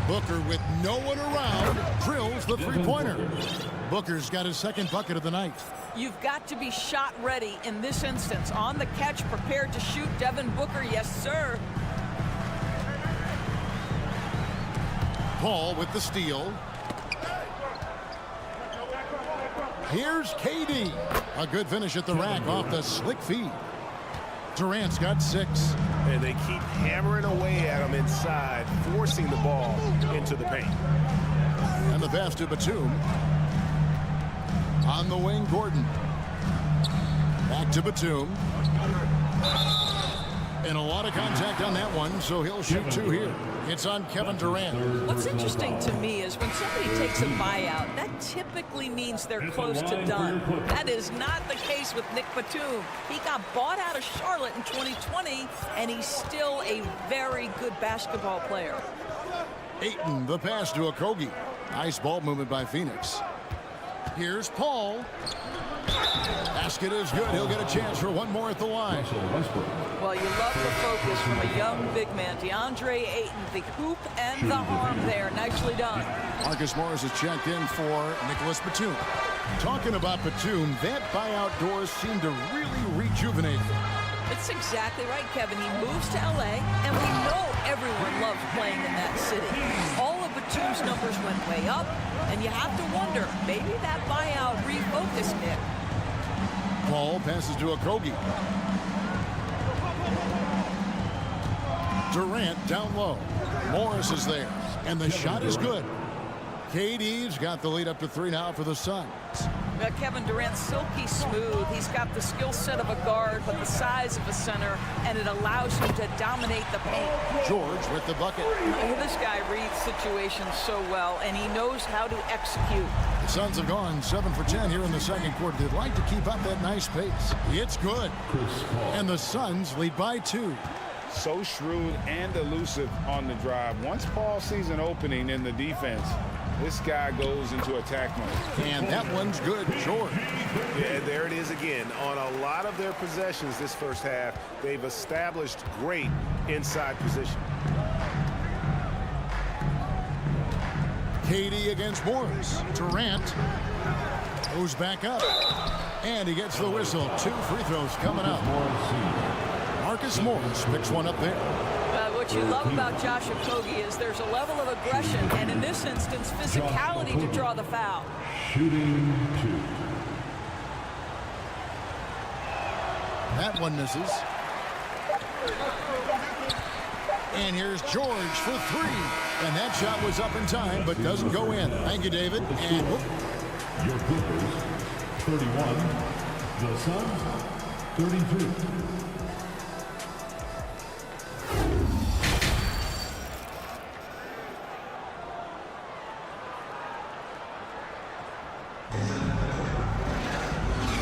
Booker with no one around drills the three-pointer. Booker's got his second bucket of the night. You've got to be shot ready in this instance. On the catch, prepared to shoot. Devin Booker, yes, sir. Paul with the steal. Here's KD. A good finish at the rack off the slick feed. Durant's got 6. And they keep hammering away at him inside, forcing the ball into the paint. And the pass to Batum. On the wing, Gordon. Back to Batum. And a lot of contact on that one, so he'll shoot 2 here. It's on Kevin Durant. What's interesting to me is when somebody takes a buyout, that typically means they're close to done. That is not the case with Nick Batum. He got bought out of Charlotte in 2020, and he's still a very good basketball player. Ayton, the pass to Okogie. Nice ball movement by Phoenix. Here's Paul. Basket is good. He'll get a chance for one more at the line. Well, you love the focus from a young big man. DeAndre Ayton, the hoop and the arm there. Nicely done. Marcus Morris is checked in for Nicholas Batum. Talking about Batum, that buyout doors seem to really rejuvenate him. It's exactly right, Kevin. He moves to LA, and we know everyone loves playing in that city. All of Batum's numbers went way up, and you have to wonder, maybe that buyout refocused it. Paul passes to Okogie. Durant down low. Morris is there, and the shot is good. KD's got the lead up to 3 now for the Suns. Kevin Durant's silky smooth. He's got the skill set of a guard, but the size of a center, and it allows him to dominate the paint. George with the bucket. This guy reads situations so well, and he knows how to execute. The Suns have gone 7 for 10 here in the second quarter. They'd like to keep up that nice pace. It's good. And the Suns lead by 2. So shrewd and elusive on the drive. Once Paul sees an opening in the defense, this guy goes into attack mode. And that one's good, George. Yeah, there it is again. On a lot of their possessions this first half, they've established great inside position. KD against Morris. Durant goes back up. And he gets the whistle. 2 free throws coming up. Marcus Morris picks one up there. What you love about Josh Okogie is there's a level of aggression, and in this instance, physicality to draw the foul. Shooting 2. That one misses. And here's George for 3. And that shot was up in time, but doesn't go in. Thank you, David. And whoop. Your Clippers, 31. The Suns, 33.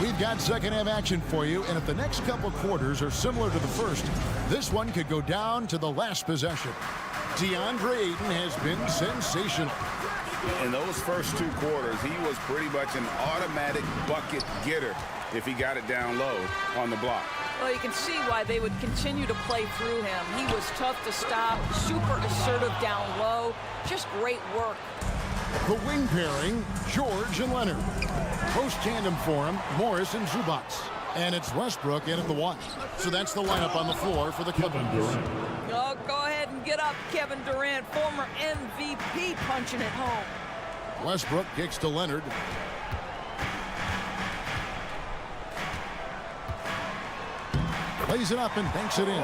We've got second half action for you, and if the next couple quarters are similar to the first, this one could go down to the last possession. DeAndre Ayton has been sensational. In those first 2 quarters, he was pretty much an automatic bucket getter if he got it down low on the block. Well, you can see why they would continue to play through him. He was tough to stop, super assertive down low, just great work. The wing pairing, George and Leonard. Post tandem for him, Morris and Zubac. And it's Westbrook in at the 1. So that's the lineup on the floor for the Clippers. Oh, go ahead and get up, Kevin Durant, former MVP, punching it home. Westbrook kicks to Leonard. Plays it up and banks it in.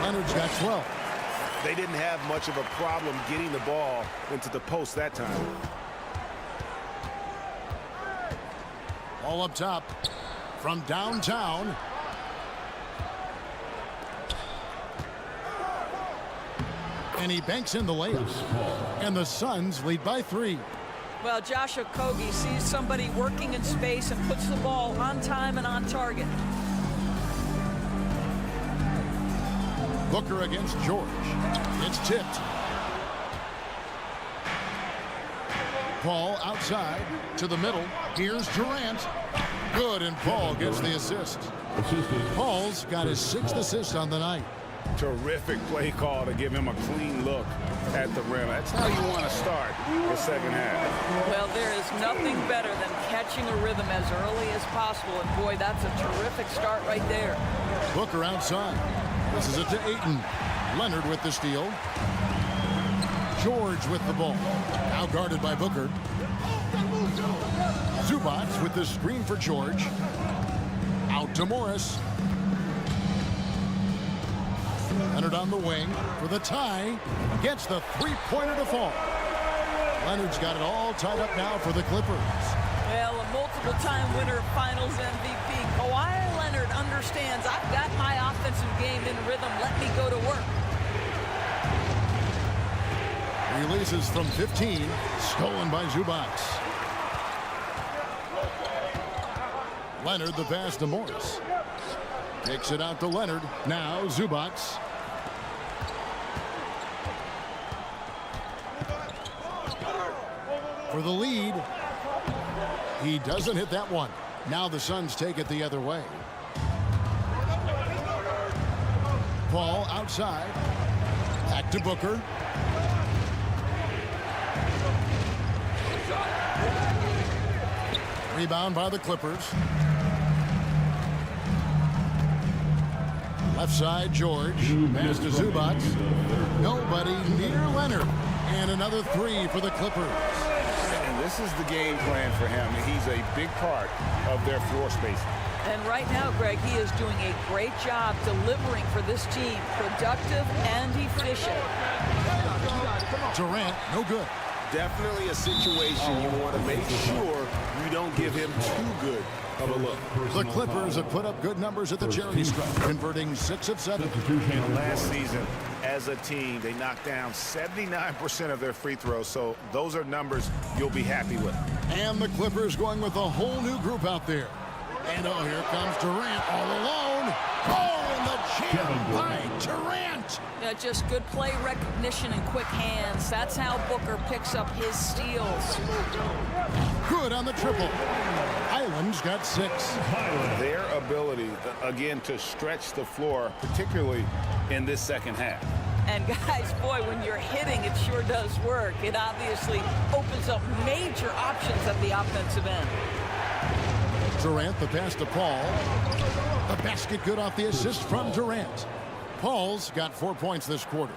Leonard's got 12. They didn't have much of a problem getting the ball into the post that time. All up top from downtown. And he banks in the layup. And the Suns lead by 3. Well, Josh Okogie sees somebody working in space and puts the ball on time and on target. Booker against George. It's tipped. Paul outside to the middle. Here's Durant. Good, and Paul gets the assist. Paul's got his 6th assist on the night. Terrific play call to give him a clean look at the rim. That's how you want to start the second half. Well, there is nothing better than catching a rhythm as early as possible. And boy, that's a terrific start right there. Booker outside. This is it to Ayton. Leonard with the steal. George with the ball. Now guarded by Booker. Zubac with the screen for George. Out to Morris. Leonard on the wing for the tie. Gets the three-pointer to fall. Leonard's got it all tied up now for the Clippers. Well, a multiple-time winner of Finals MVP, Kawhi Leonard understands I've got my offensive game in rhythm. Let me go to work. Releases from 15. Stolen by Zubac. Leonard the pass to Morris. Takes it out to Leonard. Now Zubac. For the lead. He doesn't hit that one. Now the Suns take it the other way. Paul outside. Back to Booker. Rebound by the Clippers. Left side, George. Pass to Zubac. Nobody near Leonard. And another 3 for the Clippers. And this is the game plan for him. He's a big part of their floor spacing. And right now, Greg, he is doing a great job delivering for this team. Productive and efficient. Durant, no good. Definitely a situation you want to make sure you don't give him too good of a look. The Clippers have put up good numbers at the charity stripe, converting 6 of 7. Last season, as a team, they knocked down 79% of their free throws, so those are numbers you'll be happy with. And the Clippers going with a whole new group out there. And oh, here comes Durant all alone. Oh, and the jam by Durant. Yeah, just good play recognition and quick hands. That's how Booker picks up his steals. Good on the triple. Highland's got 6. Their ability, again, to stretch the floor, particularly in this second half. And guys, boy, when you're hitting, it sure does work. It obviously opens up major options at the offensive end. Durant, the pass to Paul. The basket good off the assist from Durant. Paul's got 4 points this quarter.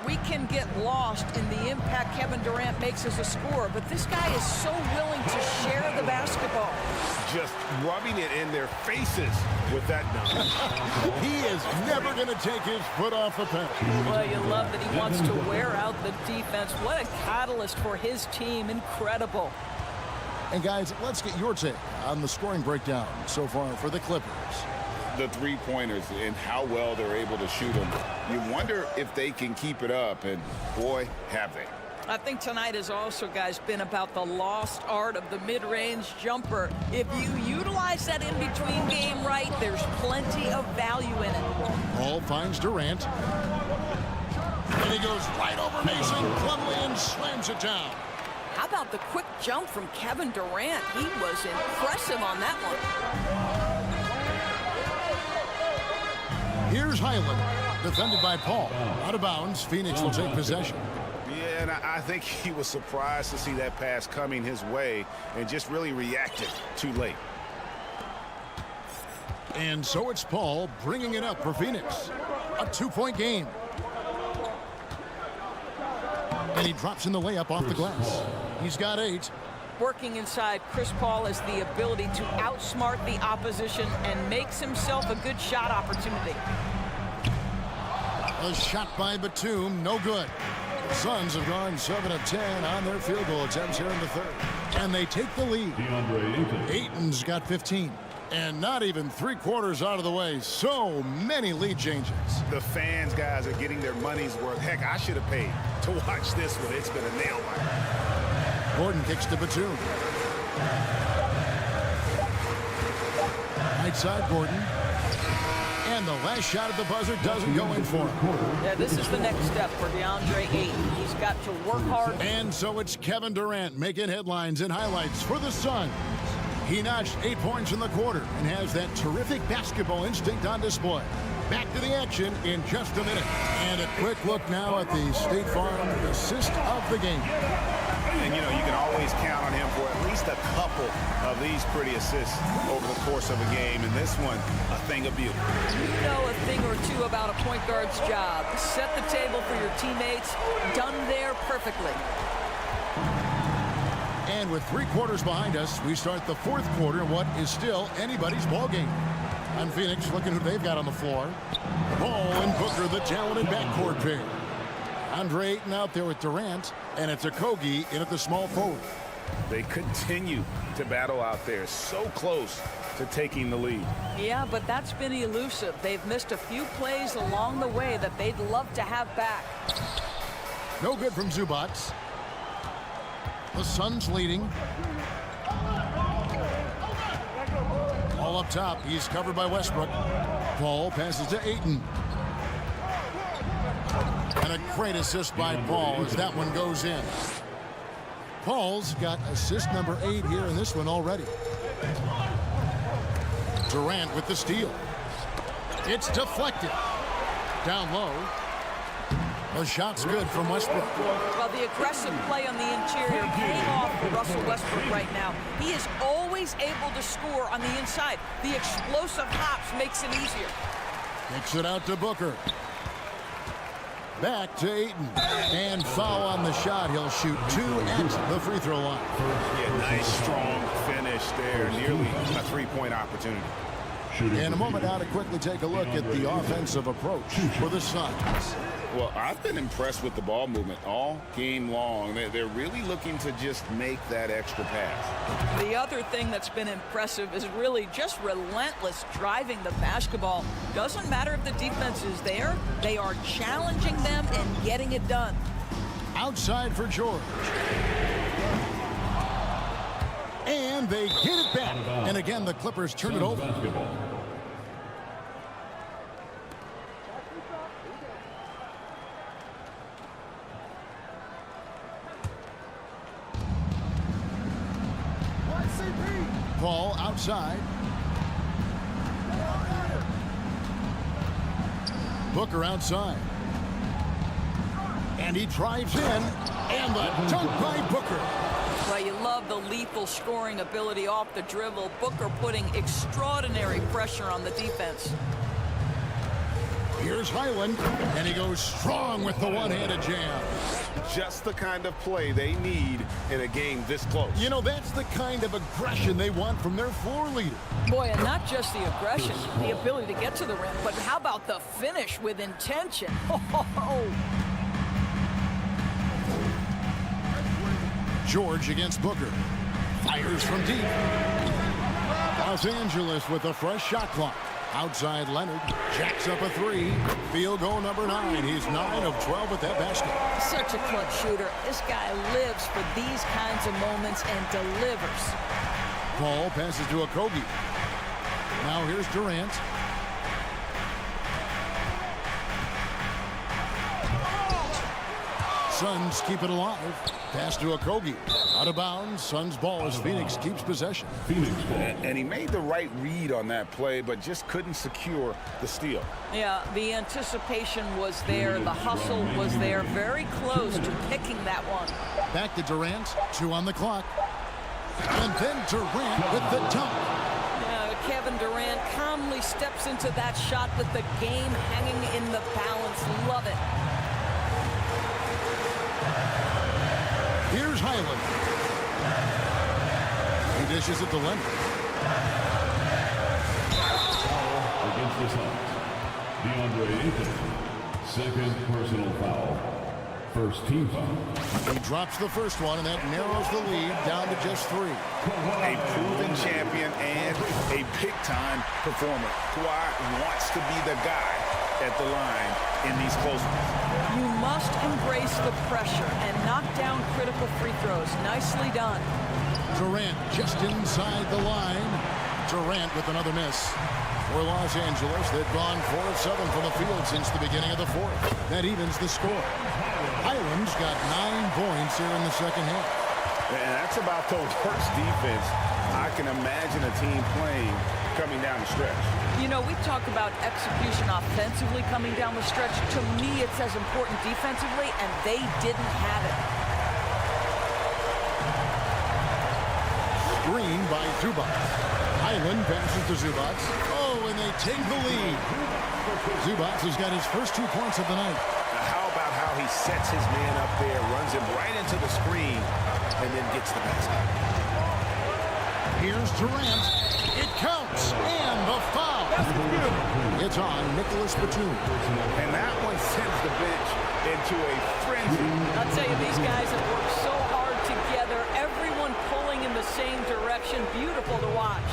We can get lost in the impact Kevin Durant makes as a scorer, but this guy is so willing to share the basketball. Just rubbing it in their faces with that dunk. He is never going to take his foot off the pedal. Well, you love that he wants to wear out the defense. What a catalyst for his team. Incredible. And guys, let's get your take on the scoring breakdown so far for the Clippers. The three-pointers and how well they're able to shoot them. You wonder if they can keep it up, and boy, have they. I think tonight has also, guys, been about the lost art of the mid-range jumper. If you utilize that in-between game right, there's plenty of value in it. Ball finds Durant. And he goes right over Mason, Plumlee, and slams it down. How about the quick jump from Kevin Durant? He was impressive on that one. Here's Highland, defended by Paul. Out of bounds, Phoenix will take possession. Yeah, and I think he was surprised to see that pass coming his way and just really reacted too late. And so it's Paul bringing it up for Phoenix. A 2-point game. And he drops in the layup off the glass. He's got 8. Working inside, Chris Paul has the ability to outsmart the opposition and makes himself a good shot opportunity. A shot by Batum, no good. The Suns have gone 7 of 10 on their field goal attempts here in the third. And they take the lead. Ayton's got 15. And not even 3/4 out of the way. So many lead changes. The fans, guys, are getting their money's worth. Heck, I should have paid to watch this one. It's been a nail biter. Gordon kicks to Batum. Right side, Gordon. And the last shot at the buzzer doesn't go in for him. Yeah, this is the next step for DeAndre Ayton. He's got to work hard. And so it's Kevin Durant making headlines and highlights for the Suns. He notched 8 points in the quarter and has that terrific basketball instinct on display. Back to the action in just a minute. And a quick look now at the State Farm assist of the game. And, you know, you can always count on him for at least a couple of these pretty assists over the course of a game. And this one, a thing of beauty. You know a thing or two about a point guard's job. Set the table for your teammates. Done there perfectly. And with 3/4 behind us, we start the 4th quarter in what is still anybody's ball game. On Phoenix, looking who they've got on the floor. Ball and Booker, the talented backcourt pair. Andre Ayton out there with Durant, and it's Okogie in at the small forward. They continue to battle out there, so close to taking the lead. Yeah, but that's been elusive. They've missed a few plays along the way that they'd love to have back. No good from Zubac. The Suns leading. All up top. He's covered by Westbrook. Paul passes to Ayton. And a great assist by Paul as that one goes in. Paul's got assist number 8 here in this one already. Durant with the steal. It's deflected. Down low. The shot's good from Westbrook. Well, the aggressive play on the interior paying off for Russell Westbrook right now. He is always able to score on the inside. The explosive hops makes it easier. Kicks it out to Booker. Back to Ayton. And foul on the shot. He'll shoot 2 at the free throw line. Yeah, nice, strong finish there. Nearly a 3-point opportunity. In a moment now to quickly take a look at the offensive approach for the Suns. Well, I've been impressed with the ball movement all game long. They're really looking to just make that extra pass. The other thing that's been impressive is really just relentless driving the basketball. Doesn't matter if the defense is there. They are challenging them and getting it done. Outside for George. And they get it back. And again, the Clippers turn it over. Paul outside. Booker outside. And he drives in. And the dunk by Booker. Well, you love the lethal scoring ability off the dribble. Booker putting extraordinary pressure on the defense. Here's Highland, and he goes strong with the one-handed jam. Just the kind of play they need in a game this close. You know, that's the kind of aggression they want from their floor leader. Boy, and not just the aggression, the ability to get to the rim, but how about the finish with intention? George against Booker. Fires from deep. Los Angeles with a fresh shot clock. Outside Leonard. Jacks up a 3. Field goal number 9. He's 9 of 12 at that basket. Such a clutch shooter. This guy lives for these kinds of moments and delivers. Paul passes to Okogie. Now here's Durant. Suns keep it alive. Pass to Okogie. Out of bounds. Suns ball as Phoenix keeps possession. And he made the right read on that play, but just couldn't secure the steal. Yeah, the anticipation was there. The hustle was there. Very close to picking that one. Back to Durant. 2 on the clock. And then Durant with the dunk. Kevin Durant calmly steps into that shot with the game hanging in the balance. Love it. Here's Highland. He dishes it to Leonard. Against the Suns, DeAndre Ayton, second personal foul. First team foul. He drops the first one, and that narrows the lead down to just 3. A proven champion and a big-time performer. Kawhi wants to be the guy at the line in these close ones. You must embrace the pressure and knock down critical free throws. Nicely done. Durant just inside the line. Durant with another miss. For Los Angeles, they've gone 4 of 7 from the field since the beginning of the 4th. That evens the score. Highland's got 9 points here in the second half. And that's about the worst defense I can imagine a team playing coming down the stretch. You know, we talk about execution offensively coming down the stretch. To me, it's as important defensively, and they didn't have it. Screen by Zubac. Highland passes to Zubac. Oh, and they take the lead. Zubac has got his first 2 points of the night. How about how he sets his man up there, runs him right into the screen, and then gets the basket. Here's Durant. It counts, and the foul. It's on Nicholas Batum. And that one sends the bench into a frenzy. I'll tell you, these guys have worked so hard together. Everyone pulling in the same direction. Beautiful to watch.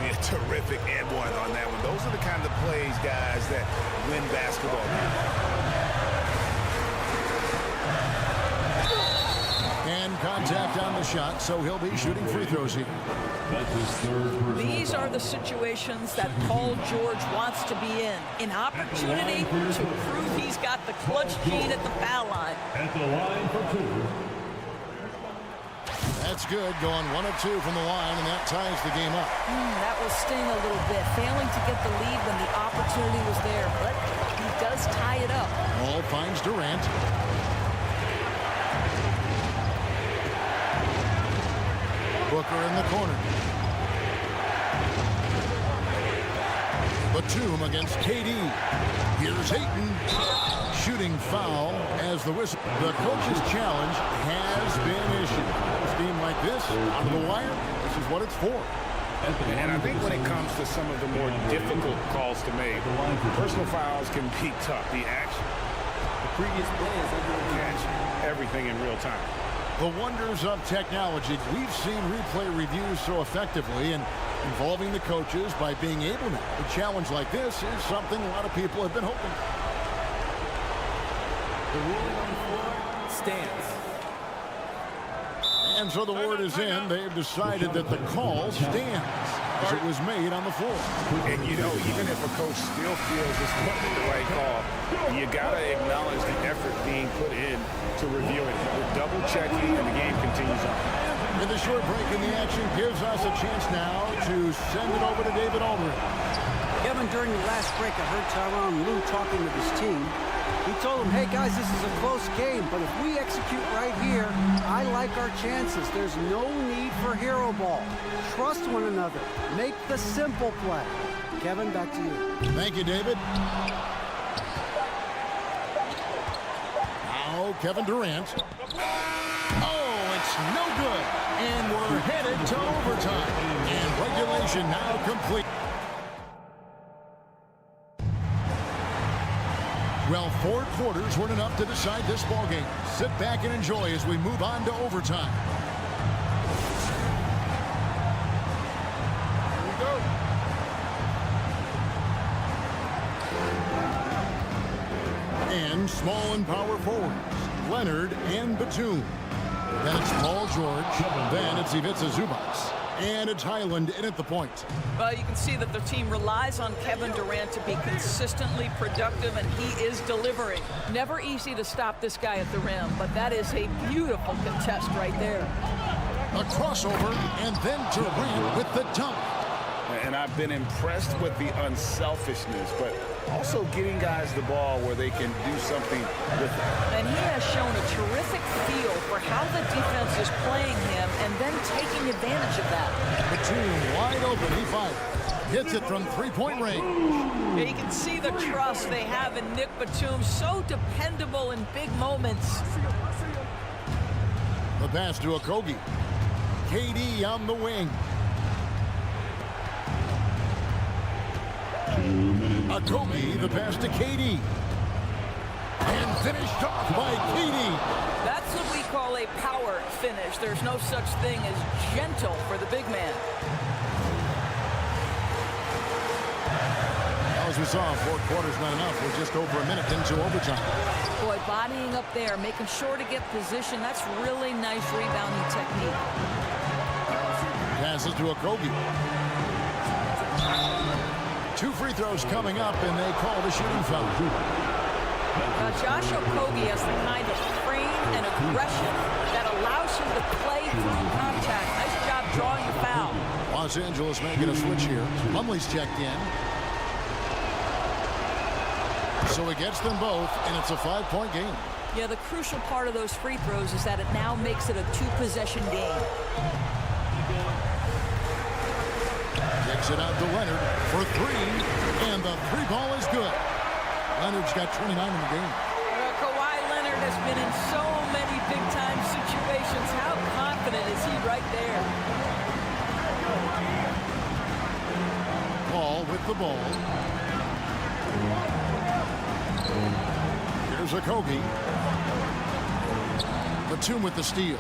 Yeah, terrific and one on that one. Those are the kind of plays, guys, that win basketball games. And contact on the shot, so he'll be shooting free throws here. These are the situations that Paul George wants to be in. An opportunity to prove he's got the clutch gene at the foul line. At the line for 2. That's good, going 1 of 2 from the line, and that ties the game up. That will sting a little bit, failing to get the lead when the opportunity was there, but he does tie it up. Ball finds Durant. Booker in the corner. Batum against KD. Here's Ayton. Shooting foul as the whistle. The coach's challenge has been issued. A team like this, out of the wire, this is what it's for. And I think when it comes to some of the more difficult calls to make, personal fouls can be tough. The action, The previous play is under catch everything in real time. The wonders of technology. We've seen replay reviews so effectively and involving the coaches by being able to. A challenge like this is something a lot of people have been hoping. The ruling on the floor stands. And so the word is in. They've decided that the call stands as it was made on the floor. And, you know, even if a coach still feels this wasn't the right call, you got to acknowledge the effort being put in to review it. We're double-checking, and the game continues on. And the short break in the action gives us a chance now to send it over to David Aldridge. Kevin, during the last break, I heard Tyronn Lue talking with his team. He told them, hey, guys, this is a close game, but if we execute right here, I like our chances. There's no need for hero ball. Trust one another. Make the simple play. Kevin, back to you. Thank you, David. Now, Kevin Durant. Oh, it's no good. And we're headed to overtime. And regulation now complete. Well, 4 quarters weren't enough to decide this ballgame. Sit back and enjoy as we move on to overtime. Here we go. And small and power forwards, Leonard and Batum. Then it's Paul George. Then it's Ivica Zubac. And it's Highland in at the point. Well, you can see that the team relies on Kevin Durant to be consistently productive, and he is delivering. Never easy to stop this guy at the rim, but that is a beautiful contest right there. A crossover, and then Durant with the dunk. And I've been impressed with the unselfishness, but also getting guys the ball where they can do something with it. And he has shown a terrific feel for how the defense is playing him and then taking advantage of that. Batum wide open, he fires. Hits it from three-point range. You can see the trust they have in Nick Batum, so dependable in big moments. The pass to Okogie. KD on the wing. Okogie, the pass to KD. And finished off by Keating. That's what we call a power finish. There's no such thing as gentle for the big man. As we saw, 4 quarters not enough. We're just over a minute into overtime. Boy, bodying up there, making sure to get position. That's really nice rebounding technique. Passes to Okogie. 2 free throws coming up, and they call the shooting foul. Josh Okogie has the kind of frame and aggression that allows him to play through contact. Nice job drawing the foul. Los Angeles making a switch here. Plumlee's checked in. So he gets them both, and it's a 5-point game. Yeah, the crucial part of those free throws is that it now makes it a 2-possession game. Kicks it out to Leonard for 3, and the 3-ball is good. Leonard's got 29 in the game. Kawhi Leonard has been in so many big-time situations. How confident is he right there? Paul with the ball. Here's Okogie. Batum with the steal.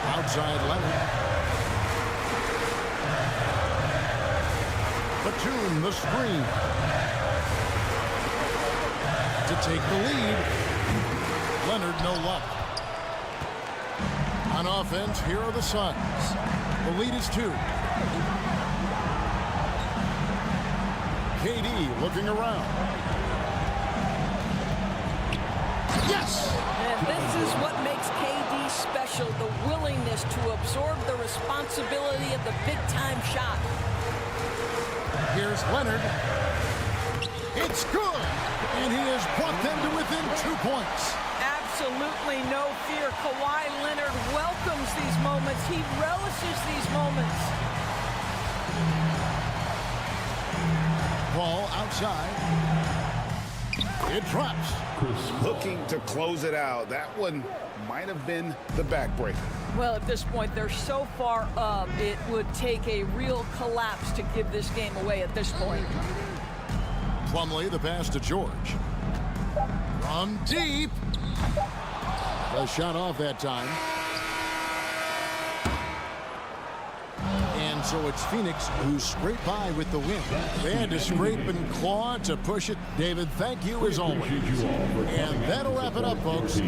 Outside Leonard. Batum the screen. To take the lead. Leonard no luck. On offense, here are the Suns. The lead is 2. KD looking around. Yes! And this is what makes KD special, the willingness to absorb the responsibility of the big-time shot. Here's Leonard. It's good! And he has brought them to within 2 points. Absolutely no fear. Kawhi Leonard welcomes these moments. He relishes these moments. Ball outside. It drops. Looking to close it out. That one might have been the backbreaker. Well, at this point, they're so far up, it would take a real collapse to give this game away at this point. Plumlee, the pass to George. From deep. A shot off that time. And so it's Phoenix who scraped by with the win. They had to scrape and claw to push it. David, thank you as always. And that'll wrap it up, folks.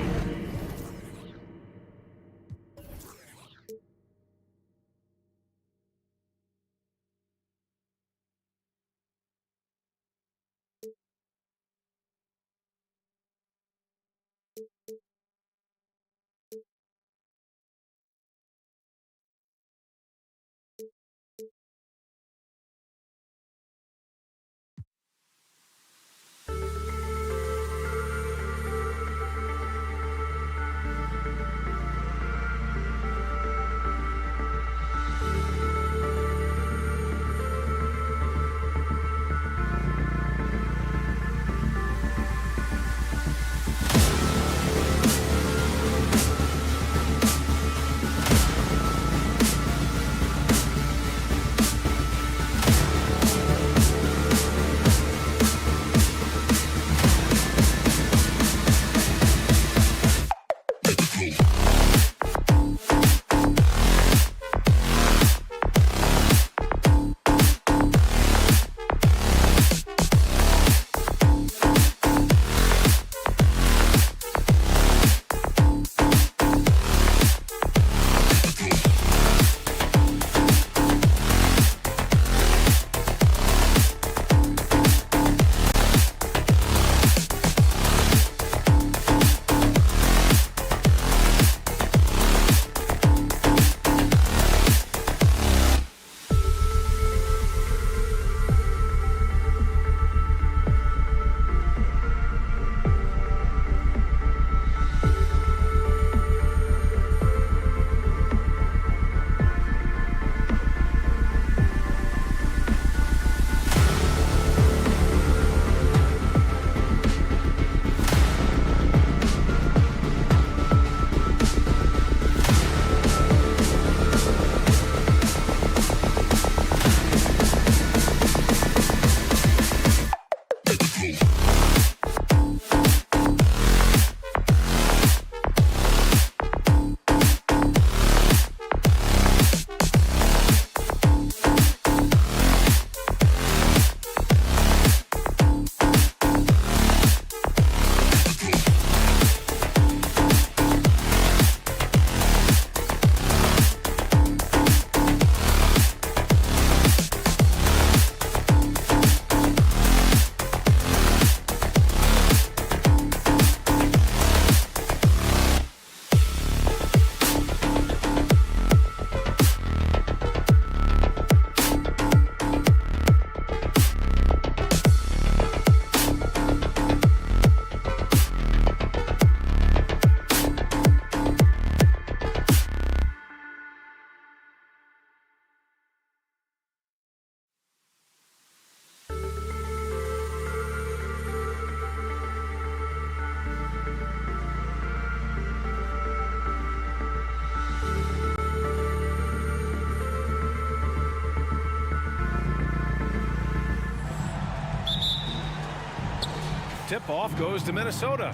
Tip-off goes to Minnesota.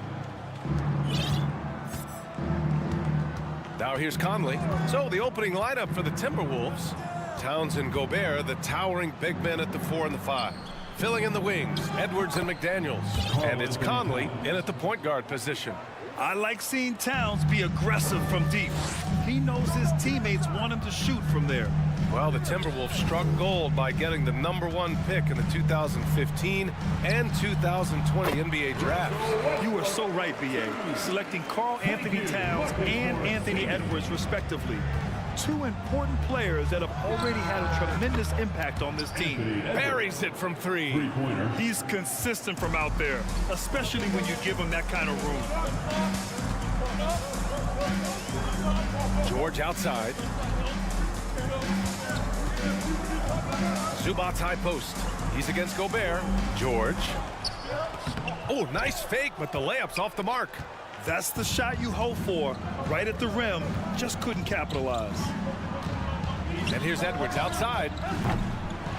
Now here's Conley. So the opening lineup for the Timberwolves. Towns and Gobert, the towering big men at the 4 and the 5. Filling in the wings, Edwards and McDaniels. And it's Conley in at the point guard position. I like seeing Towns be aggressive from deep. He knows his teammates want him to shoot from there. Well, the Timberwolves struck gold by getting the #1 pick in the 2015 and 2020 NBA drafts. You are so right, B.A. Selecting Karl Anthony Towns and Anthony Edwards, respectively. Two important players that have already had a tremendous impact on this team. Buries it from 3. He's consistent from out there, especially when you give him that kind of room. George outside. Zubac's high post. He's against Gobert. George. Oh, nice fake, but the layup's off the mark. That's the shot you hope for. Right at the rim, just couldn't capitalize. And here's Edwards outside.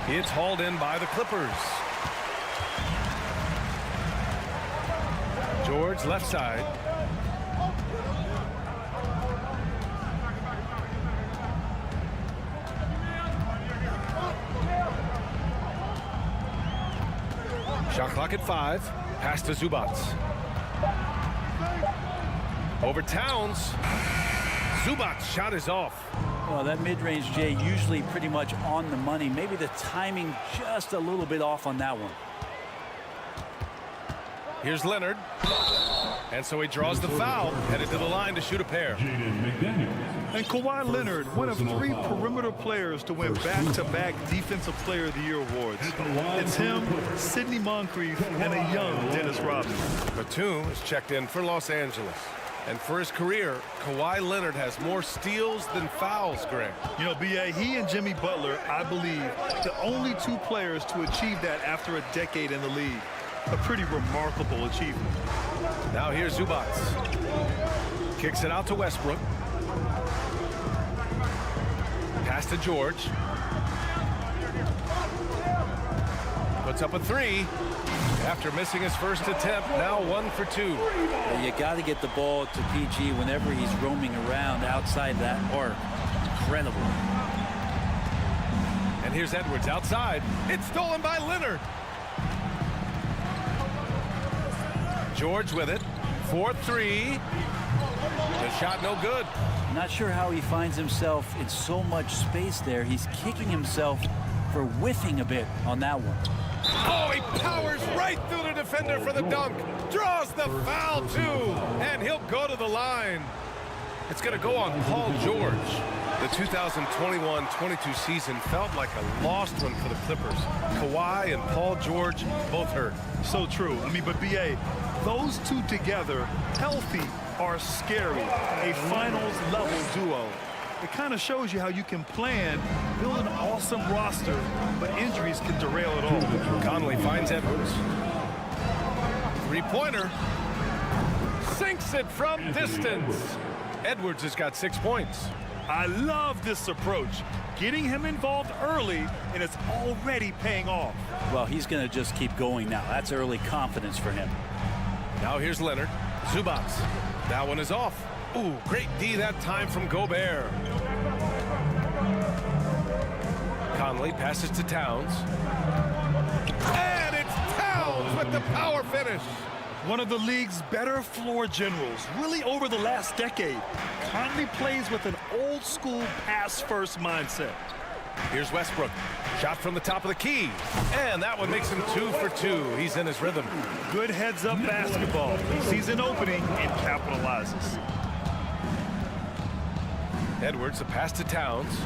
It's hauled in by the Clippers. George left side. Shot clock at 5. Pass to Zubac. Over Towns. Zubac's shot is off. Well, that mid-range, Jay, usually pretty much on the money. Maybe the timing just a little bit off on that one. Here's Leonard. And so he draws the foul, headed to the line to shoot a pair. And Kawhi Leonard, one of 3 perimeter players to win back-to-back Defensive Player of the Year awards. It's him, Sidney Moncrief, and a young Dennis Rodman. Batum is checked in for Los Angeles. And for his career, Kawhi Leonard has more steals than fouls, Greg. You know, B.A., he and Jimmy Butler, I believe, the only 2 players to achieve that after a decade in the league. A pretty remarkable achievement. Now here's Zubac. Kicks it out to Westbrook. Pass to George. Puts up a 3. After missing his first attempt, now 1 for 2. You got to get the ball to PG whenever he's roaming around outside that arc. Incredible. And here's Edwards outside. It's stolen by Leonard. George with it. 4-3. The shot no good. Not sure how he finds himself in so much space there. He's kicking himself for whiffing a bit on that one. Oh, he powers right through the defender for the dunk. Draws the foul, too. And he'll go to the line. It's going to go on Paul George. The 2021-22 season felt like a lost one for the Clippers. Kawhi and Paul George both hurt. So true. I mean, but B.A., those 2 together, healthy, are scary. A finals-level duo. It kind of shows you how you can plan, build an awesome roster, but injuries can derail it all. Conley finds Edwards. 3-pointer. Sinks it from distance. Edwards has got 6 points. I love this approach. Getting him involved early, and it's already paying off. Well, he's going to just keep going now. That's early confidence for him. Now here's Leonard. Zubac. That one is off. Ooh, great D that time from Gobert. Conley passes to Towns. And it's Towns with the power finish. One of the league's better floor generals, really over the last decade. Conley plays with an old-school pass-first mindset. Here's Westbrook. Shot from the top of the key. And that one makes him 2 for 2. He's in his rhythm. Good heads-up basketball. Sees an opening and capitalizes. Edwards, a pass to Towns.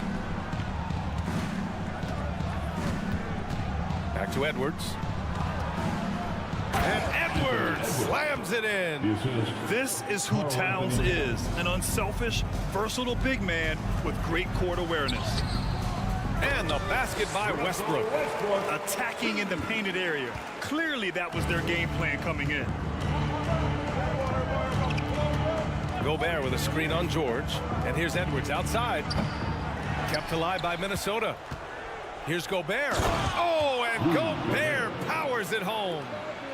Back to Edwards. And Edwards slams it in. This is who Towns is. An unselfish, versatile big man with great court awareness. And the basket by Westbrook. Attacking in the painted area. Clearly that was their game plan coming in. Gobert with a screen on George. And here's Edwards outside. Kept alive by Minnesota. Here's Gobert. Oh, and Gobert powers it home.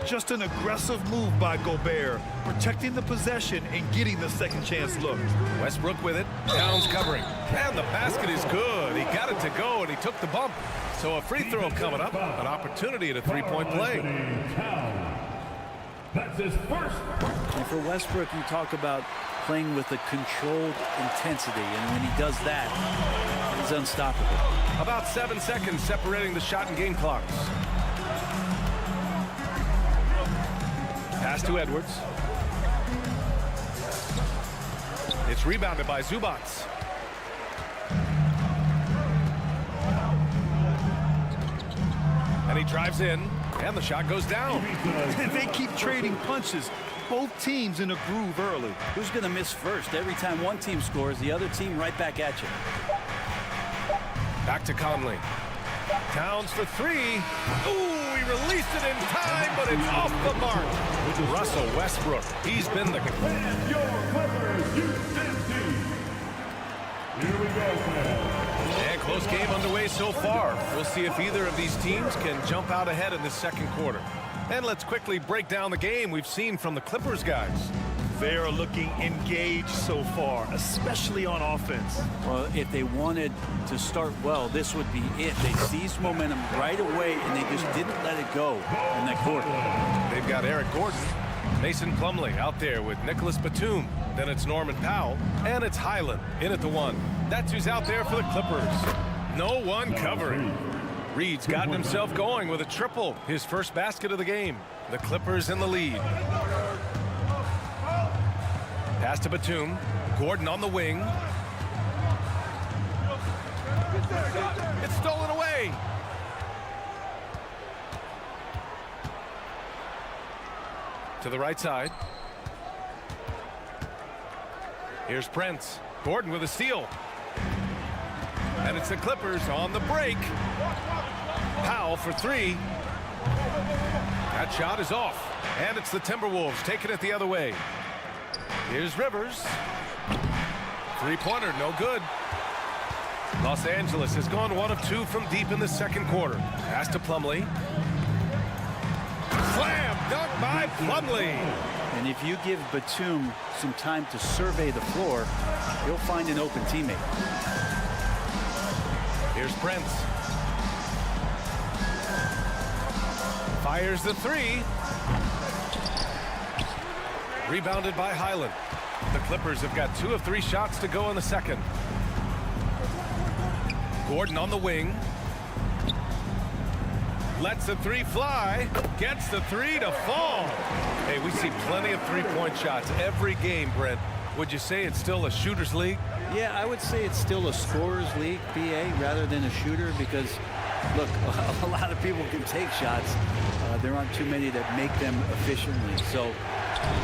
Just an aggressive move by Gobert, protecting the possession and getting the second chance look. Westbrook with it. Towns covering. And the basket is good. He got it to go, and he took the bump. So a free throw coming up. An opportunity at a three-point play. That's his first. And for Westbrook, you talk about playing with a controlled intensity, and when he does that, he's unstoppable. About 7 seconds separating the shot and game clocks. Pass to Edwards. It's rebounded by Zubats. And he drives in, and the shot goes down. And they keep trading punches. Both teams in a groove early. Who's going to miss first? Every time one team scores, the other team right back at you. Back to Conley. Towns for three. Ooh, he released it in time, but it's off the mark. Russell Westbrook, he's been the... Your Clippers, Houston team. Here we go, fans. And close game underway so far. We'll see if either of these teams can jump out ahead in this second quarter. And let's quickly break down the game we've seen from the Clippers guys. They are looking engaged so far, especially on offense. Well, if they wanted to start well, this would be it. They seized momentum right away, and they just didn't let it go in that quarter. They've got Eric Gordon, Mason Plumlee out there with Nicholas Batum. Then it's Norman Powell, and it's Highland in at the one. That's who's out there for the Clippers. No one covering. Reed's gotten himself going with a triple, his first basket of the game. The Clippers in the lead. Pass to Batum. Gordon on the wing. It's stolen away. To the right side. Here's Prince. Gordon with a steal. And it's the Clippers on the break. Powell for three. That shot is off. And it's the Timberwolves taking it the other way. Here's Rivers. Three-pointer, no good. Los Angeles has gone 1 of 2 from deep in the second quarter. Pass to Plumlee. Slam dunk by Plumlee. And if you give Batum some time to survey the floor, he'll find an open teammate. Here's Prince. Fires the three. Rebounded by Highland. The Clippers have got 2 of 3 shots to go in the second. Gordon on the wing. Lets the three fly. Gets the three to fall. Hey, we see plenty of three-point shots every game, Brent. Would you say it's still a shooter's league? Yeah, I would say it's still a scorer's league, PA, rather than a shooter, because, look, a lot of people can take shots. There aren't too many that make them efficiently. So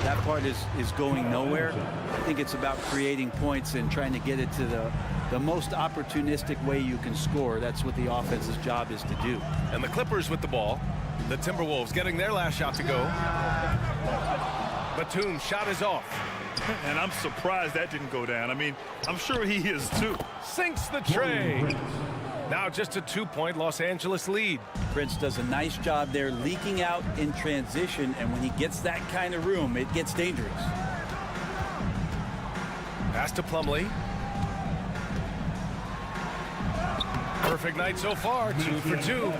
that part is going nowhere. I think it's about creating points and trying to get it to the most opportunistic way you can score. That's what the offense's job is to do. And the Clippers with the ball. The Timberwolves getting their last shot to go. Batum's shot is off. And I'm surprised that didn't go down. I mean, I'm sure he is too. Sinks the tray. Now just a 2-point Los Angeles lead. Prince does a nice job there leaking out in transition, and when he gets that kind of room, it gets dangerous. Pass to Plumlee. Perfect night so far, 2 for 2.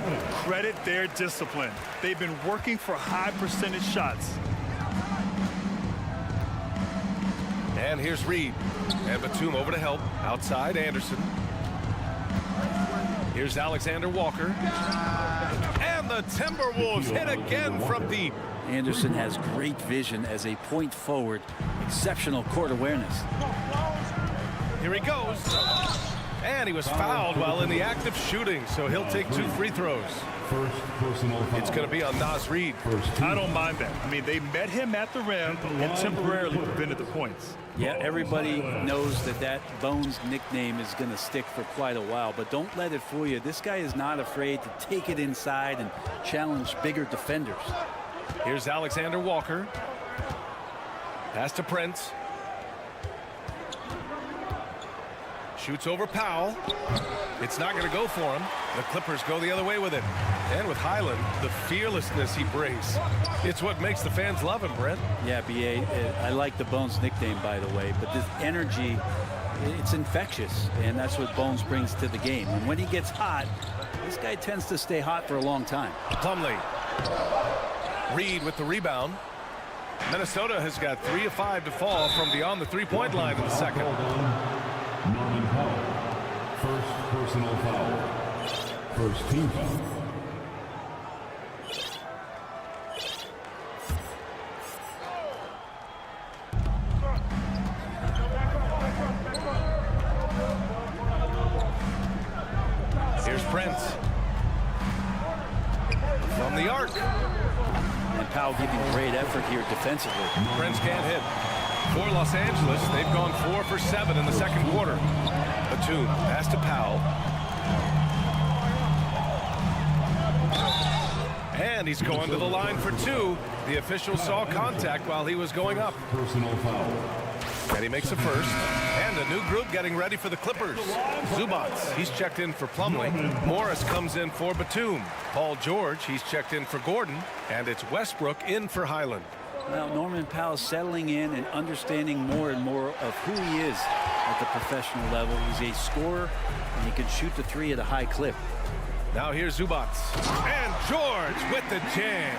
Credit their discipline. They've been working for high percentage shots. And here's Reed. And Batum over to help. Outside, Anderson. Here's Alexander Walker. And the Timberwolves hit again from deep. Anderson has great vision as a point forward. Exceptional court awareness. Here he goes. And he was fouled while in the act of shooting, so he'll take 2 free throws. First personal foul. It's going to be on Naz Reid. I don't mind that. I mean, they met him at the rim and temporarily prevented the points. Yeah, everybody knows that Bones nickname is going to stick for quite a while, but don't let it fool you. This guy is not afraid to take it inside and challenge bigger defenders. Here's Alexander Walker. Pass to Prince. Shoots over Powell. It's not going to go for him. The Clippers go the other way with it. And with Highland, the fearlessness he brings, it's what makes the fans love him, Brent. Yeah, B.A., I like the Bones nickname, by the way, but this energy, it's infectious, and that's what Bones brings to the game. And when he gets hot, this guy tends to stay hot for a long time. Plumlee. Reed with the rebound. Minnesota has got 3 of 5 to fall from beyond the three-point line in the second. Norman Powell. First personal foul. First team foul. Here's Prince. From the arc. And Powell giving great effort here defensively. Prince can't hit. For Los Angeles, they've gone 4 for 7 in the second quarter. Batum pass to Powell. And he's going to the line for 2. The official saw contact while he was going up. Personal foul. And he makes a first. And a new group getting ready for the Clippers. Zubats, he's checked in for Plumlee. Morris comes in for Batum. Paul George, he's checked in for Gordon. And it's Westbrook in for Highland. Well, Norman Powell settling in and understanding more and more of who he is at the professional level. He's a scorer, and he can shoot the 3 at a high clip. Now here's Zubats. And George with the jam.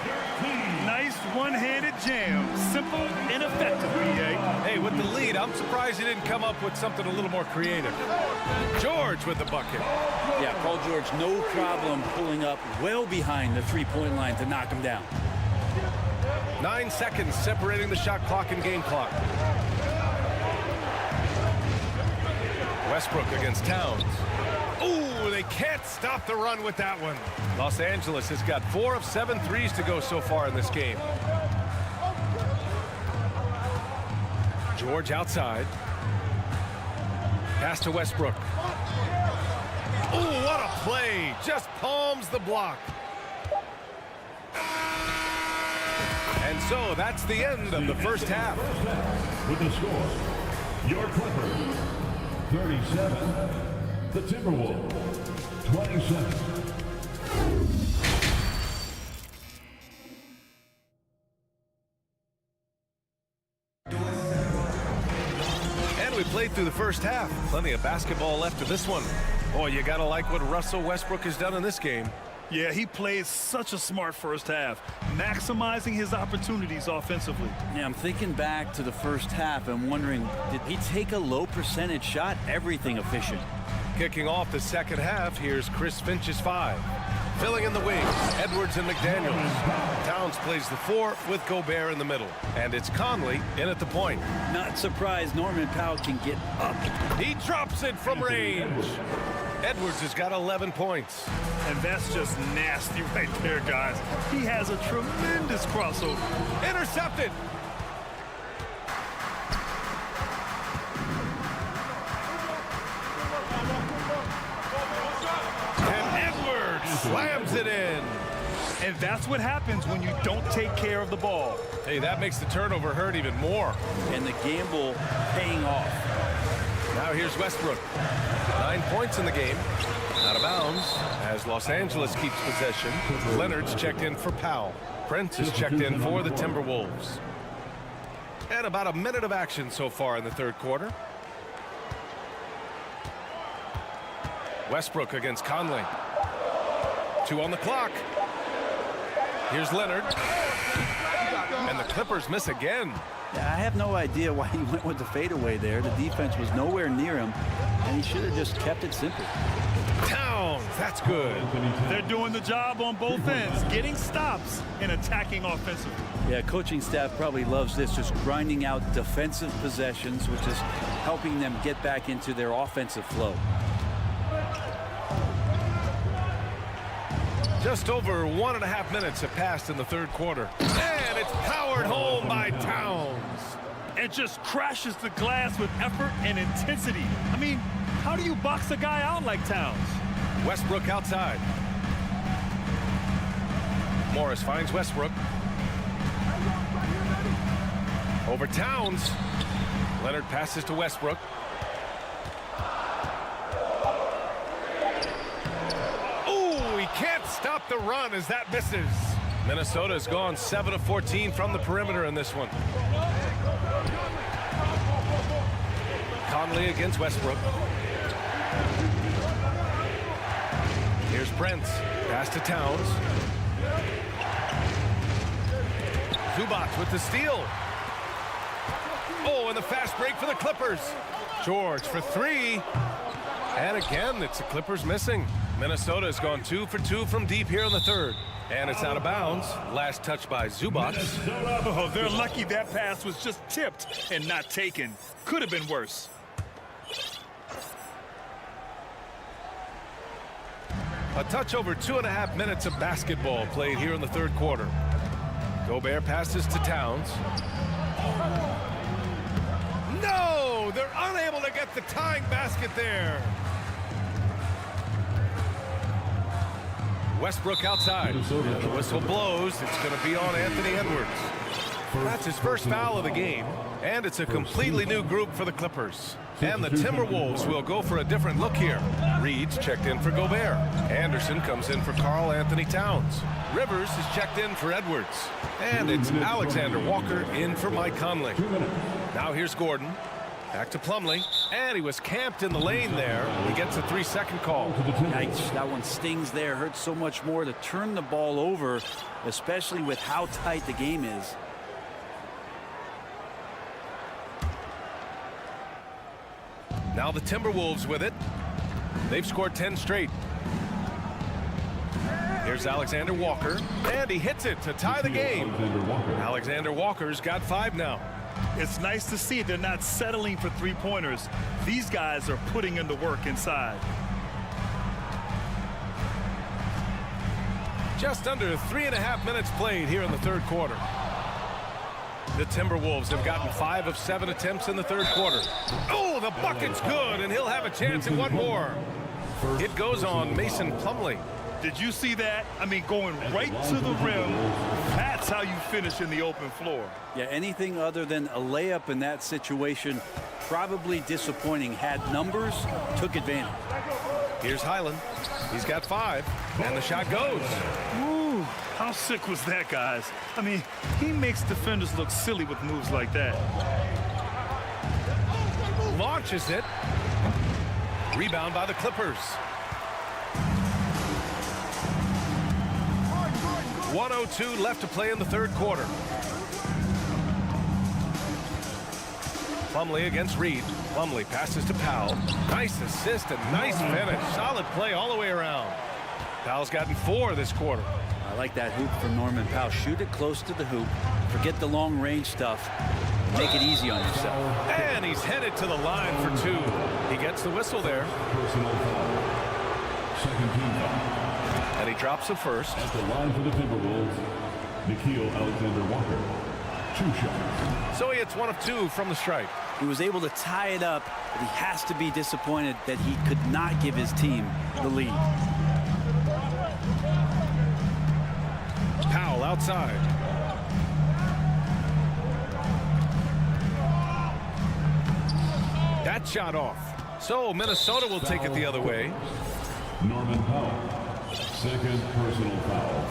Nice one-handed jam. Simple and effective, B.A. Hey, with the lead, I'm surprised he didn't come up with something a little more creative. George with the bucket. Yeah, Paul George, no problem pulling up well behind the three-point line to knock him down. 9 seconds separating the shot clock and game clock. Westbrook against Towns. Ooh, they can't stop the run with that one. Los Angeles has got 4 of 7 threes to go so far in this game. George outside. Pass to Westbrook. Ooh, what a play. Just palms the block. And so that's the end of the first half. With the score, your Clippers 37, the Timberwolves 27. And we played through the first half. Plenty of basketball left to this one. Boy, you gotta like what Russell Westbrook has done in this game. Yeah, he played such a smart first half, maximizing his opportunities offensively. Yeah, I'm thinking back to the first half and wondering, did he take a low percentage shot? Everything efficient. Kicking off the second half, here's Chris Finch's 5. Filling in the wings, Edwards and McDaniels. Towns plays the 4 with Gobert in the middle. And it's Conley in at the point. Not surprised Norman Powell can get up. He drops it from range. Edwards has got 11 points. And that's just nasty right there, guys. He has a tremendous crossover. Intercepted. And Edwards slams it in. And that's what happens when you don't take care of the ball. Hey, that makes the turnover hurt even more. And the gamble paying off. Now here's Westbrook. 9 points in the game. Out of bounds as Los Angeles keeps possession. Leonard's checked in for Powell. Prince is checked in for the Timberwolves. And about a minute of action so far in the third quarter. Westbrook against Conley. 2 on the clock. Here's Leonard. And the Clippers miss again. Yeah, I have no idea why he went with the fadeaway there. The defense was nowhere near him, and he should have just kept it simple. Towns, that's good. They're doing the job on both ends, getting stops and attacking offensively. Yeah, coaching staff probably loves this, just grinding out defensive possessions, which is helping them get back into their offensive flow. Just over 1.5 minutes have passed in the third quarter. And it's powered home by Towns. It just crashes the glass with effort and intensity. I mean, how do you box a guy out like Towns? Westbrook outside. Morris finds Westbrook. Over Towns. Leonard passes to Westbrook. stop the run as that misses. Minnesota has gone 7 of 14 from the perimeter in this one. Conley against Westbrook. Here's Prince. Pass to Towns. Zubac with the steal. Oh, and the fast break for the Clippers. George for three. And again, it's the Clippers missing. Minnesota has gone 2 for 2 from deep here in the third. And it's out of bounds. Last touch by Zubac. Oh, they're lucky that pass was just tipped and not taken. Could have been worse. A touch over 2.5 minutes of basketball played here in the third quarter. Gobert passes to Towns. No! They're unable to get the tying basket there. Westbrook outside. The whistle blows. It's going to be on Anthony Edwards. That's his first foul of the game, and it's a completely new group for the Clippers. And the Timberwolves will go for a different look here. Reed's checked in for Gobert. Anderson comes in for Karl Anthony Towns. Rivers is checked in for Edwards. And it's Alexander Walker in for Mike Conley. Now here's Gordon. Back to Plumlee, and he was camped in the lane there. He gets a 3-second call. Yikes, that one stings there. Hurts so much more to turn the ball over, especially with how tight the game is. Now the Timberwolves with it. They've scored 10 straight. Here's Alexander Walker, and he hits it to tie the game. Alexander Walker's got 5 now. It's nice to see they're not settling for three-pointers. These guys are putting in the work inside. Just under 3.5 minutes played here in the third quarter. The Timberwolves have gotten 5 of 7 attempts in the third quarter. Oh, the bucket's good, and he'll have a chance at one more. It goes on Mason Plumlee. Did you see that? I mean, going right to the rim. That's how you finish in the open floor. Yeah, anything other than a layup in that situation, probably disappointing. Had numbers, took advantage. Here's Highland. He's got 5, and the shot goes. Ooh, how sick was that, guys? I mean, he makes defenders look silly with moves like that. Launches it. Rebound by the Clippers. 1:02 left to play in the third quarter. Plumlee against Reed. Plumlee passes to Powell. Nice assist and nice finish. Solid play all the way around. Powell's gotten 4 this quarter. I like that hoop from Norman Powell. Shoot it close to the hoop. Forget the long range stuff. Make it easy on yourself. And he's headed to the line for 2. He gets the whistle there. Personal foul. Second team foul. And he drops the first. At the line for the Timberwolves, Nickeil Alexander-Walker. 2 shots. So he hits 1 of 2 from the stripe. He was able to tie it up, but he has to be disappointed that he could not give his team the lead. Powell outside. That shot off. So Minnesota will take it the other way. Norman Powell. Second personal foul.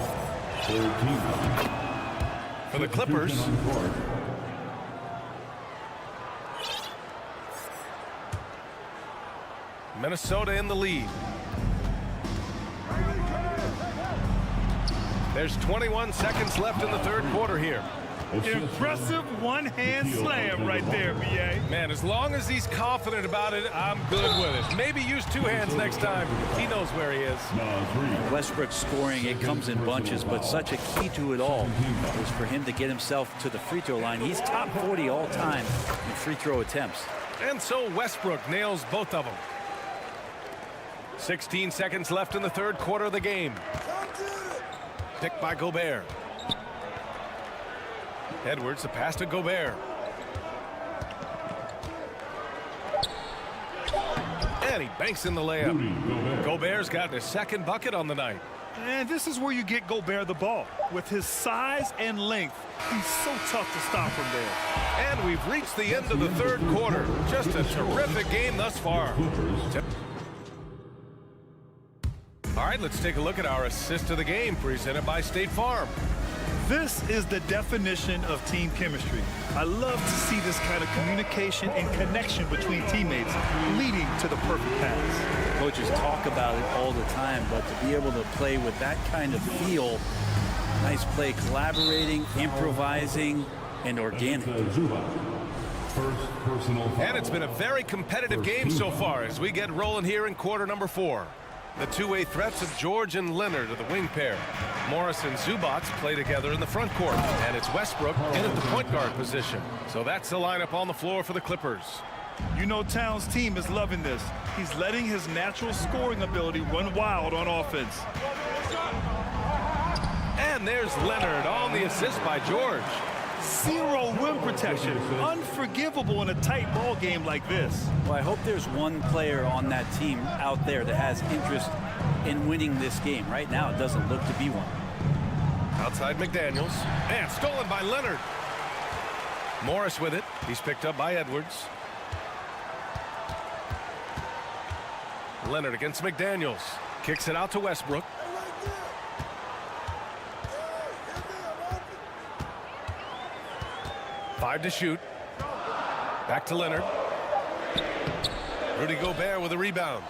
Third team foul. For the Clippers. Minnesota in the lead. There's 21 seconds left in the third quarter here. Impressive one-hand slam right there, B.A. Man, as long as he's confident about it, I'm good with it. Maybe use 2 hands next time. He knows where he is. Westbrook scoring, it comes in bunches, but such a key to it all is for him to get himself to the free throw line. He's top 40 all time in free throw attempts. And so Westbrook nails both of them. 16 seconds left in the third quarter of the game. Picked by Gobert. Edwards, the pass to Gobert. And he banks in the layup. Gobert's got his second bucket on the night. And this is where you get Gobert the ball. With his size and length, he's so tough to stop from there. And we've reached the end of the third quarter. Just a terrific game thus far. All right, let's take a look at our assist of the game presented by State Farm. This is the definition of team chemistry. I love to see this kind of communication and connection between teammates leading to the perfect pass. Coaches talk about it all the time, but to be able to play with that kind of feel, nice play, collaborating, improvising, and organic. First personal foul. And it's been a very competitive game so far as we get rolling here in quarter number 4. The two-way threats of George and Leonard are the wing pair. Morris and Zubats play together in the front court. And it's Westbrook in at the point guard position. So that's the lineup on the floor for the Clippers. You know Towns' team is loving this. He's letting his natural scoring ability run wild on offense. And there's Leonard on the assist by George. Zero rim protection. Unforgivable in a tight ball game like this. Well, I hope there's one player on that team out there that has interest in winning this game. Right now, it doesn't look to be one. Outside McDaniels. And stolen by Leonard. Morris with it. He's picked up by Edwards. Leonard against McDaniels. Kicks it out to Westbrook. Five to shoot. Back to Leonard. Rudy Gobert with a rebound.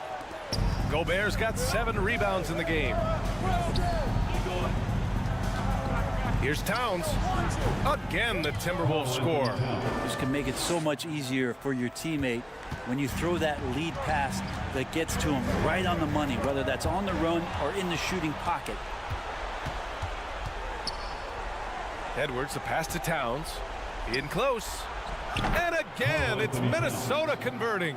Gobert's got 7 rebounds in the game. Here's Towns. Again, the Timberwolves score. This can make it so much easier for your teammate when you throw that lead pass that gets to him right on the money, whether that's on the run or in the shooting pocket. Edwards, the pass to Towns. In close. And again, it's Minnesota converting.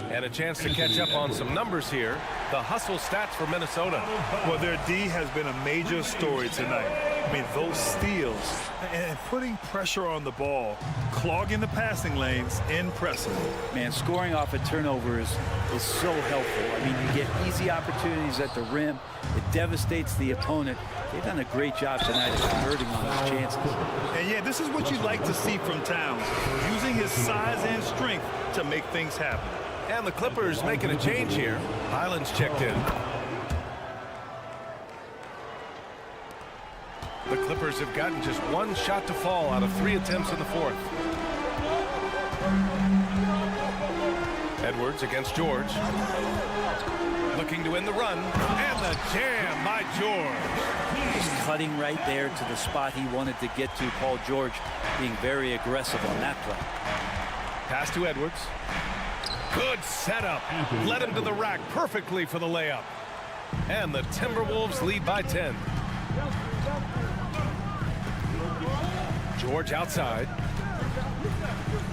And a chance to catch up on some numbers here. The hustle stats for Minnesota. Well, their D has been a major story tonight. I mean, those steals and putting pressure on the ball, clogging the passing lanes, impressive. Man, scoring off of turnovers is so helpful. I mean, you get easy opportunities at the rim. It devastates the opponent. They've done a great job tonight of converting on those chances. And yeah, this is what you like to see from Towns, using his size and strength to make things happen. And the Clippers making a change here. Highland's checked in. The Clippers have gotten just 1 shot to fall out of 3 attempts in the 4th. Edwards against George. Looking to win the run. And the jam by George. Just cutting right there to the spot he wanted to get to. Paul George being very aggressive on that play. Pass to Edwards. Good setup. Led him to the rack perfectly for the layup. And the Timberwolves lead by 10. George outside.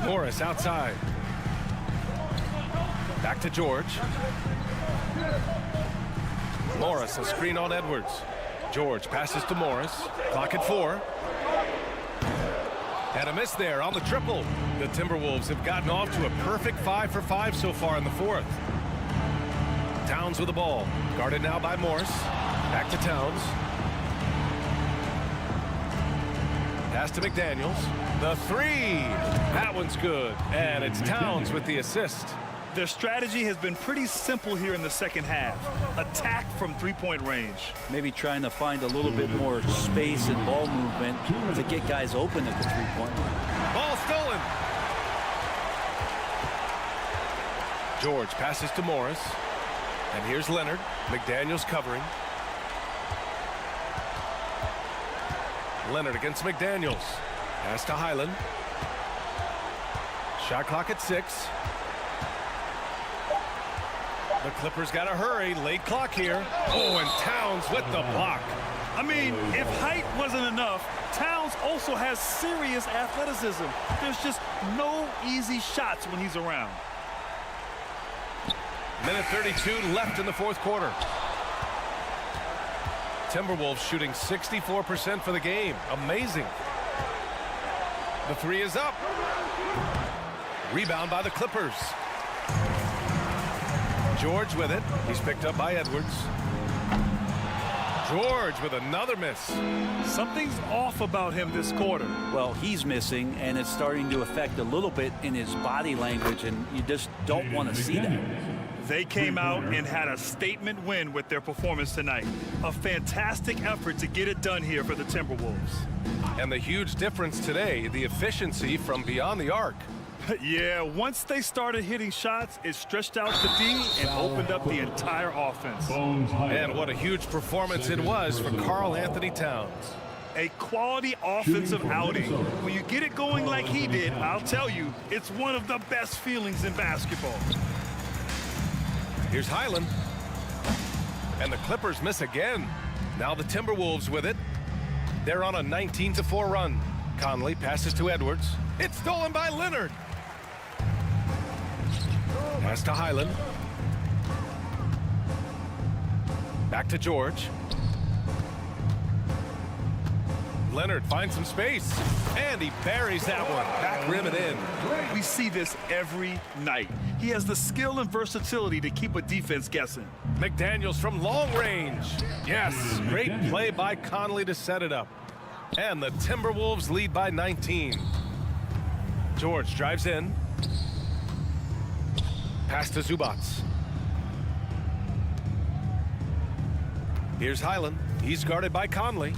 Morris outside. Back to George. Morris, a screen on Edwards. George passes to Morris. Clock at 4. And a miss there on the triple. The Timberwolves have gotten off to a perfect 5 for 5 so far in the 4th. Towns with the ball. Guarded now by Morris. Back to Towns. Pass to McDaniels. The 3. That one's good. And it's Towns with the assist. Their strategy has been pretty simple here in the second half. Attack from three-point range. Maybe trying to find a little bit more space and ball movement to get guys open at the three-point line. Ball stolen. George passes to Morris. And here's Leonard. McDaniels covering. Leonard against McDaniels. Pass to Highland. Shot clock at 6. The Clippers got to hurry. Late clock here. Oh, and Towns with the block. I mean, if height wasn't enough, Towns also has serious athleticism. There's just no easy shots when he's around. Minute 32 left in the 4th quarter. Timberwolves shooting 64% for the game. Amazing. The 3 is up. Rebound by the Clippers. George with it. He's picked up by Edwards. George with another miss. Something's off about him this quarter. Well, he's missing, and it's starting to affect a little bit in his body language, and you just don't want to see that. They came out and had a statement win with their performance tonight. A fantastic effort to get it done here for the Timberwolves. And the huge difference today, the efficiency from beyond the arc. Yeah, once they started hitting shots, it stretched out the D and opened up the entire offense. And what a huge performance it was for Karl Anthony Towns. A quality offensive outing. When you get it going like he did, I'll tell you, it's one of the best feelings in basketball. Here's Highland. And the Clippers miss again. Now the Timberwolves with it. They're on a 19-4 run. Conley passes to Edwards. It's stolen by Leonard. Pass to Highland. Back to George. Leonard finds some space, and he buries that one. Back rim and in. We see this every night. He has the skill and versatility to keep a defense guessing. McDaniels from long range. Yes, great play by Conley to set it up. And the Timberwolves lead by 19. George drives in. Pass to Zubats. Here's Highland. He's guarded by Conley.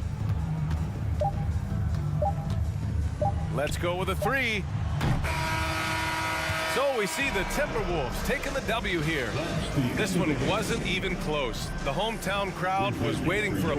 Let's go with a three. So we see the Timberwolves taking the W here. This one wasn't even close. The hometown crowd was waiting for a